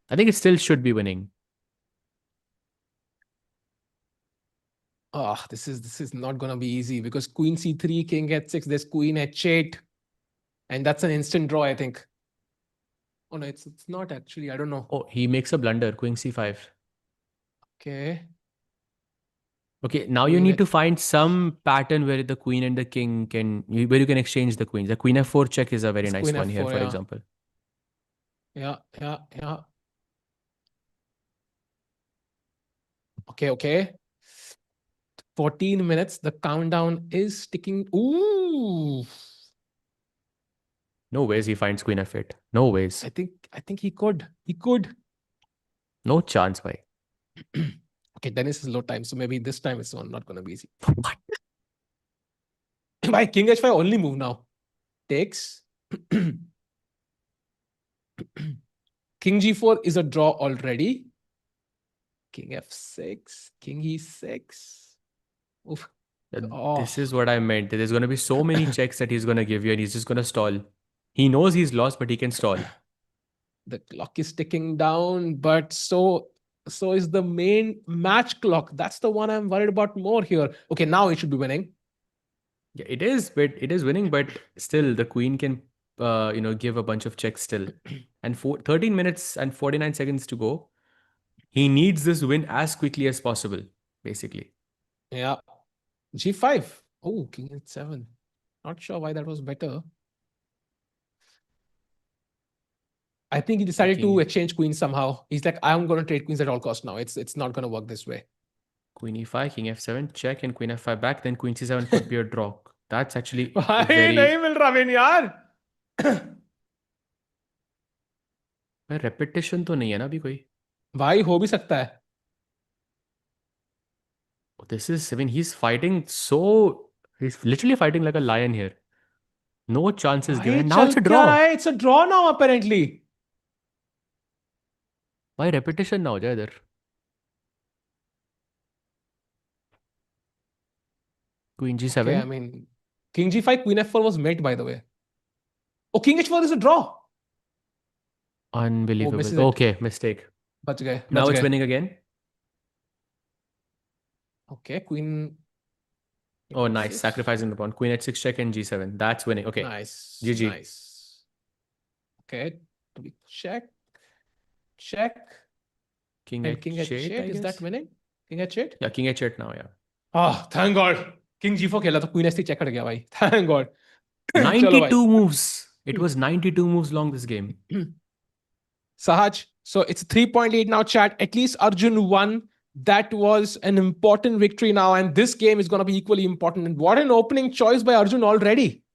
I think it still should be winning. This is not going to be easy because queen c3, king h6, there's queen h8. And that's an instant draw, I think. Oh no, it's not actually. I don't know. Oh, he makes a blunder. Queen c5. Okay, now you need to find some pattern where the queen and the king where you can exchange the queens. The queen f4 check is a very nice one here, for example. Yeah. Okay. 14 minutes. The countdown is ticking. Ooh. No ways he finds queen f8. No ways. I think he could. No chance, bhai. Okay, Dennis is low time, so maybe this time it's not going to be easy. What? Why king h5 only move now? Takes. King g4 is a draw already. King f6, king e6. Oof. This is what I meant. There's going to be so many checks that he's going to give you and he's just going to stall. He knows he's lost, but he can stall. The clock is ticking down, but so is the main match clock. That's the one I'm worried about more here. Okay, now it should be winning. Yeah, it is winning, but still the queen can give a bunch of checks still. And 13 minutes and 49 seconds to go. He needs this win as quickly as possible, basically. Yeah. G5. Oh, king h7. Not sure why that was better. I think he decided to exchange queens somehow. He's like, I'm going to trade queens at all costs now. It's not going to work this way. Queen e5, king f7, check, and queen f5 back. Then queen c7 could be a draw. That's actually very... नहीं मिल रहा win यार. Repetition तो नहीं है ना अभी कोई. भाई हो भी सकता है. This is, I mean, he's literally fighting like a lion here. No chances given. Now it's a draw. It's a draw now, apparently. Why repetition now, Jay? Queen g7. Okay, I mean, king g5, queen f4 was mate, by the way. Oh, king h4 is a draw. Unbelievable. misses it. Okay, mistake. Bach gaye, Now bach it's gaye. winning again. Okay, queen. Oh, nice. Sacrificing the pawn. Queen h6 check and g7. That's winning. Okay. Nice. GG. Nice. Okay. Check. Check. King And king h8, h8. Is that winning? King h8? Yeah, king h8 now, yeah. Oh, thank God. King g4 खेला तो queen h3 check cut गया भाई. Thank God. 92 moves. It was 92 moves long this game. Sahaj, so it's 3.8 now, chat. At least Arjun won. That was an important victory now, and this game is going to be equally important. And what an opening choice by Arjun already.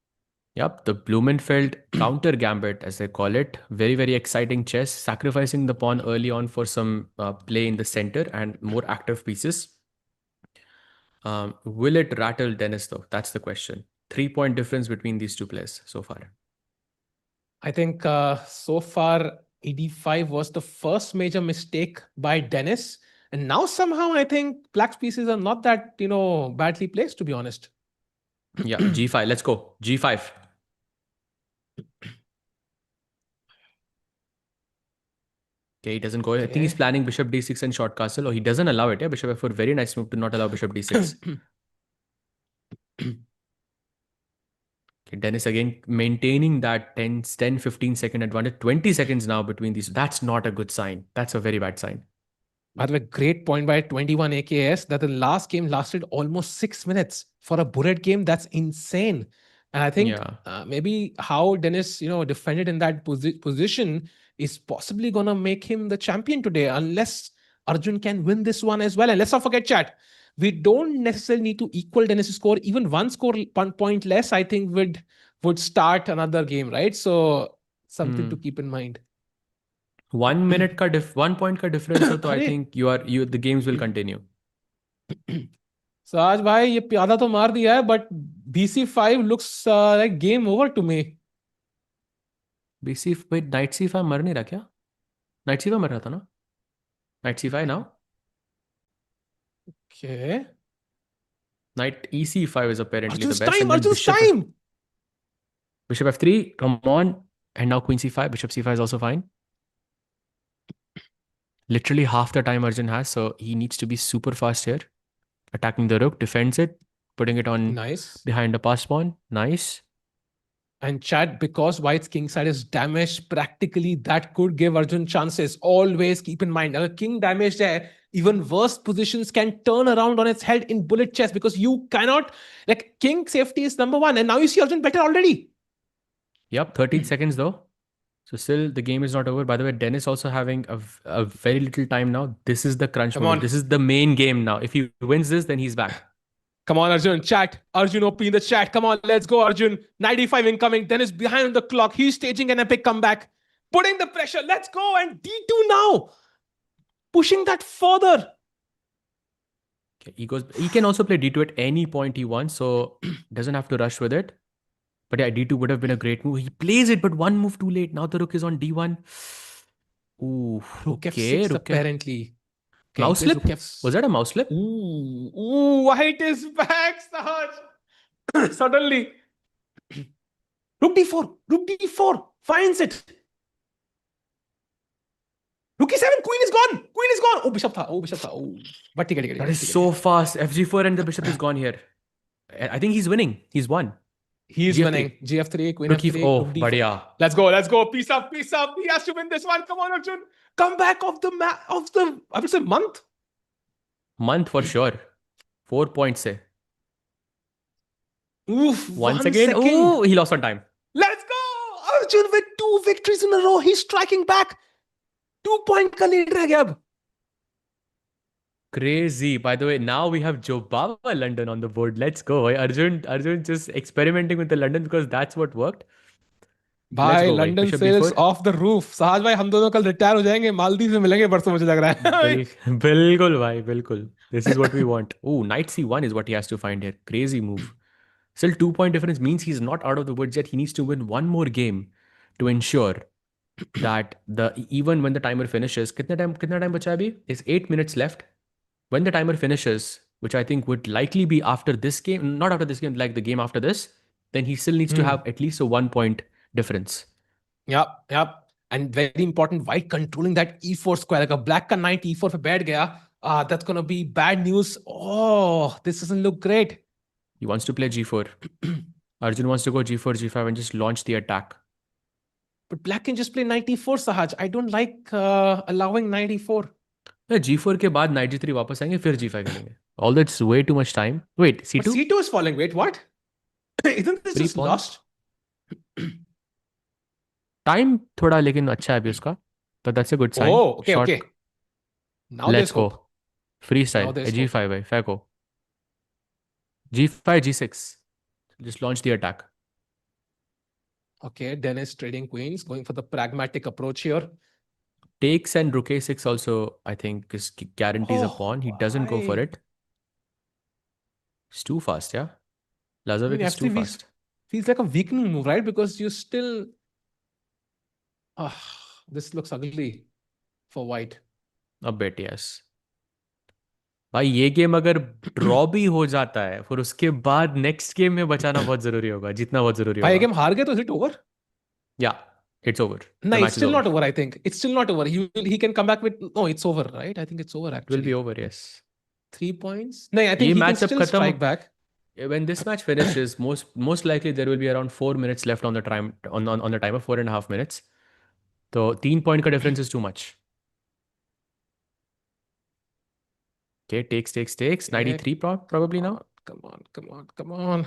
Yep, the Blumenfeld counter gambit, as they call it. Very, very exciting chess. Sacrificing the pawn early on for some play in the center and more active pieces. Will it rattle Denis, though? That's the question. 3-point difference between these two players so far. I think so far, AD5 was the first major mistake by Denis. And now somehow I think black's pieces are not that, badly placed, to be honest. Yeah, G5. Let's go. G5. Okay, he doesn't go. I think he's planning bishop d6 and short castle. Or he doesn't allow it. Yeah, bishop f4. Very nice move to not allow bishop d6. Okay, Denis again maintaining that 10-15 second advantage. 20 seconds now between these. That's not a good sign. That's a very bad sign. By the way, great point by 21 AKS that the last game lasted almost 6 minutes. For a bullet game, that's insane. And I think maybe how Denis, defended in that position is possibly going to make him the champion today, unless Arjun can win this one as well. And let's not forget, chat, we don't necessarily need to equal Denis' score. Even one point less, I think, would start another game, right? So something to keep in mind. 1 minute ka 1 point ka difference ho, to I think the games will continue. So आज भाई ये प्यादा तो मार दिया है, but BC5 looks like game over to me. Wait, knight c5 मर नहीं रहा क्या? Knight c5 मर रहा था ना? Knight c5 now? Okay. Knight ec5 is apparently Arjun's the best. Time, Arjun's time! Bishop f3, come on. And now queen c5. Bishop c5 is also fine. Literally half the time Arjun has, so he needs to be super fast here. Attacking the rook, defends it, putting it on behind the pass pawn. Nice. And chat, because white's king side is damaged, practically that could give Arjun chances. Always keep in mind, a king damaged there, even worse positions can turn around on its head in bullet chess, because you cannot, king safety is number one. And now you see Arjun better already. Yep, 13 seconds though. So still the game is not over. By the way, Denis also having a very little time now. This is the crunch moment. This is the main game now. If he wins this, then he's back. Come on, Arjun. Chat. Arjun OP in the chat. Come on, let's go, Arjun. 95 incoming. Denis behind the clock. He's staging an epic comeback. Putting the pressure. Let's go. And D2 now. Pushing that further. Okay, he can also play D2 at any point he wants. So doesn't have to rush with it. But yeah, D2 would have been a great move. He plays it, but one move too late. Now the rook is on D1. Ooh, rook F6 apparently. Okay, mouse slip? Was that a mouse slip? Ooh, white is back, Sahaj. Suddenly. Rook D4. Rook D4. Finds it. Rook E7. Queen is gone. Queen is gone. Oh, bishop tha. Oh. But that is so fast. FG4 and the bishop is gone here. I think he's winning. He's won. He's winning. GF3, Queen F3. Oh, badhiya. Let's go. Peace up. He has to win this one. Come on, Arjun. Comeback of the I would say month. Month for sure. 4 points say. Oof. Once again. Oh, he lost on time. Let's go. Arjun with 2 victories in a row. He's striking back. 2-point ka lead reh gaya ab. Crazy. By the way, now we have Jobava London on the board. Let's go. Arjun just experimenting with the London because that's what worked. भाई London sells off the roof. सहज भाई हम दोनों कल retire हो जाएंगे, मालदीव में मिलेंगे परसों मुझे लग रहा है. बिल्कुल भाई, बिल्कुल. This is what we want. Oh, knight c1 is what he has to find here. Crazy move. Still 2-point difference means he's not out of the woods yet. He needs to win one more game to ensure that even when the timer finishes, कितना time बचा है अभी? There's 8 minutes left. When the timer finishes, which I think would likely be after this game, not after this game, like the game after this, then he still needs to have at least a 1-point difference. Yep. And very important, white controlling that e4 square. Like a black का knight e4 पे बैठ गया. That's gonna be bad news. Oh, this doesn't look great. He wants to play g4. Arjun wants to go g4, g5 and just launch the attack. But black can just play knight e4, Sahaj. I don't like allowing knight e4. g4 के बाद knight g3 वापस आएंगे फिर g5 खेलेंगे. Although it's way too much time. Wait, c2? But c2 is falling. Wait, what? Isn't this just lost? Time थोड़ा लेकिन अच्छा है अभी उसका. But that's a good sign. Oh, okay, Short. okay. Now Let's go. hope. Freestyle. Now there's g5 है. फेंको. g5, g6. Just launch the attack. Okay, Dennis trading queens, going for the pragmatic approach here. Takes and rook a6 also, I think, is guarantees a pawn. He doesn't go for it. It's too fast, yeah? Lazovic is too fast. Feels like a weakening move, right? Because you still... this looks ugly for white. A bit, yes. भाई ये game अगर draw भी हो जाता है फिर उसके बाद नेक्स्ट गेम में बचाना बहुत जरूरी होगा, जीतना बहुत जरूरी होगा. भाई ये गेम हार गए तो is it over? Yeah, it's over. No, it's still not over, I think. It's still not over. He can come back with... No, it's over, right? I think it's over, actually. It will be over, yes. 3 points? No, I think he can still strike back. When this match finishes, most likely there will be around 4 minutes left on the time on the timer, 4.5 minutes. So 3 point का difference is too much. Okay, takes. 93 probably now. Come on.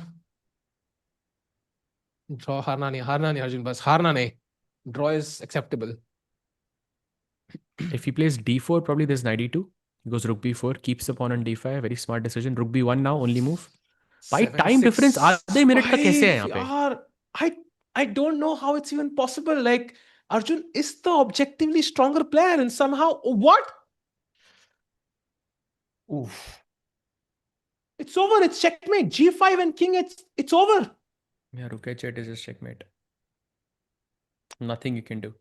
Draw, हारना नहीं Arjun, बस हारना नहीं. Draw is acceptable. If he plays d4, probably there's 92. He goes rook b4, keeps the pawn on d5. Very smart decision. Rook b1 now, only move. By time difference, आधे minute का कैसे है यहाँ पे? I don't know how it's even possible. Like, Arjun is the objectively stronger player and somehow... What? Oof. It's over. It's checkmate. G5 and king, it's over. Yeah, rook h8 is just checkmate. Nothing you can do.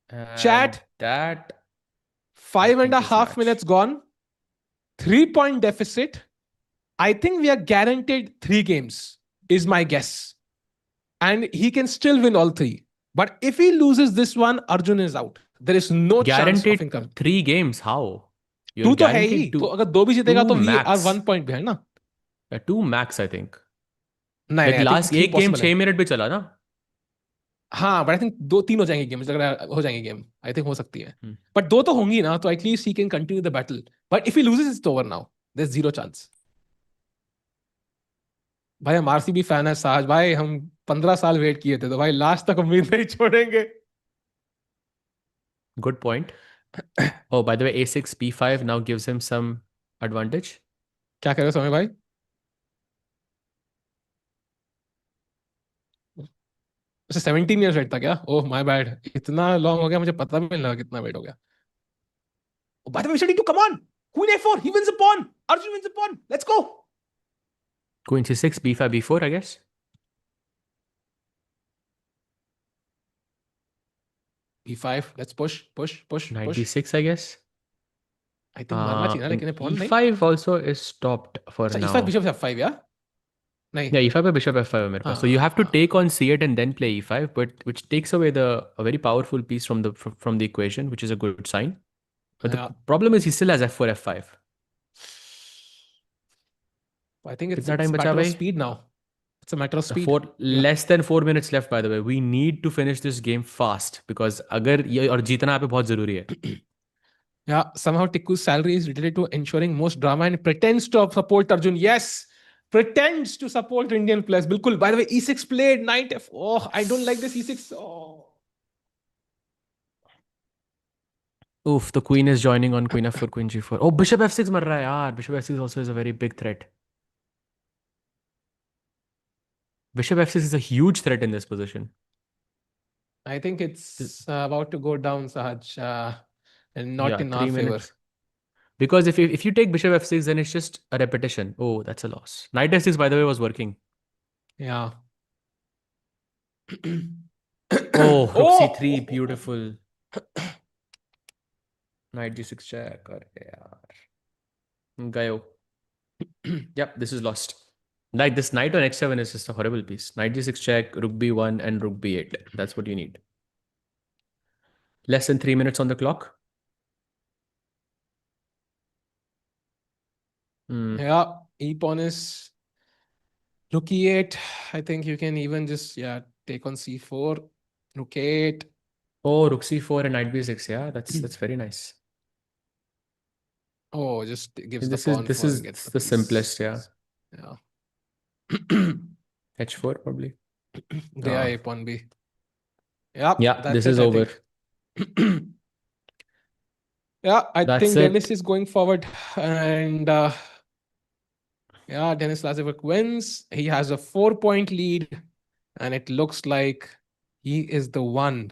And Chat. That 5.5 minutes gone. 3-point deficit. I think we are guaranteed 3 games, is my guess. And he can still win all 3. But if he loses this one, Arjun is out. There is no chance of income. 3 games, how? 2 तो है ही. तो अगर 2 भी जीतेगा तो we are 1 point behind ना. 2 max, I think. नहीं, last एक गेम 6 मिनट भी चला ना. हाँ, but I think 2-3 हो जाएंगे गेम्स. अगर हो जाएंगे गेम, I think हो सकती है. But 2 तो होंगी ना, तो at least he can continue the battle. But if he loses, it's over now. There's 0 chance. भाई हम आरसीबी फैन है साज भाई, हम 15 साल वेट किए थे तो भाई लास्ट तक उम्मीद नहीं छोड़ेंगे. Good point. Oh, by the way, a6 b5 now gives him some advantage. क्या कह रहे हो समय भाई? अच्छा 17 years वेट था क्या? Oh my bad. इतना लॉन्ग हो गया, मुझे पता भी नहीं लगा कितना वेट हो गया. Oh, by the way, Vishal, come on! Queen a4, he wins a pawn. Arjun wins a pawn. Let's go. Queen c6, b5, b4, I guess. b5. Let's push. Knight d6, I guess. I think मारना चाहिए ना, लेकिन ये pawn नहीं. e5 also is stopped for now. e5 bishop f5, yeah? नहीं. Yeah, e5 by bishop f5 है मेरे पास. So you have to take on c8 and then play e5, but which takes away a very powerful piece from the equation, which is a good sign. But the problem is he still has f4, f5. I think it's a matter of speed now. It's a matter of speed. Less than 4 minutes left, by the way. We need to finish this game fast because अगर ये और जीतना यहाँ पे बहुत जरूरी है. Yeah, somehow Tikku's salary is related to ensuring most drama and pretends to support Arjun. Yes, pretends to support Indian players. Bilkul. By the way, e6 played, knight f. Oh, I don't like this e6. Oh. Oof, the queen is joining on queen f4, queen g4. Oh, bishop f6 मर रहा है यार. Bishop f6 also is a very big threat. Bishop f6 is a huge threat in this position. I think it's about to go down, Sahaj, and not in our favor. Because if you take bishop f6, then it's just a repetition. Oh, that's a loss. Knight f6, by the way, was working. Yeah. Oh, rook c3, beautiful. Knight g6 check. Gayo. Yep, this is lost. Like this knight on h7 is just a horrible piece. Knight g6 check, rook b1, and rook b8. That's what you need. Less than 3 minutes on the clock. Yeah, e-pawn is rook e8. I think you can even just take on c4, rook 8. Oh, rook c4 and knight b6. Yeah, that's very nice. Oh, just gives This the is pawn this for is gets the piece. simplest. Yeah. Yeah. h4 probably. There, a pawn b. Yeah, Yeah, that's this it, is I over. think. Yeah, I That's think it. Denis is going forward, and yeah, Denis Lazovic wins. He has a 4-point lead, and it looks like he is the one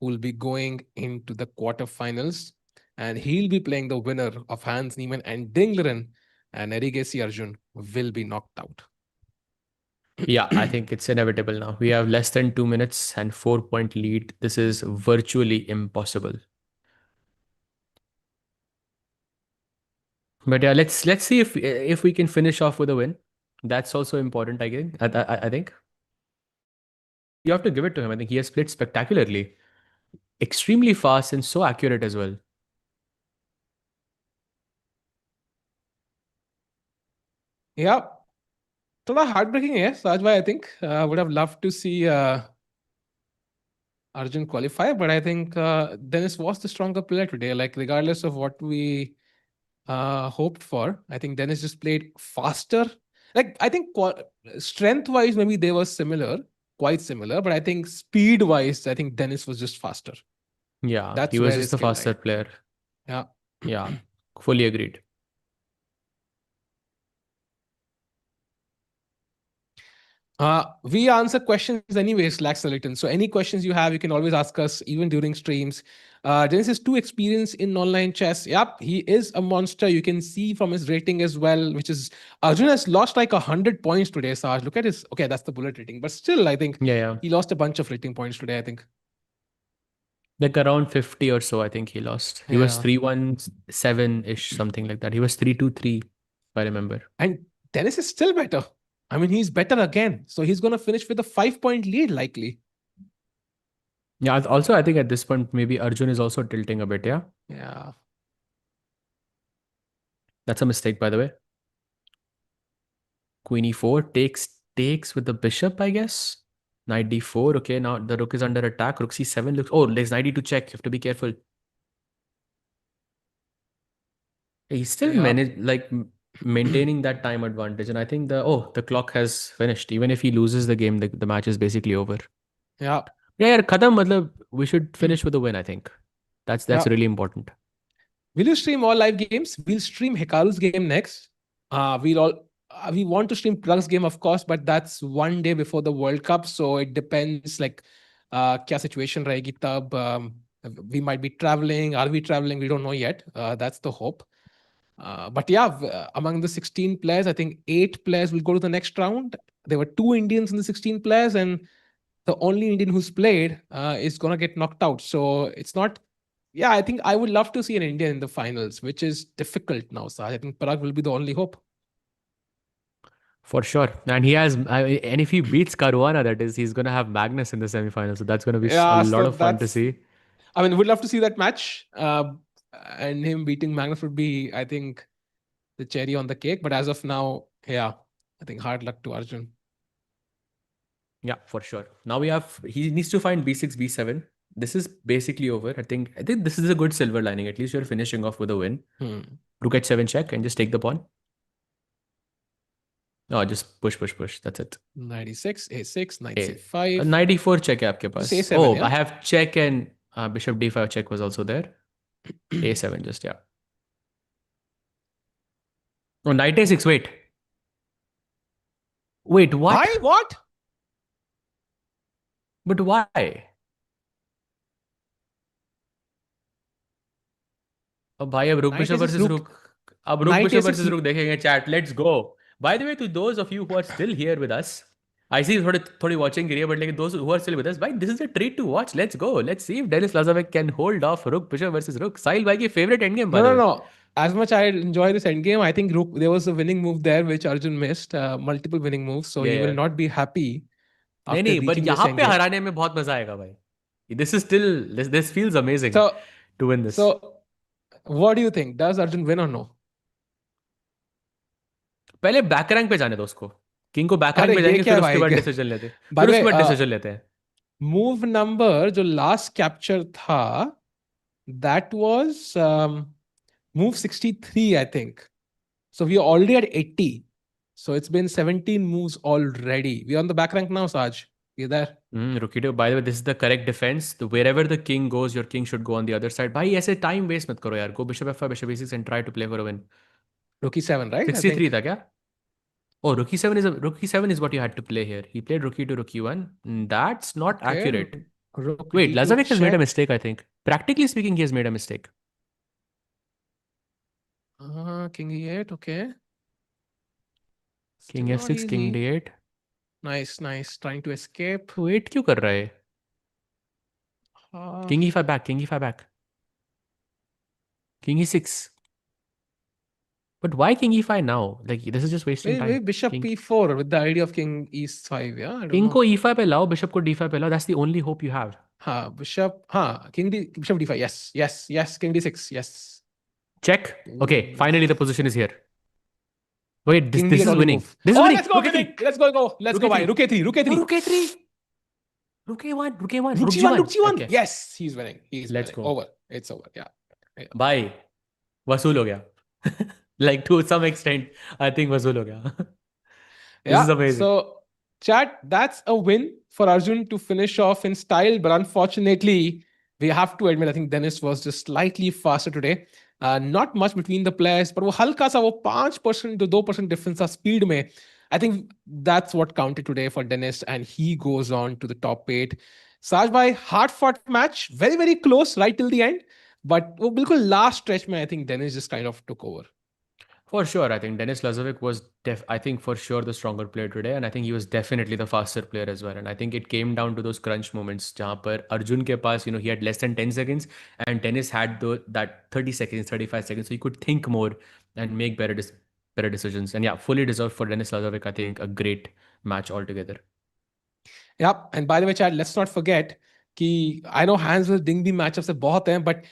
who will be going into the quarterfinals, and he'll be playing the winner of Hans Niemann and Dingleren, and Erigesi Arjun will be knocked out. Yeah, I think it's inevitable now. We have less than 2 minutes and 4-point lead. This is virtually impossible. But yeah, let's see if we can finish off with a win. That's also important, I think. I think you have to give it to him. I think he has played spectacularly, extremely fast and so accurate as well. Yeah, थोड़ा heartbreaking है Sajbhai. I think would have loved to see Arjun qualify, but I think Denis was the stronger player today. Like regardless of what we hoped for, I think Denis just played faster. Like I think strength-wise, maybe they were similar, quite similar, but I think speed-wise, I think Denis was just faster. Yeah, That's he was where just his the skill faster lied. player. Yeah. Yeah, fully agreed. We answer questions anyways, Laxaliton. So any questions you have, you can always ask us even during streams. Dennis is too experienced in online chess. Yep, he is a monster. You can see from his rating as well, which is Arjun has lost like 100 points today, Saj. Look at his, okay, that's the bullet rating. But still, I think he lost a bunch of rating points today, I think. Like around 50 or so, I think he lost. He was Yeah. 317-ish, something like that. He was 323, if I remember. And Dennis is still better. I mean, he's better again. So he's going to finish with a 5-point lead, likely. Yeah, also, I think at this point, maybe Arjun is also tilting a bit, yeah? Yeah. That's a mistake, by the way. Queen e4 takes with the bishop, I guess. Knight d4. Okay, now the rook is under attack. Rook c7 looks... Oh, there's knight e2 check. You have to be careful. He's still maintaining that time advantage. And I think the clock has finished. Even if he loses the game, the match is basically over. Yeah. Yeah, khatam, matlab, we should finish with a win, I think. That's really important. Will you stream all live games? We'll stream Hikaru's game next. We want to stream Plug's game, of course, but that's one day before the World Cup. So it depends, like, kya situation rahegi tab. We might be traveling. Are we traveling? We don't know yet. That's the hope. But yeah, among the 16 players, I think 8 players will go to the next round. There were 2 Indians in the 16 players, and the only Indian who's played is going to get knocked out. So it's not... Yeah, I think I would love to see an Indian in the finals, which is difficult now, Saj. I think Parag will be the only hope. For sure. And he has... and if he beats Caruana, that is, he's going to have Magnus in the semifinals. So that's going to be a lot of fun to see. I mean, we'd love to see that match. And him beating Magnus would be, I think, the cherry on the cake. But as of now, yeah, I think hard luck to Arjun. Yeah, for sure. Now he needs to find b6, b7. This is basically over. I think this is a good silver lining. At least you're finishing off with a win. Rook h7 check and just take the pawn. No, just push. That's it. 96, a6, knight c5. Knight e4 check hai aapke paas. A7, oh, yeah? I have check and bishop d5 check was also there. a7 just, yeah. Oh, knight a6, wait. Wait, what? Why? What? But why? अब भाई अब rook bishop versus rook. अब rook bishop versus rook देखेंगे chat. Let's go. By the way, to those of you who are still here with us, I see थोड़ी watching गिरी है, but like those who are still with us, भाई, this is a treat to watch. Let's go. Let's see if Denis Lazovic can hold off rook bishop versus rook. Sahil भाई की favorite endgame. No. as much I enjoy this endgame, I think Rook, there was a winning move there which Arjun missed, multiple winning moves, so he will not be happy after नहीं, but reaching this यहाँ पे endgame. हराने में बहुत मजा आएगा भाई. This is still this feels amazing to win this. So, what do you think? Does Arjun win or no? पहले बैक रैंक पे जाने दो उसको. किंग को बैक रैंक पे जाएंगे, फिर उसके बाद डिसीजन लेते हैं. फिर उसके बाद डिसीजन लेते हैं. मूव नंबर जो लास्ट कैप्चर था, that was move 63, I think. So we are already at 80. So it's been 17 moves already. We're on the back rank now, Saj. You there? Rookie, by the way, this is the correct defense. Wherever the king goes, your king should go on the other side. Bhai, ऐसे time waste मत करो यार. Go bishop f5, bishop e6 and try to play for a win. Rookie 7, right? 63 था क्या? Oh, rookie 7 is what you had to play here. He played rookie to rookie 1. That's not accurate. Wait, Lazovic has made a mistake, I think. Practically speaking, he has made a mistake. King e8, okay. King f6, king d8. Nice, nice. Trying to escape. Wait, क्यों कर रहा है? King e5 back, king e5 back. King e6. But why king e5 now? Like, this is just wasting time. Maybe bishop e4 with the idea of king e5, yeah? I don't King know. को e5 पे लाओ, bishop को d5 पे लाओ. That's the only hope you have. Bishop d5. Yes. King d6, yes. Check. Okay, finally the position is here. Wait, this is winning. Move. This is winning. Let's go, winning. Let's go. Let's go, bhai. Rook a3. Rook a3. Rook a1. Rook g1. Okay. Yes, he's winning. Let's go. Over. It's over. Yeah. Bye. वसूल हो गया. Like, to some extent, I think वसूल हो गया. This is amazing. So, chat, that's a win for Arjun to finish off in style. But unfortunately, we have to admit, I think Dennis was just slightly faster today. Not much between the players, but वो हल्का सा वो 5% to 2% difference था speed में. I think that's what counted today for Dennis, and he goes on to the top 8. Saj bhai, hard-fought match, very, very close right till the end. But वो बिल्कुल last stretch में, I think Dennis just kind of took over. For sure, I think Denis Lazovic was, I think for sure the stronger player today, and I think he was definitely the faster player as well. And I think it came down to those crunch moments, जहाँ पर Arjun के पास, he had less than 10 seconds, and Denis had that 30 seconds, 35 seconds, so he could think more and make better decisions. And yeah, fully deserved for Denis Lazovic. I think a great match altogether. Yeah, and by the way, Chad, let's not forget कि I know hands will ding भी matchups से बहुत हैं, but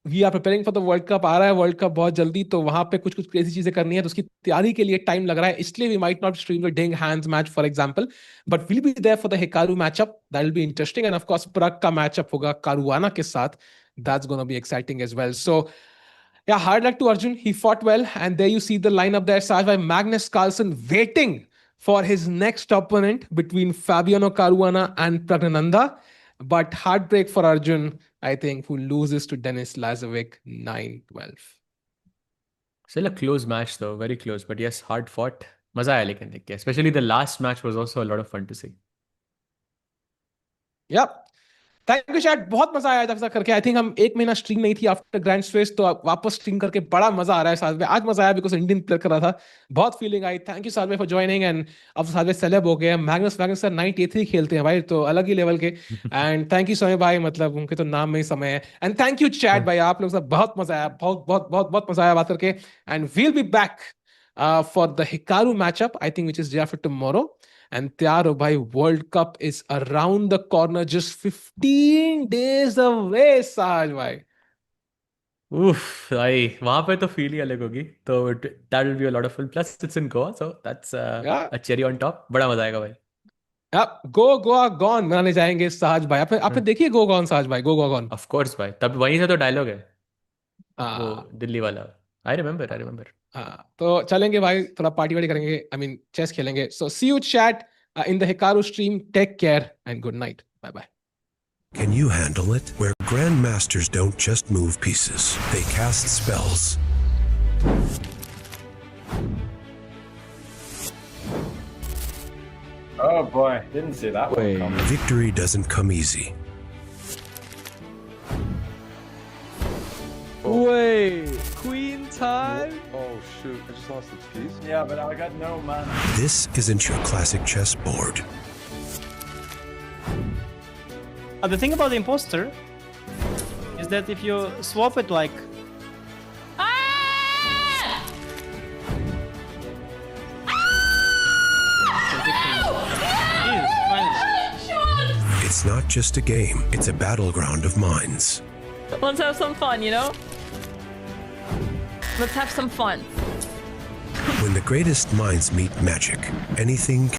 we are preparing for the World Cup. आ रहा है World Cup बहुत जल्दी, तो वहाँ पे कुछ crazy चीजें करनी है, तो उसकी तैयारी के लिए टाइम लग रहा है, इसलिए we might not stream the Ding Hands match, for example, but we'll be there for the Hikaru matchup. That will be interesting, and of course Prag का matchup होगा Caruana के साथ. That's going to be exciting as well. So yeah, hard luck to Arjun. He fought well, and there you see the lineup there. Saj by Magnus Carlsen waiting for his next opponent between Fabiano Caruana and Pragnananda. But heartbreak for Arjun, I think, who loses to Denis Lazovic 9-12. Still a close match though, very close. But yes, hard fought. मजा आया लेकिन देख के. Especially the last match was also a lot of fun to see. Yep. Thank you chat, बहुत मजा आया ऐसा करके. आई थिंक हम 1 महीना स्ट्रीम नहीं थी आफ्टर ग्रैंड स्वेस, तो वापस स्ट्रीम करके बड़ा मजा आ रहा है. साथ में आज मजा आया बिकॉज इंडियन प्लेयर कर रहा था, बहुत फीलिंग आई. थैंक यू साथ में फॉर ज्वाइनिंग. एंड अब साथ में सेलेब हो गए. मैग्नस सर 93 खेलते हैं भाई, तो अलग ही लेवल के. एंड थैंक यू समय भाई, मतलब उनके तो नाम में ही समय है. एंड थैंक यू चैट भाई, आप लोग सब बहुत मजा आया, बहुत मजा आया बात करके. And we'll be back for the Hikaru matchup, I think, which is day after tomorrow. And Tyaro bhai, World Cup is around the corner, just 15 days away, Saj bhai. Oof, भाई वहाँ पे तो फील ही अलग होगी, तो that will be a lot of fun. Plus it's in Goa, so that's a cherry on top. बड़ा मजा आएगा भाई. Go Goa Gone मनाने जाएंगे साज भाई. आपने देखिए Go Gone साज भाई, Go Goa Gone. Of course भाई, तब वहीं से तो डायलॉग है वो दिल्ली वाला. I remember. तो चलेंगे भाई, थोड़ा पार्टी करेंगे. I mean, चेस खेलेंगे. So see you chat in the Hikaru stream. Take care and good night. Bye. Can you handle it? Where grandmasters don't just move pieces, they cast spells. Oh boy, didn't see that one coming. Victory doesn't come easy. Wait, queen time? Oh shoot, I just lost its piece. Yeah, but I got no mana. This isn't your classic chessboard. The thing about the imposter is that if you swap it like not just a game, it's a battleground of minds. Let's have some fun, you know? Let's have some fun. When the greatest minds meet magic, anything